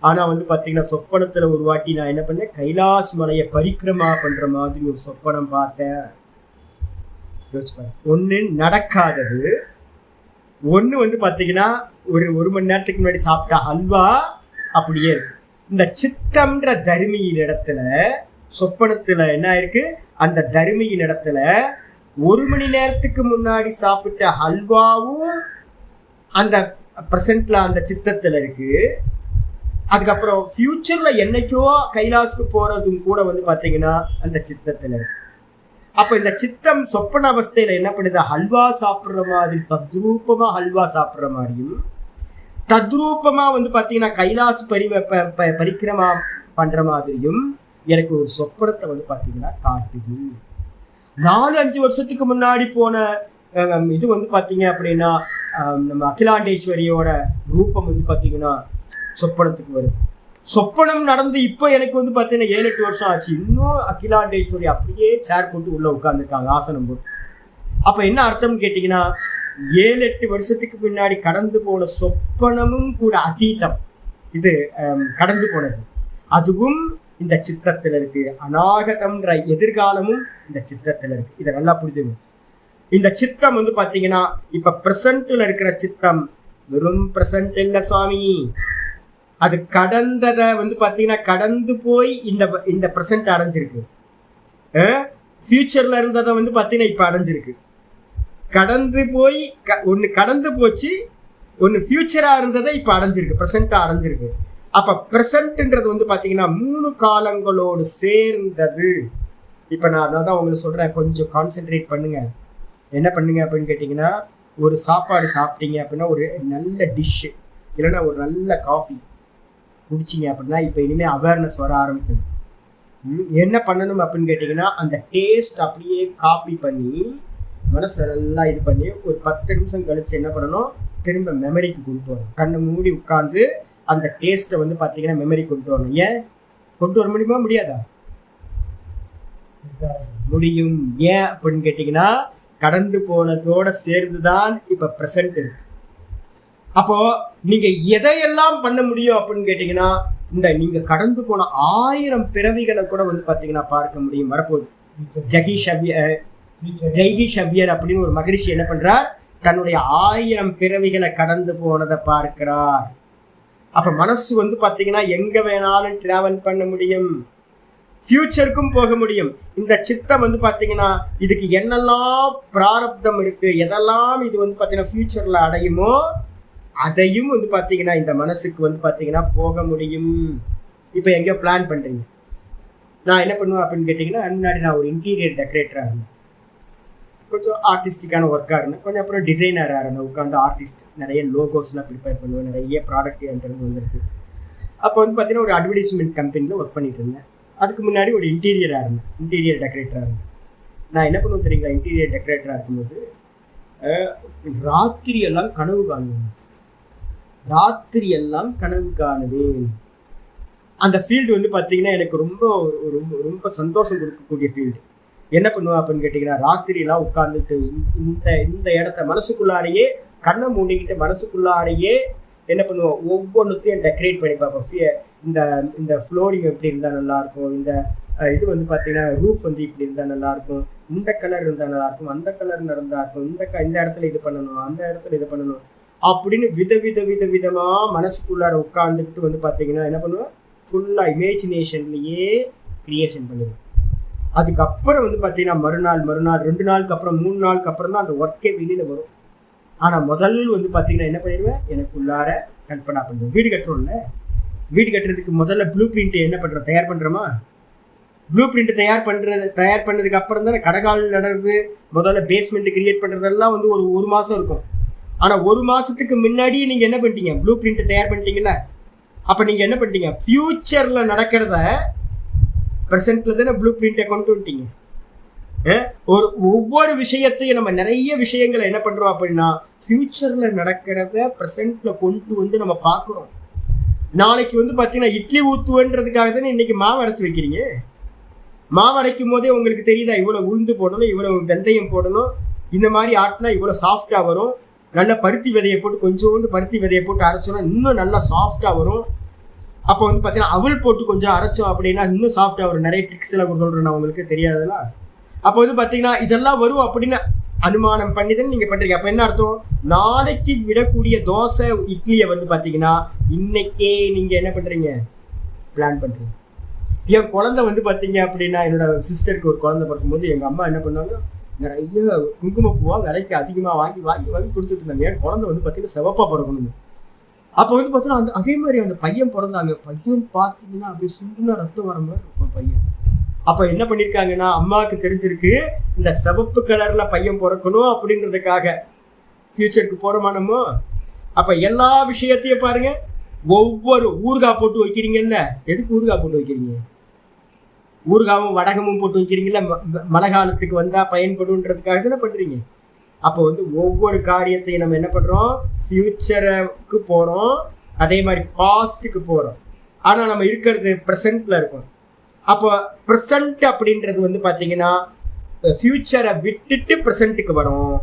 ஆனால் வந்து பார்த்தீங்கன்னா சொப்பனத்தில் ஒரு வாட்டி நான் என்ன பண்ணேன், கைலாஸ் மலையை பரிக்கிரமா பண்ணுற மாதிரி ஒரு சொப்பனம் பார்த்தேன். ஒன்று நடக்காதது, ஒன்று வந்து பார்த்தீங்கன்னா ஒரு மணி நேரத்துக்கு முன்னாடி சாப்பிட்டா அல்வா அப்படியே இருக்கு. இந்த சித்தம்ன்ற தருமியின் இடத்துல சொப்பனத்தில் என்ன ஆயிருக்கு, அந்த தருமியின் இடத்துல 1 மணி நேரத்துக்கு முன்னாடி சாப்பிட்ட அல்வாவும் அந்த ப்ரெசென்ட்ல அந்த சித்தத்தில் இருக்கு. அதுக்கப்புறம் ஃபியூச்சர்ல என்னைக்கோ கைலாசுக்கு போறதும் கூட வந்து பார்த்தீங்கன்னா அந்த சித்தத்தில் இருக்கு. அப்போ இந்த சித்தம் சொப்பன அவஸ்தையில என்ன பண்ணுது, ஹல்வா சாப்பிட்ற மாதிரி தத்ரூபமா ஹல்வா சாப்பிட்ற மாதிரியும், தத்ரூபமா வந்து பார்த்தீங்கன்னா கைலாசு பரிக்கிரமா பண்ற மாதிரியும் எனக்கு ஒரு சொப்பனத்தை வந்து பார்த்தீங்கன்னா காட்டுது. 4-5 வருஷத்துக்கு முன்னாடி போன இது வந்து பார்த்தீங்க அப்படின்னா நம்ம அகிலாண்டேஸ்வரியோட ரூபம் வந்து பார்த்தீங்கன்னா சொப்பனத்துக்கு வருது. சொப்பனம் நடந்து இப்போ எனக்கு வந்து பார்த்தீங்கன்னா 7-8 வருஷம் ஆச்சு. இன்னும் அகிலாண்டேஸ்வரி அப்படியே சேர் போட்டு உள்ளே உட்காந்துருக்காங்க, ஆசனம் போட்டு. அப்போ என்ன அர்த்தம்னு கேட்டிங்கன்னா, 7-8 வருஷத்துக்கு முன்னாடி கடந்து போன சொப்பனமும் கூட அதீதம், இது கடந்து போனது, அதுவும் இந்த சித்தத்தில் இருக்கு. அநாகதம்ன்ற எதிர்காலமும் இந்த சித்தத்தில் இருக்கு. இதை நல்லா புரிஞ்சுங்க. இந்த சித்தம் வந்து பார்த்தீங்கன்னா இப்போ ப்ரெசண்ட்டில் இருக்கிற சித்தம் வெறும் ப்ரெசண்ட் இல்லை சுவாமி. அது கடந்ததை வந்து பார்த்தீங்கன்னா கடந்து போய் இந்த ப்ரெசண்ட் அடைஞ்சிருக்கு. ஃபியூச்சரில் இருந்ததை வந்து பார்த்தீங்கன்னா இப்போ அடைஞ்சிருக்கு. கடந்து போய் ஒன்று கடந்து போச்சு, ஒன்று ஃபியூச்சராக இருந்ததை இப்போ அடைஞ்சிருக்கு, ப்ரெசண்ட்டாக அடைஞ்சிருக்கு. அப்போ ப்ரெசண்ட்ன்றது வந்து பார்த்தீங்கன்னா 3 காலங்களோடு சேர்ந்தது. இப்போ நான் அதனால தான் உங்களுக்கு சொல்கிறேன், கொஞ்சம் கான்சென்ட்ரேட் பண்ணுங்க. என்ன பண்ணுங்க அப்படின்னு கேட்டிங்கன்னா, ஒரு சாப்பாடு சாப்பிட்டீங்க அப்படின்னா, ஒரு நல்ல டிஷ்ஷு இல்லைன்னா ஒரு நல்ல காஃபி குடிச்சிங்க அப்படின்னா, இப்போ இனிமேல் அவேர்னஸ் வர ஆரம்பிக்குது. என்ன பண்ணணும் அப்படின்னு கேட்டிங்கன்னா, அந்த டேஸ்ட் அப்படியே காப்பி பண்ணி மனசில் நல்லா இது பண்ணி ஒரு 10 நிமிஷம் கழிச்சு என்ன பண்ணணும், திரும்ப மெமரிக்கு கொண்டு வரணும். கண்ணை மூடி உட்காந்து அந்த டேஸ்ட்டை வந்து பார்த்தீங்கன்னா மெமரி கொண்டு வரணும். ஏன் கொண்டு வர முடியுமா, முடியாதா? முடியும். ஏன் அப்படின்னு கேட்டிங்கன்னா, கடந்து போனதோட சேர்ந்து தான் இப்போ ப்ரெசண்ட் இருக்கு. அப்போ நீங்க எதையெல்லாம் பண்ண முடியும் அப்படின்னு கேட்டீங்கன்னா, இந்த நீங்க கடந்து போன 1000 பிறவிகளை கூட வந்து பார்த்தீங்கன்னா பார்க்க முடியும். வரப்போகுது ஜெய்கி ஷவ்யர் அப்படின்னு ஒரு மகரிஷி என்ன பண்றார், தன்னுடைய 1000 பிறவிகளை கடந்து போனதை பார்க்கிறார். அப்ப மனசு வந்து பார்த்தீங்கன்னா எங்க வேணாலும் டிராவல் பண்ண முடியும், ஃபியூச்சருக்கும் போக முடியும். இந்த சித்தம் வந்து பார்த்தீங்கன்னா இதுக்கு என்னெல்லாம் பிராரப்தம் இருக்கு, எதெல்லாம் இது வந்து பார்த்தீங்கன்னா ஃபியூச்சர்ல அடையுமோ அதையும் வந்து பார்த்தீங்கன்னா இந்த மனசுக்கு வந்து பார்த்தீங்கன்னா போக முடியும். இப்போ எங்கேயோ பிளான் பண்ணுறீங்க, நான் என்ன பண்ணுவேன் அப்படின்னு கேட்டிங்கன்னா, முன்னாடி நான் ஒரு இன்டீரியர் டெக்கரேட்டராக இருந்தேன், கொஞ்சம் ஆர்டிஸ்டிக்கான ஒர்க்காக இருந்தேன். கொஞ்சம் அப்புறம் டிசைனராக இருந்தேன், உட்காந்து ஆர்டிஸ்ட் நிறைய லோகோஸ்லாம் ப்ரிப்பேர் பண்ணுவேன், நிறைய ப்ராடக்ட் என்கிட்ட வந்துருக்கு. அப்போ வந்து பார்த்தீங்கன்னா ஒரு அட்வர்டைஸ்மெண்ட் கம்பெனியில் ஒர்க் பண்ணிட்டு இருந்தேன். அதுக்கு முன்னாடி ஒரு இன்டீரியராக இருந்தேன், இன்டீரியர் டெக்கரேட்டராக இருந்தேன். நான் என்ன பண்ணுவேன் தெரியுங்களா, இன்டீரியர் டெக்கரேட்டராக இருக்கும்போது ராத்திரியெல்லாம் கனவு காணுவேன், ராத்திரியெல்லாம் கனவு காணுவேன். அந்த ஃபீல்டு வந்து பார்த்தீங்கன்னா எனக்கு ரொம்ப ரொம்ப ரொம்ப சந்தோஷம் கொடுக்கக்கூடிய ஃபீல்டு. என்ன பண்ணுவேன் அப்படின்னு கேட்டிங்கன்னா, ராத்திரிலாம் உட்காந்துட்டு இந்த இந்த இடத்த மனசுக்குள்ளாரையே கண்ணை மூடிக்கிட்டு மனசுக்குள்ளாரையே என்ன பண்ணுவோம், ஒவ்வொன்றுத்தையும் டெக்கரேட் பண்ணி பார்ப்போம். இந்த இந்த ஃப்ளோரிங் எப்படி இருந்தால் நல்லாயிருக்கும், இந்த இது வந்து பார்த்தீங்கன்னா ரூஃப் வந்து இப்படி இருந்தால் நல்லாயிருக்கும், இந்த கலர் இருந்தால் நல்லாயிருக்கும், அந்த கலர் இருந்தால் இருக்கும், இந்த இடத்துல இது பண்ணணும், அந்த இடத்துல இது பண்ணணும் அப்படின்னு விதமாக மனசுக்குள்ளார உட்காந்துக்கிட்டு வந்து பார்த்தீங்கன்னா என்ன பண்ணுவேன், ஃபுல்லாக இமேஜினேஷன்லேயே க்ரியேஷன் பண்ணுவேன். அதுக்கப்புறம் வந்து பார்த்தீங்கன்னா மறுநாள் 2 நாளுக்கு அப்புறம் 3 நாளுக்கு அப்புறம் தான் அந்த ஒர்க்கே வெளியில் வரும். ஆனால் முதல் வந்து பார்த்தீங்கன்னா என்ன பண்ணிடுவேன், எனக்குள்ளார கற்பனை பண்ணுவேன். வீடு கட்டுறோம்ல, வீடு கட்டுறதுக்கு முதல்ல ப்ளூ பிரிண்ட் என்ன பண்ணுறோம், தயார் பண்ணுறோமா? ப்ளூ பிரிண்ட் தயார் பண்ணதுக்கு அப்புறம் தானே கடைக்கால் நடந்து முதல்ல பேஸ்மெண்ட் கிரியேட் பண்ணுறதெல்லாம் வந்து ஒரு மாதம் இருக்கும். ஆனால் 1 மாதத்துக்கு முன்னாடியே நீங்கள் என்ன பண்ணிட்டீங்க, ப்ளூ பிரிண்ட் தயார் பண்ணிட்டீங்களா? அப்போ நீங்கள் என்ன பண்ணிட்டீங்க, ஃப்யூச்சரில் நடக்கிறத ப்ரெசென்ட்டில் தானே ப்ளூ பிரிண்ட்டை கொண்டு வந்துட்டீங்க. ஒவ்வொரு விஷயத்தையும் நம்ம நிறைய விஷயங்களை என்ன பண்ணுறோம் அப்படின்னா ஃப்யூச்சரில் நடக்கிறத ப்ரெசென்ட்டில் கொண்டு வந்து நம்ம பார்க்குறோம். நாளைக்கு வந்து பார்த்தீங்கன்னா இட்லி ஊற்றுவன்றதுக்காக தானே இன்றைக்கி மாவு அரைச்சி வைக்கிறீங்க. மாவு அரைக்கும் போதே உங்களுக்கு தெரியுதா, இவ்வளோ உளுந்து போடணும், இவ்வளோ வெந்தயம் போடணும், இந்த மாதிரி ஆட்டினா இவ்வளோ சாஃப்டாக வரும், நல்லா பருத்தி விதையை போட்டு கொஞ்சோண்டு பருத்தி விதையை போட்டு அரைச்சோன்னா இன்னும் நல்லா சாஃப்டாக வரும். அப்போ வந்து பார்த்தீங்கன்னா அவள் போட்டு கொஞ்சம் அரைச்சோம் அப்படின்னா இன்னும் சாஃப்டாக வரும். நிறைய ட்ரிக்ஸ் எல்லாம் சொல்கிறேன் நான் உங்களுக்கு, தெரியாதுல்ல. அப்போ வந்து பார்த்தீங்கன்னா இதெல்லாம் வரும் அப்படின்னு அனுமானம் பண்ணி தான் நீங்கள் பண்ணுறீங்க. அப்போ என்ன அர்த்தம், நாளைக்கு விடக்கூடிய தோசை இட்லியை வந்து பார்த்தீங்கன்னா இன்னைக்கே நீங்கள் என்ன பண்ணுறீங்க, பிளான் பண்ணுறீங்க. என் குழந்தை வந்து பார்த்தீங்க அப்படின்னா என்னோட சிஸ்டருக்கு ஒரு குழந்தை பிறக்கும்போது எங்கள் அம்மா என்ன பண்ணாங்க, நிறைய குங்குமப்பூவாக விலைக்கு அதிகமாக வாங்கி வாங்கி வாங்கி கொடுத்துட்டு இருந்தாங்க. என் குழந்தை வந்து பார்த்தீங்கன்னா சிவப்பாக பிறக்கணும். அப்போ வந்து பார்த்தீங்கன்னா அதே மாதிரி அந்த பையன் பிறந்தாங்க. பையன் பார்த்தீங்கன்னா அப்படியே சுண்டுனா ரத்தம் வர மாதிரி இருக்கும் பையன். அப்போ என்ன பண்ணியிருக்காங்கன்னா, அம்மாவுக்கு தெரிஞ்சிருக்கு இந்த சிவப்பு கலரில் பையன் பிறக்கணும் அப்படின்றதுக்காக ஃப்யூச்சருக்கு போகிறோமானமோ. அப்போ எல்லா விஷயத்தையும் பாருங்கள், ஒவ்வொரு ஊறுகாய் போட்டு வைக்கிறீங்கல்ல, எதுக்கு ஊறுகாய் போட்டு வைக்கிறீங்க? ஊறுகாவும் வடகமும் போட்டு வைக்கிறீங்களா, மழை காலத்துக்கு வந்தால் பயன்படுன்றதுக்காக தானே பண்ணுறீங்க. அப்போ வந்து ஒவ்வொரு காரியத்தையும் நம்ம என்ன பண்ணுறோம், ஃப்யூச்சருக்கு போகிறோம், அதே மாதிரி பாஸ்ட்டுக்கு போகிறோம். ஆனால் நம்ம இருக்கிறது ப்ரெசண்ட்டில் இருக்கோம். அப்போ ப்ரெசண்ட் அப்படின்றது வந்து பார்த்தீங்கன்னா ஃப்யூச்சரை விட்டுட்டு ப்ரெசண்ட்டுக்கு வரும்.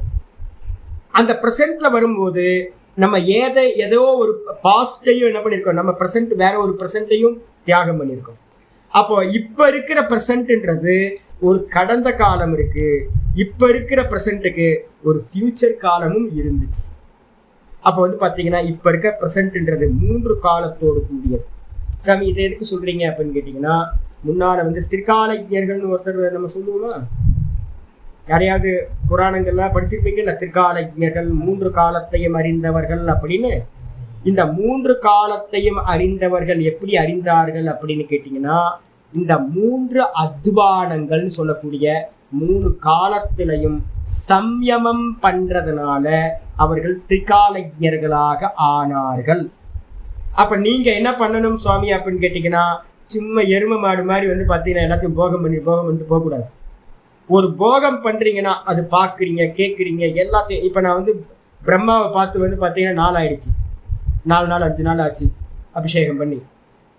அந்த ப்ரெசண்ட்டில் வரும்போது நம்ம ஏதோ ஒரு பாஸ்ட்டையும் என்ன பண்ணியிருக்கோம், நம்ம ப்ரெசண்ட் வேற ஒரு ப்ரெசண்ட்டையும் தியாகம் பண்ணியிருக்கோம். அப்போ இப்போ இருக்கிற ப்ரெசண்ட்ன்றது ஒரு கடந்த காலம் இருக்குது, இப்போ இருக்கிற ப்ரெசண்ட்டுக்கு ஒரு ஃப்யூச்சர் காலமும் இருந்துச்சு. அப்போ வந்து பார்த்தீங்கன்னா இப்போ இருக்க ப்ரெசண்ட்ன்றது 3 காலத்தோடு கூடியது. சாமி இதை எதுக்கு சொல்கிறீங்க அப்படின்னு கேட்டிங்கன்னா, முன்னால் வந்து திரிகாலஜ்ஞர்கள்னு ஒருத்தர் நம்ம சொல்லுவோமா, யாரையாவது புராணங்கள்லாம் படிச்சிருப்பீங்கல்ல, திரிகாலஜ்ஞர்கள் 3 காலத்தையும் அறிந்தவர்கள் அப்படின்னு. இந்த 3 காலத்தையும் அறிந்தவர்கள் எப்படி அறிந்தார்கள் அப்படின்னு கேட்டிங்கன்னா, இந்த 3 அத்வானங்கள்னு சொல்லக்கூடிய 3 காலத்திலையும் சம்யமம் பண்ணுறதுனால அவர்கள் திரிகாலஜ்ஞர்களாக ஆனார்கள். அப்போ நீங்கள் என்ன பண்ணணும் சுவாமி அப்படின்னு கேட்டிங்கன்னா, சும்மா எருமை மாடு மாதிரி வந்து பார்த்தீங்கன்னா எல்லாத்தையும் போகம் பண்ணிட்டு போகக்கூடாது. ஒரு போகம் பண்ணுறீங்கன்னா அது பார்க்குறீங்க, கேட்குறீங்க, எல்லாத்தையும். இப்போ நான் வந்து பிரம்மாவை பார்த்து வந்து பார்த்தீங்கன்னா 4 ஆயிடுச்சு, 4 நாள் 5 நாள் ஆச்சு அபிஷேகம் பண்ணி.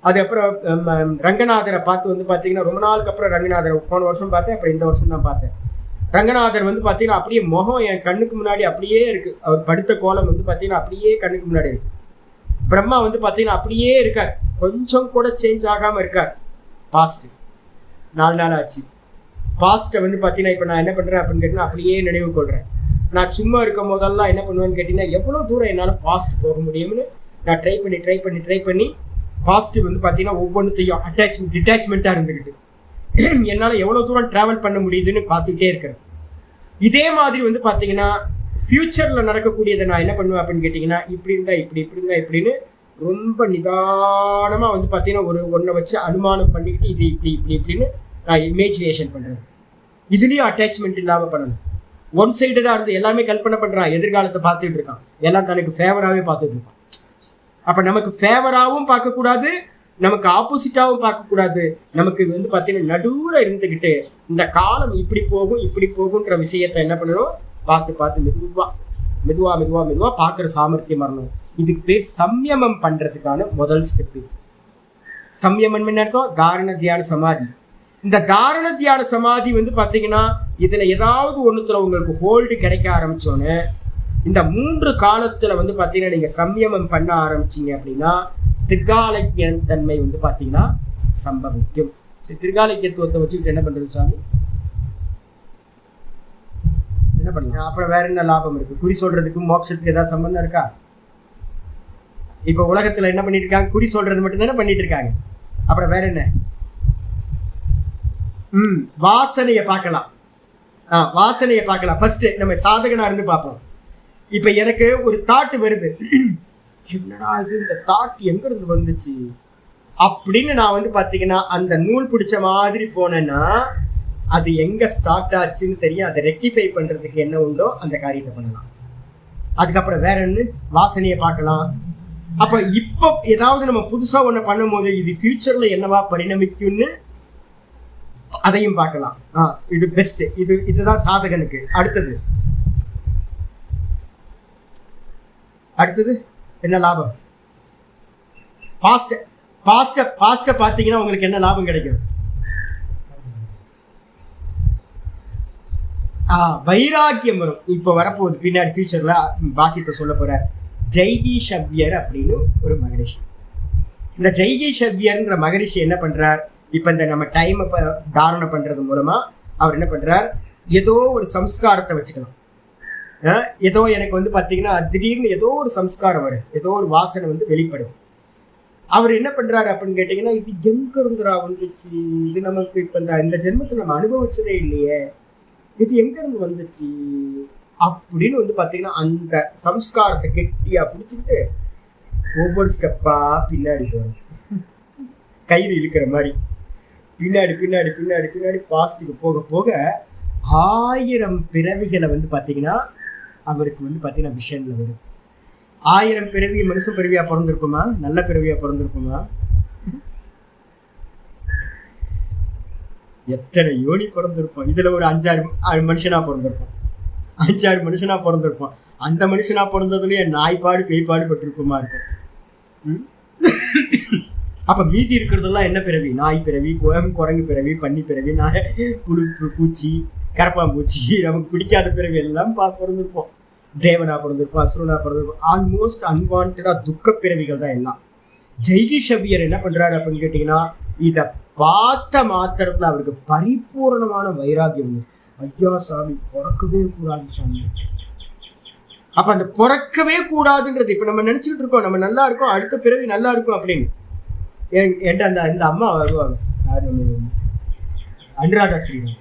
அதுக்கப்புறம் ரங்கநாதரை பார்த்து வந்து பார்த்தீங்கன்னா ரொம்ப நாளுக்கு அப்புறம் ரங்கநாதரை போன வருஷம் பார்த்தேன், அப்புறம் இந்த வருஷம் தான் பார்த்தேன். ரங்கநாதர் வந்து பார்த்தீங்கன்னா அப்படியே முகம் என் கண்ணுக்கு முன்னாடி அப்படியே இருக்குது. அவர் படுத்த கோலம் வந்து பார்த்தீங்கன்னா அப்படியே கண்ணுக்கு முன்னாடி இருக்குது. பிரம்மா வந்து பார்த்தீங்கன்னா அப்படியே இருக்கார், கொஞ்சம் கூட சேஞ்ச் ஆகாமல் இருக்கார். பாஸ்ட்டு 4 நாள் ஆச்சு. பாஸ்ட்டை வந்து பார்த்தீங்கன்னா இப்போ நான் என்ன பண்ணுறேன் அப்படின்னு கேட்டிங்கன்னா அப்படியே நினைவு கொள்கிறேன். நான் சும்மா இருக்கும் போதெல்லாம் என்ன பண்ணுவேன்னு கேட்டிங்கன்னா, எவ்வளோ தூரம் என்னால் பாஸ்ட் போக முடியும்னு நான் ட்ரை பண்ணி பாஸ்ட்டு வந்து பார்த்தீங்கன்னா ஒவ்வொன்றுத்தையும் டிட்டாச்மெண்ட்டாக இருந்துக்கிட்டு என்னால் எவ்வளோ தூரம் ட்ராவல் பண்ண முடியுதுன்னு பார்த்துக்கிட்டே இருக்கிறேன். இதே மாதிரி வந்து பார்த்தீங்கன்னா ஃப்யூச்சரில் நடக்கக்கூடியதை நான் என்ன பண்ணுவேன் அப்படின்னு கேட்டிங்கன்னா, இப்படி இருந்தால் இப்படின்னு ரொம்ப நிதானமாக வந்து பார்த்தீங்கன்னா ஒன்றை வச்சு அனுமானம் பண்ணிக்கிட்டு இது இப்படின்னு நான் இமேஜினேஷன் பண்ணுறேன். இதுலேயும் அட்டாச்மெண்ட் இல்லாமல் பண்ணணும். ஒன் சைடடாக இருந்து எல்லாமே கல்பனை பண்ணுறான், எதிர்காலத்தை பார்த்துட்டு இருக்கான், எல்லாம் தனக்கு ஃபேவராகவே பார்த்துட்டு இருப்பான். அப்போ நமக்கு ஃபேவராகவும் பார்க்கக்கூடாது, நமக்கு ஆப்போசிட்டாகவும் பார்க்கக்கூடாது. நமக்கு வந்து பார்த்தீங்கன்னா நடுவில் இருந்துக்கிட்டு இந்த காலம் இப்படி போகுன்ற விஷயத்தை என்ன பண்ணணும், பார்த்து மெதுவாக பார்க்குற சாமர்த்தியம் வரணும். இதுக்கு பேர் சம்யமம் பண்ணுறதுக்கான முதல் ஸ்டெப் இது. சம்யமம் என்ன அர்த்தம்? தாரண தியான சமாதி. இந்த தாரண தியான சமாதி வந்து பார்த்தீங்கன்னா இதில் ஏதாவது ஒன்றுத்துல உங்களுக்கு ஹோல்டு கிடைக்க ஆரம்பிச்சோன்னு இந்த 3 காலத்தில் வந்து பார்த்தீங்கன்னா நீங்கள் சம்யமம் பண்ண ஆரம்பிச்சிங்க அப்படின்னா திரிகாலஜ்ய தன்மை வந்து பார்த்தீங்கன்னா சம்பவிக்கும். சரி, திரிகாலஜ்யத்துவத்தை வச்சுக்கிட்டு என்ன பண்ணுறது சாமி? என்ன பண்ணலாம்? அப்புறம் வேற என்ன லாபம் இருக்குது? குறி சொல்கிறதுக்கும் மோட்சத்துக்கு ஏதாவது சம்பந்தம் இருக்கா? இப்போ உலகத்தில் என்ன பண்ணிட்டு இருக்காங்க? குறி சொல்கிறது மட்டும்தானே பண்ணிட்டு இருக்காங்க. அப்புறம் வேற என்ன? வாசனையை பார்க்கலாம். வாசனையை பார்க்கலாம். ஃபர்ஸ்ட் நம்ம சாதகனா இருந்து பார்ப்போம். இப்போ எனக்கு ஒரு தாட் வருது, என்னடா இது, இந்த தாட் எங்க இருந்து வந்துச்சு அப்படின்னு நான் வந்து பார்த்தீங்கன்னா அந்த நூல் பிடிச்ச மாதிரி போனேன்னா அது எங்க ஸ்டார்ட் ஆச்சுன்னு தெரியும். அதை ரெக்டிஃபை பண்றதுக்கு என்ன உண்டோ அந்த காரியத்தை பண்ணலாம். அதுக்கப்புறம் வேற என்ன? வாசனையை பார்க்கலாம். அப்போ இப்போ ஏதாவது நம்ம புதுசா ஒன்று பண்ணும் போது இது ஃபியூச்சர்ல என்னவா பரிணமிக்கும்னு அதையும் பார்க்கலாம். இது பெஸ்ட். இதுதான் சாதகனுக்கு. அடுத்தது என்ன லாபம்? பாஸ்ட பார்த்தீங்கன்னா உங்களுக்கு என்ன லாபம் கிடைக்கும்? வைராக்கியம் வரும். இப்போ வரப்போகுது பின்னாடி ஃபியூச்சர்ல பாசியத்தை சொல்ல போறார். ஜெய்கீஷவ்யர் அப்படின்னு ஒரு மகரிஷி. இந்த ஜெய்கீஷவ்யர்ன்ற மகரிஷி என்ன பண்றார்? இப்போ இந்த நம்ம டைமை தாரணை பண்றது மூலமா அவர் என்ன பண்றார்? ஏதோ ஒரு சம்ஸ்காரத்தை வச்சுக்கலாம். ஏதோ எனக்கு வந்து பார்த்தீங்கன்னா திடீர்னு ஏதோ ஒரு சம்ஸ்காரம் வரும், ஏதோ ஒரு வாசனை வந்து வெளிப்படும். அவர் என்ன பண்றாரு அப்படின்னு கேட்டீங்கன்னா, இது எங்க இருந்துரா வந்துச்சு, இது நமக்கு இப்போ இந்த ஜென்மத்தை நம்ம அனுபவிச்சதே இல்லையே, இது எங்க இருந்து வந்துச்சு அப்படின்னு வந்து பார்த்தீங்கன்னா அந்த சம்ஸ்காரத்தை கெட்டியா பிடிச்சிக்கிட்டு ஒவ்வொரு ஸ்டெப்பா பின்னாடி போகும். கயிறு இழுக்கிற மாதிரி பின்னாடி பின்னாடி பின்னாடி பின்னாடி பாஸ்ட்டுக்கு போக போக 1000 பிறவிகளை வந்து பார்த்தீங்கன்னா அவருக்கு வந்து பார்த்தீங்கன்னா விஷன்ல வருது. 1000 பிறவி மனுஷன் பிறவியா பிறந்திருப்போமா? நல்ல பிறவியா பிறந்திருப்போமா? எத்தனை யோனி பிறந்திருப்போம். இதுல ஒரு 5-6 மனுஷனா பிறந்திருப்போம். 5-6 மனுஷனா பிறந்திருப்போம். அந்த மனுஷனா பிறந்ததுலயே நாய்ப்பாடு பேய்ப்பாடு பட்டிருப்போமா இருக்கும். அப்ப மீதி இருக்கிறதெல்லாம் என்ன பிறவி? நாய் பிறவி, குரங்கு பிறவி, பன்னி பிறவி, புழு, பூச்சி, கரப்பாம்பூச்சி, நமக்கு பிடிக்காத பிறவி எல்லாம் பிறந்திருப்போம். தேவனா பிறந்திருப்போம், அசுரனா பிறந்திருப்போம். ஆல்மோஸ்ட் அன்வான்டா துக்க பிறவிகள் தான் எல்லாம். ஜெய்கீஷவ்யர் என்ன பண்றாரு அப்படின்னு கேட்டீங்கன்னா, இதை பார்த்த மாத்திரத்துல அவருக்கு பரிபூர்ணமான வைராகியம். ஐயா சாமி, பிறக்கவே கூடாது சாமி. அப்ப அந்த பிறக்கவே கூடாதுன்றது இப்ப நம்ம நினைச்சுக்கிட்டு இருக்கோம், நம்ம நல்லா இருக்கோம், அடுத்த பிறவி நல்லா இருக்கும் அப்படின்னு. என்கிட்ட இந்த அம்மா வருவாங்க, அனுராதா ஸ்ரீராம்.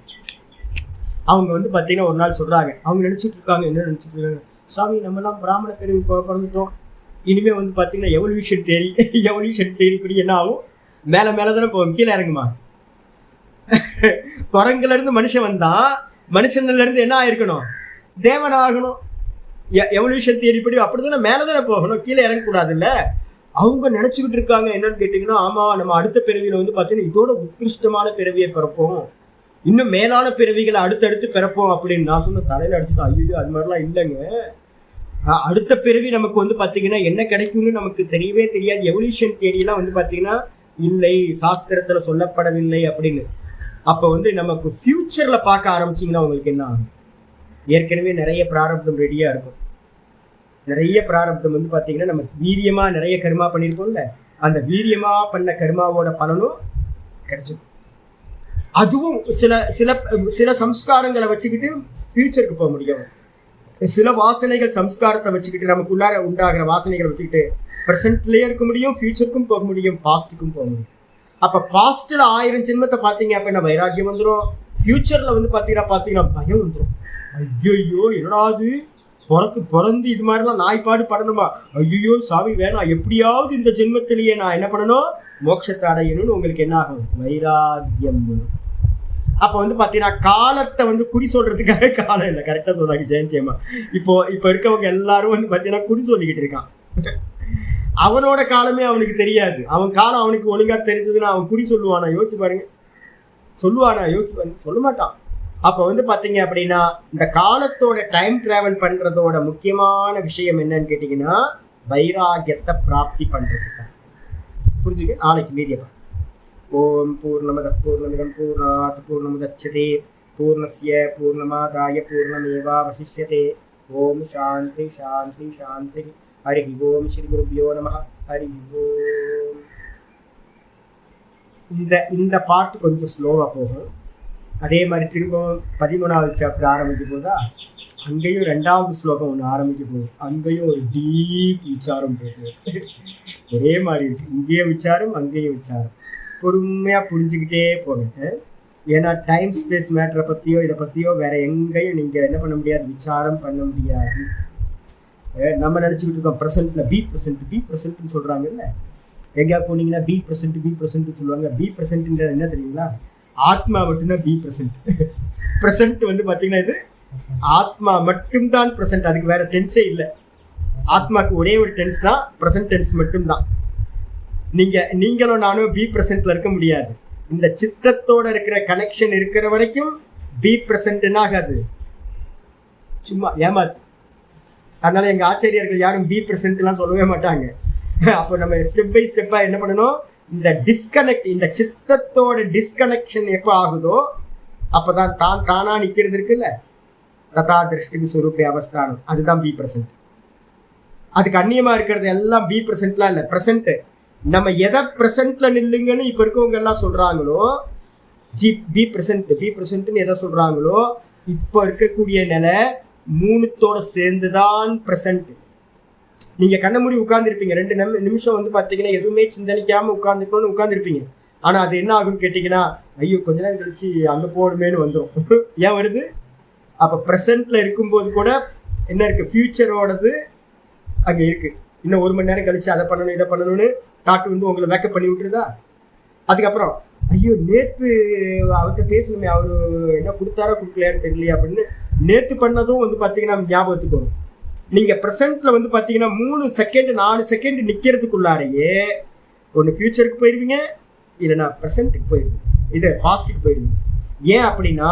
அவங்க வந்து பார்த்தீங்கன்னா ஒரு நாள் சொல்றாங்க, அவங்க நினைச்சிட்டு இருக்காங்க, என்ன நினைச்சிட்டு இருக்காங்க, சாமி நம்மலாம் பிராமண பிறவி பிறந்துட்டோம், இனிமே வந்து பார்த்தீங்கன்னா எவல்யூஷன் தேரி இப்படி என்ன ஆகும், மேலே தானே போகும், கீழே இறங்குமா. குரங்குல இருந்து மனுஷன் வந்தா மனுஷன்ல இருந்து என்ன ஆயிருக்கணும்? தேவன் ஆகணும். எவல்யூஷன் தேரிப்படி அப்படித்தானே மேலே தானே போகணும், கீழே இறங்கக்கூடாது இல்லை. அவங்க நினச்சிக்கிட்டு இருக்காங்க என்னன்னு கேட்டிங்கன்னா, ஆமாம் நம்ம அடுத்த பிறவியில் வந்து பார்த்தீங்கன்னா இதோட உத்கிருஷ்டமான பிறவியை பிறப்போம், இன்னும் மேலான பிறவிகளை அடுத்தடுத்து பிறப்போம் அப்படின்னு நான் சொன்ன தலையில் அடிச்சுட்டு, ஐயோ அது மாதிரிலாம் இல்லைங்க, அடுத்த பிறவி நமக்கு வந்து பார்த்தீங்கன்னா என்ன கிடைக்கும்னு நமக்கு தெரியவே தெரியாது, எவல்யூஷன் தியரியெல்லாம் வந்து பார்த்தீங்கன்னா இல்லை, சாஸ்திரத்தில் சொல்லப்படவில்லை அப்படின்னு. அப்போ வந்து நமக்கு ஃப்யூச்சரில் பார்க்க ஆரம்பிச்சிங்கன்னா உங்களுக்கு என்ன ஆகும்? ஏற்கனவே நிறைய பிராரப்தம் ரெடியாக இருக்கும். நிறைய பிராரப்தம் வந்து பார்த்தீங்கன்னா நம்ம வீரியமாக நிறைய கர்மா பண்ணியிருப்போம்ல, அந்த வீரியமாக பண்ண கர்மாவோட பலனும் கிடைச்சிடும். அதுவும் சில சில சில சம்ஸ்காரங்களை வச்சுக்கிட்டு ஃபியூச்சருக்கு போக முடியும். சில வாசனைகள் சம்ஸ்காரத்தை வச்சுக்கிட்டு நமக்குள்ளார உண்டாகிற வாசனைகளை வச்சுக்கிட்டு ப்ரெசென்ட்லேயே இருக்க முடியும், ஃபியூச்சருக்கும் போக முடியும், பாஸ்ட்டுக்கும் போக முடியும். அப்போ பாஸ்ட்டில் 1000 ஜென்மத்தை பார்த்தீங்க அப்படின்னா வைராக்கியம் வந்துடும். ஃபியூச்சரில் வந்து பார்த்தீங்கன்னா பயம் வந்துடும். ஐயோ என்னடாது பிறந்து இது மாதிரிலாம் நாய்ப்பாடு படணுமா, ஐயோ சாமி வேணாம், எப்படியாவது இந்த ஜென்மத்திலேயே நான் என்ன பண்ணணும், மோட்சத்தை அடையணும்னு உங்களுக்கு என்ன ஆகும்? வைராக்கியம் வரும். அப்போ வந்து பார்த்தீங்கன்னா காலத்தை வந்து குறி சொல்றதுக்காக காலம் இல்லை, கரெக்டாக சொல்றாங்க ஜெயந்தி அம்மா. இப்போ இருக்கவங்க எல்லாரும் வந்து பார்த்தீங்கன்னா குறி சொல்லிக்கிட்டு இருக்கான். அவனோட காலமே அவனுக்கு தெரியாது, அவன் காலம் அவனுக்கு ஒழுங்காக தெரிஞ்சதுன்னா அவன் குறி சொல்லுவானா? யோசிச்சு பாருங்க, சொல்ல மாட்டான். அப்போ வந்து பார்த்தீங்க அப்படின்னா இந்த காலத்தோட டைம் டிராவல் பண்ணுறதோட முக்கியமான விஷயம் என்னன்னு கேட்டிங்கன்னா வைராக்கியத்தை பிராப்தி பண்ணுறதுக்கு. புரிஞ்சுக்க, நாளைக்கு மீடியா ஓம் பூர்ணமத பூர்ணமிதம் பூர்ணாத் பூர்ணமுதச்யதே பூர்ணஸ்ய பூர்ணமாதாய பூர்ணமேவாவசிஷ்யதே. ஓம் சாந்தி சாந்தி சாந்தி. ஹரி ஓம் ஸ்ரீ குருப்யோ நம. ஹரி ஓம். இந்த பாட்டு கொஞ்சம் ஸ்லோவாக போகும். அதே மாதிரி திரும்பவும் 13வது சாப்டர் ஆரம்பிக்கும் போதா அங்கேயும் 2வது ஸ்லோகம் ஒன்று ஆரம்பிக்க போகுது. அங்கேயும் ஒரு டீப் விசாரம் போகுது. ஒரே மாதிரி இருக்கு. இங்கேயும் விசாரம், அங்கேயும் விசாரம். பொறுமையாக புரிஞ்சுக்கிட்டே போங்க. ஏன்னா டைம் ஸ்பேஸ் மேட்டரை பற்றியோ இதை பற்றியோ வேற எங்கேயும் நீங்கள் என்ன பண்ண முடியாது, விசாரம் பண்ண முடியாது. நம்ம நினச்சிக்கிட்டு இருக்கோம் ப்ரெசென்ட்டில் பி ப்ரெசென்ட்னு சொல்கிறாங்கல்ல. எங்கேயா போனீங்கன்னா பி ப்ரெசென்ட் சொல்லுவாங்க. பி ப்ரெசென்ட்ன்றது என்ன தெரியுங்களா? ஆத்மா மட்டும்தான் பி ப்ரெசென்ட் வந்து பார்த்தீங்கன்னா இது ஆத்மா மட்டும்தான் ப்ரெசென்ட். அதுக்கு வேற டென்ஸே இல்லை. ஆத்மாக்கு ஒரே ஒரு டென்ஸ் தான், ப்ரெசென்ட் டென்ஸ் மட்டும்தான். நீங்களும் நானும் பி ப்ரெசென்ட்ல இருக்க முடியாது. இந்த சித்தத்தோட இருக்கிற கனெக்ஷன் இருக்கிற வரைக்கும் பி ப்ரெசென்ட்னா ஆகாது, சும்மா ஏமாத்து. அதனால எங்க ஆச்சரியர்கள் யாரும் பி ப்ரெசென்ட்லாம் சொல்லவே மாட்டாங்க. அப்போ நம்ம ஸ்டெப் பை ஸ்டெப்பா என்ன பண்ணணும், இந்த டிஸ்கனெக்ட், இந்த சித்தத்தோட டிஸ்கனெக்ஷன் எப்போ ஆகுதோ அப்போதான் தானா நிற்கிறது இருக்குல்ல, ததா திருஷ்டிக்கு சுரூபி அவஸ்தானம், அதுதான் பி ப்ரெசென்ட். அதுக்கு அந்நியமா இருக்கிறது எல்லாம் பி ப்ரெசென்ட்லாம் இல்லை, ப்ரெசென்ட். நம்ம எதை ப்ரெசென்ட்ல நில்லுங்கன்னு இப்போ இருக்கவங்க எல்லாம் சொல்றாங்களோ, பி ப்ரெசென்ட்னு எதை சொல்றாங்களோ, இப்போ இருக்கக்கூடிய நிலை மூணுத்தோட சேர்ந்துதான் ப்ரெசென்ட். நீங்க கண்ண மூடி உட்கார்ந்துருப்பீங்க, 2 நிமிஷம் வந்து பாத்தீங்கன்னா எதுவுமே சிந்தனிக்காம உட்கார்ந்துக்கணும்னு உட்கார்ந்துருப்பீங்க. ஆனா அது என்ன ஆகும்னு கேட்டீங்கன்னா, ஐயோ கொஞ்ச நேரம் கழிச்சு அங்க போகணுமேனு வந்துடும். ஏன் வருது? அப்ப ப்ரெசென்ட்ல இருக்கும்போது கூட என்ன இருக்கு, ஃபியூச்சரோடது அங்க இருக்கு. இன்னும் 1 மணி நேரம் கழிச்சு அதை பண்ணணும் இதை பண்ணணும்னு தாட்டு வந்து உங்களை மேக்கப் பண்ணி விட்டுருதா. அதுக்கப்புறம் ஐயோ நேத்து அவர்கிட்ட பேசணுமே, அவரு என்ன கொடுத்தாரோ கொடுக்கலையான்னு தெரியலையா அப்படின்னு நேத்து பண்ணதும் வந்து பாத்தீங்கன்னா ஞாபகத்துக்கு வரும். நீங்க ப்ரெசென்ட்ல வந்து பாத்தீங்கன்னா 3 செகண்ட் 4 செகண்ட் நிக்கிறதுக்குள்ளாரையே ஒன்று ஃபியூச்சருக்கு போயிடுவீங்க, இல்லைன்னா ப்ரெசென்ட்டுக்கு போயிடுவீங்க, இது பாஸ்ட்டுக்கு போயிடுவீங்க. ஏன் அப்படின்னா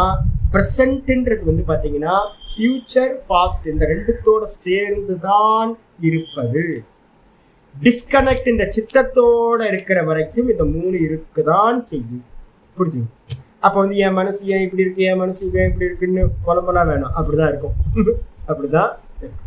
ப்ரெசென்ட்ன்றது வந்து பாத்தீங்கன்னா ஃபியூச்சர் பாஸ்ட் இந்த ரெண்டுத்தோட சேர்ந்துதான் இருப்பது. டிஸ்கனெக்ட் இந்த சித்தத்தோட இருக்கிற வரைக்கும் இந்த 3 இருக்குதான் செய்யும். புரிஞ்சுங்க? அப்போ வந்து என் மனசு ஏன் இப்படி இருக்கு, என் மனசு ஏன் இப்படி இருக்குன்னு குழம்பெல்லாம் வேணும், அப்படிதான் இருக்கும். அப்படிதான் இருக்கும்.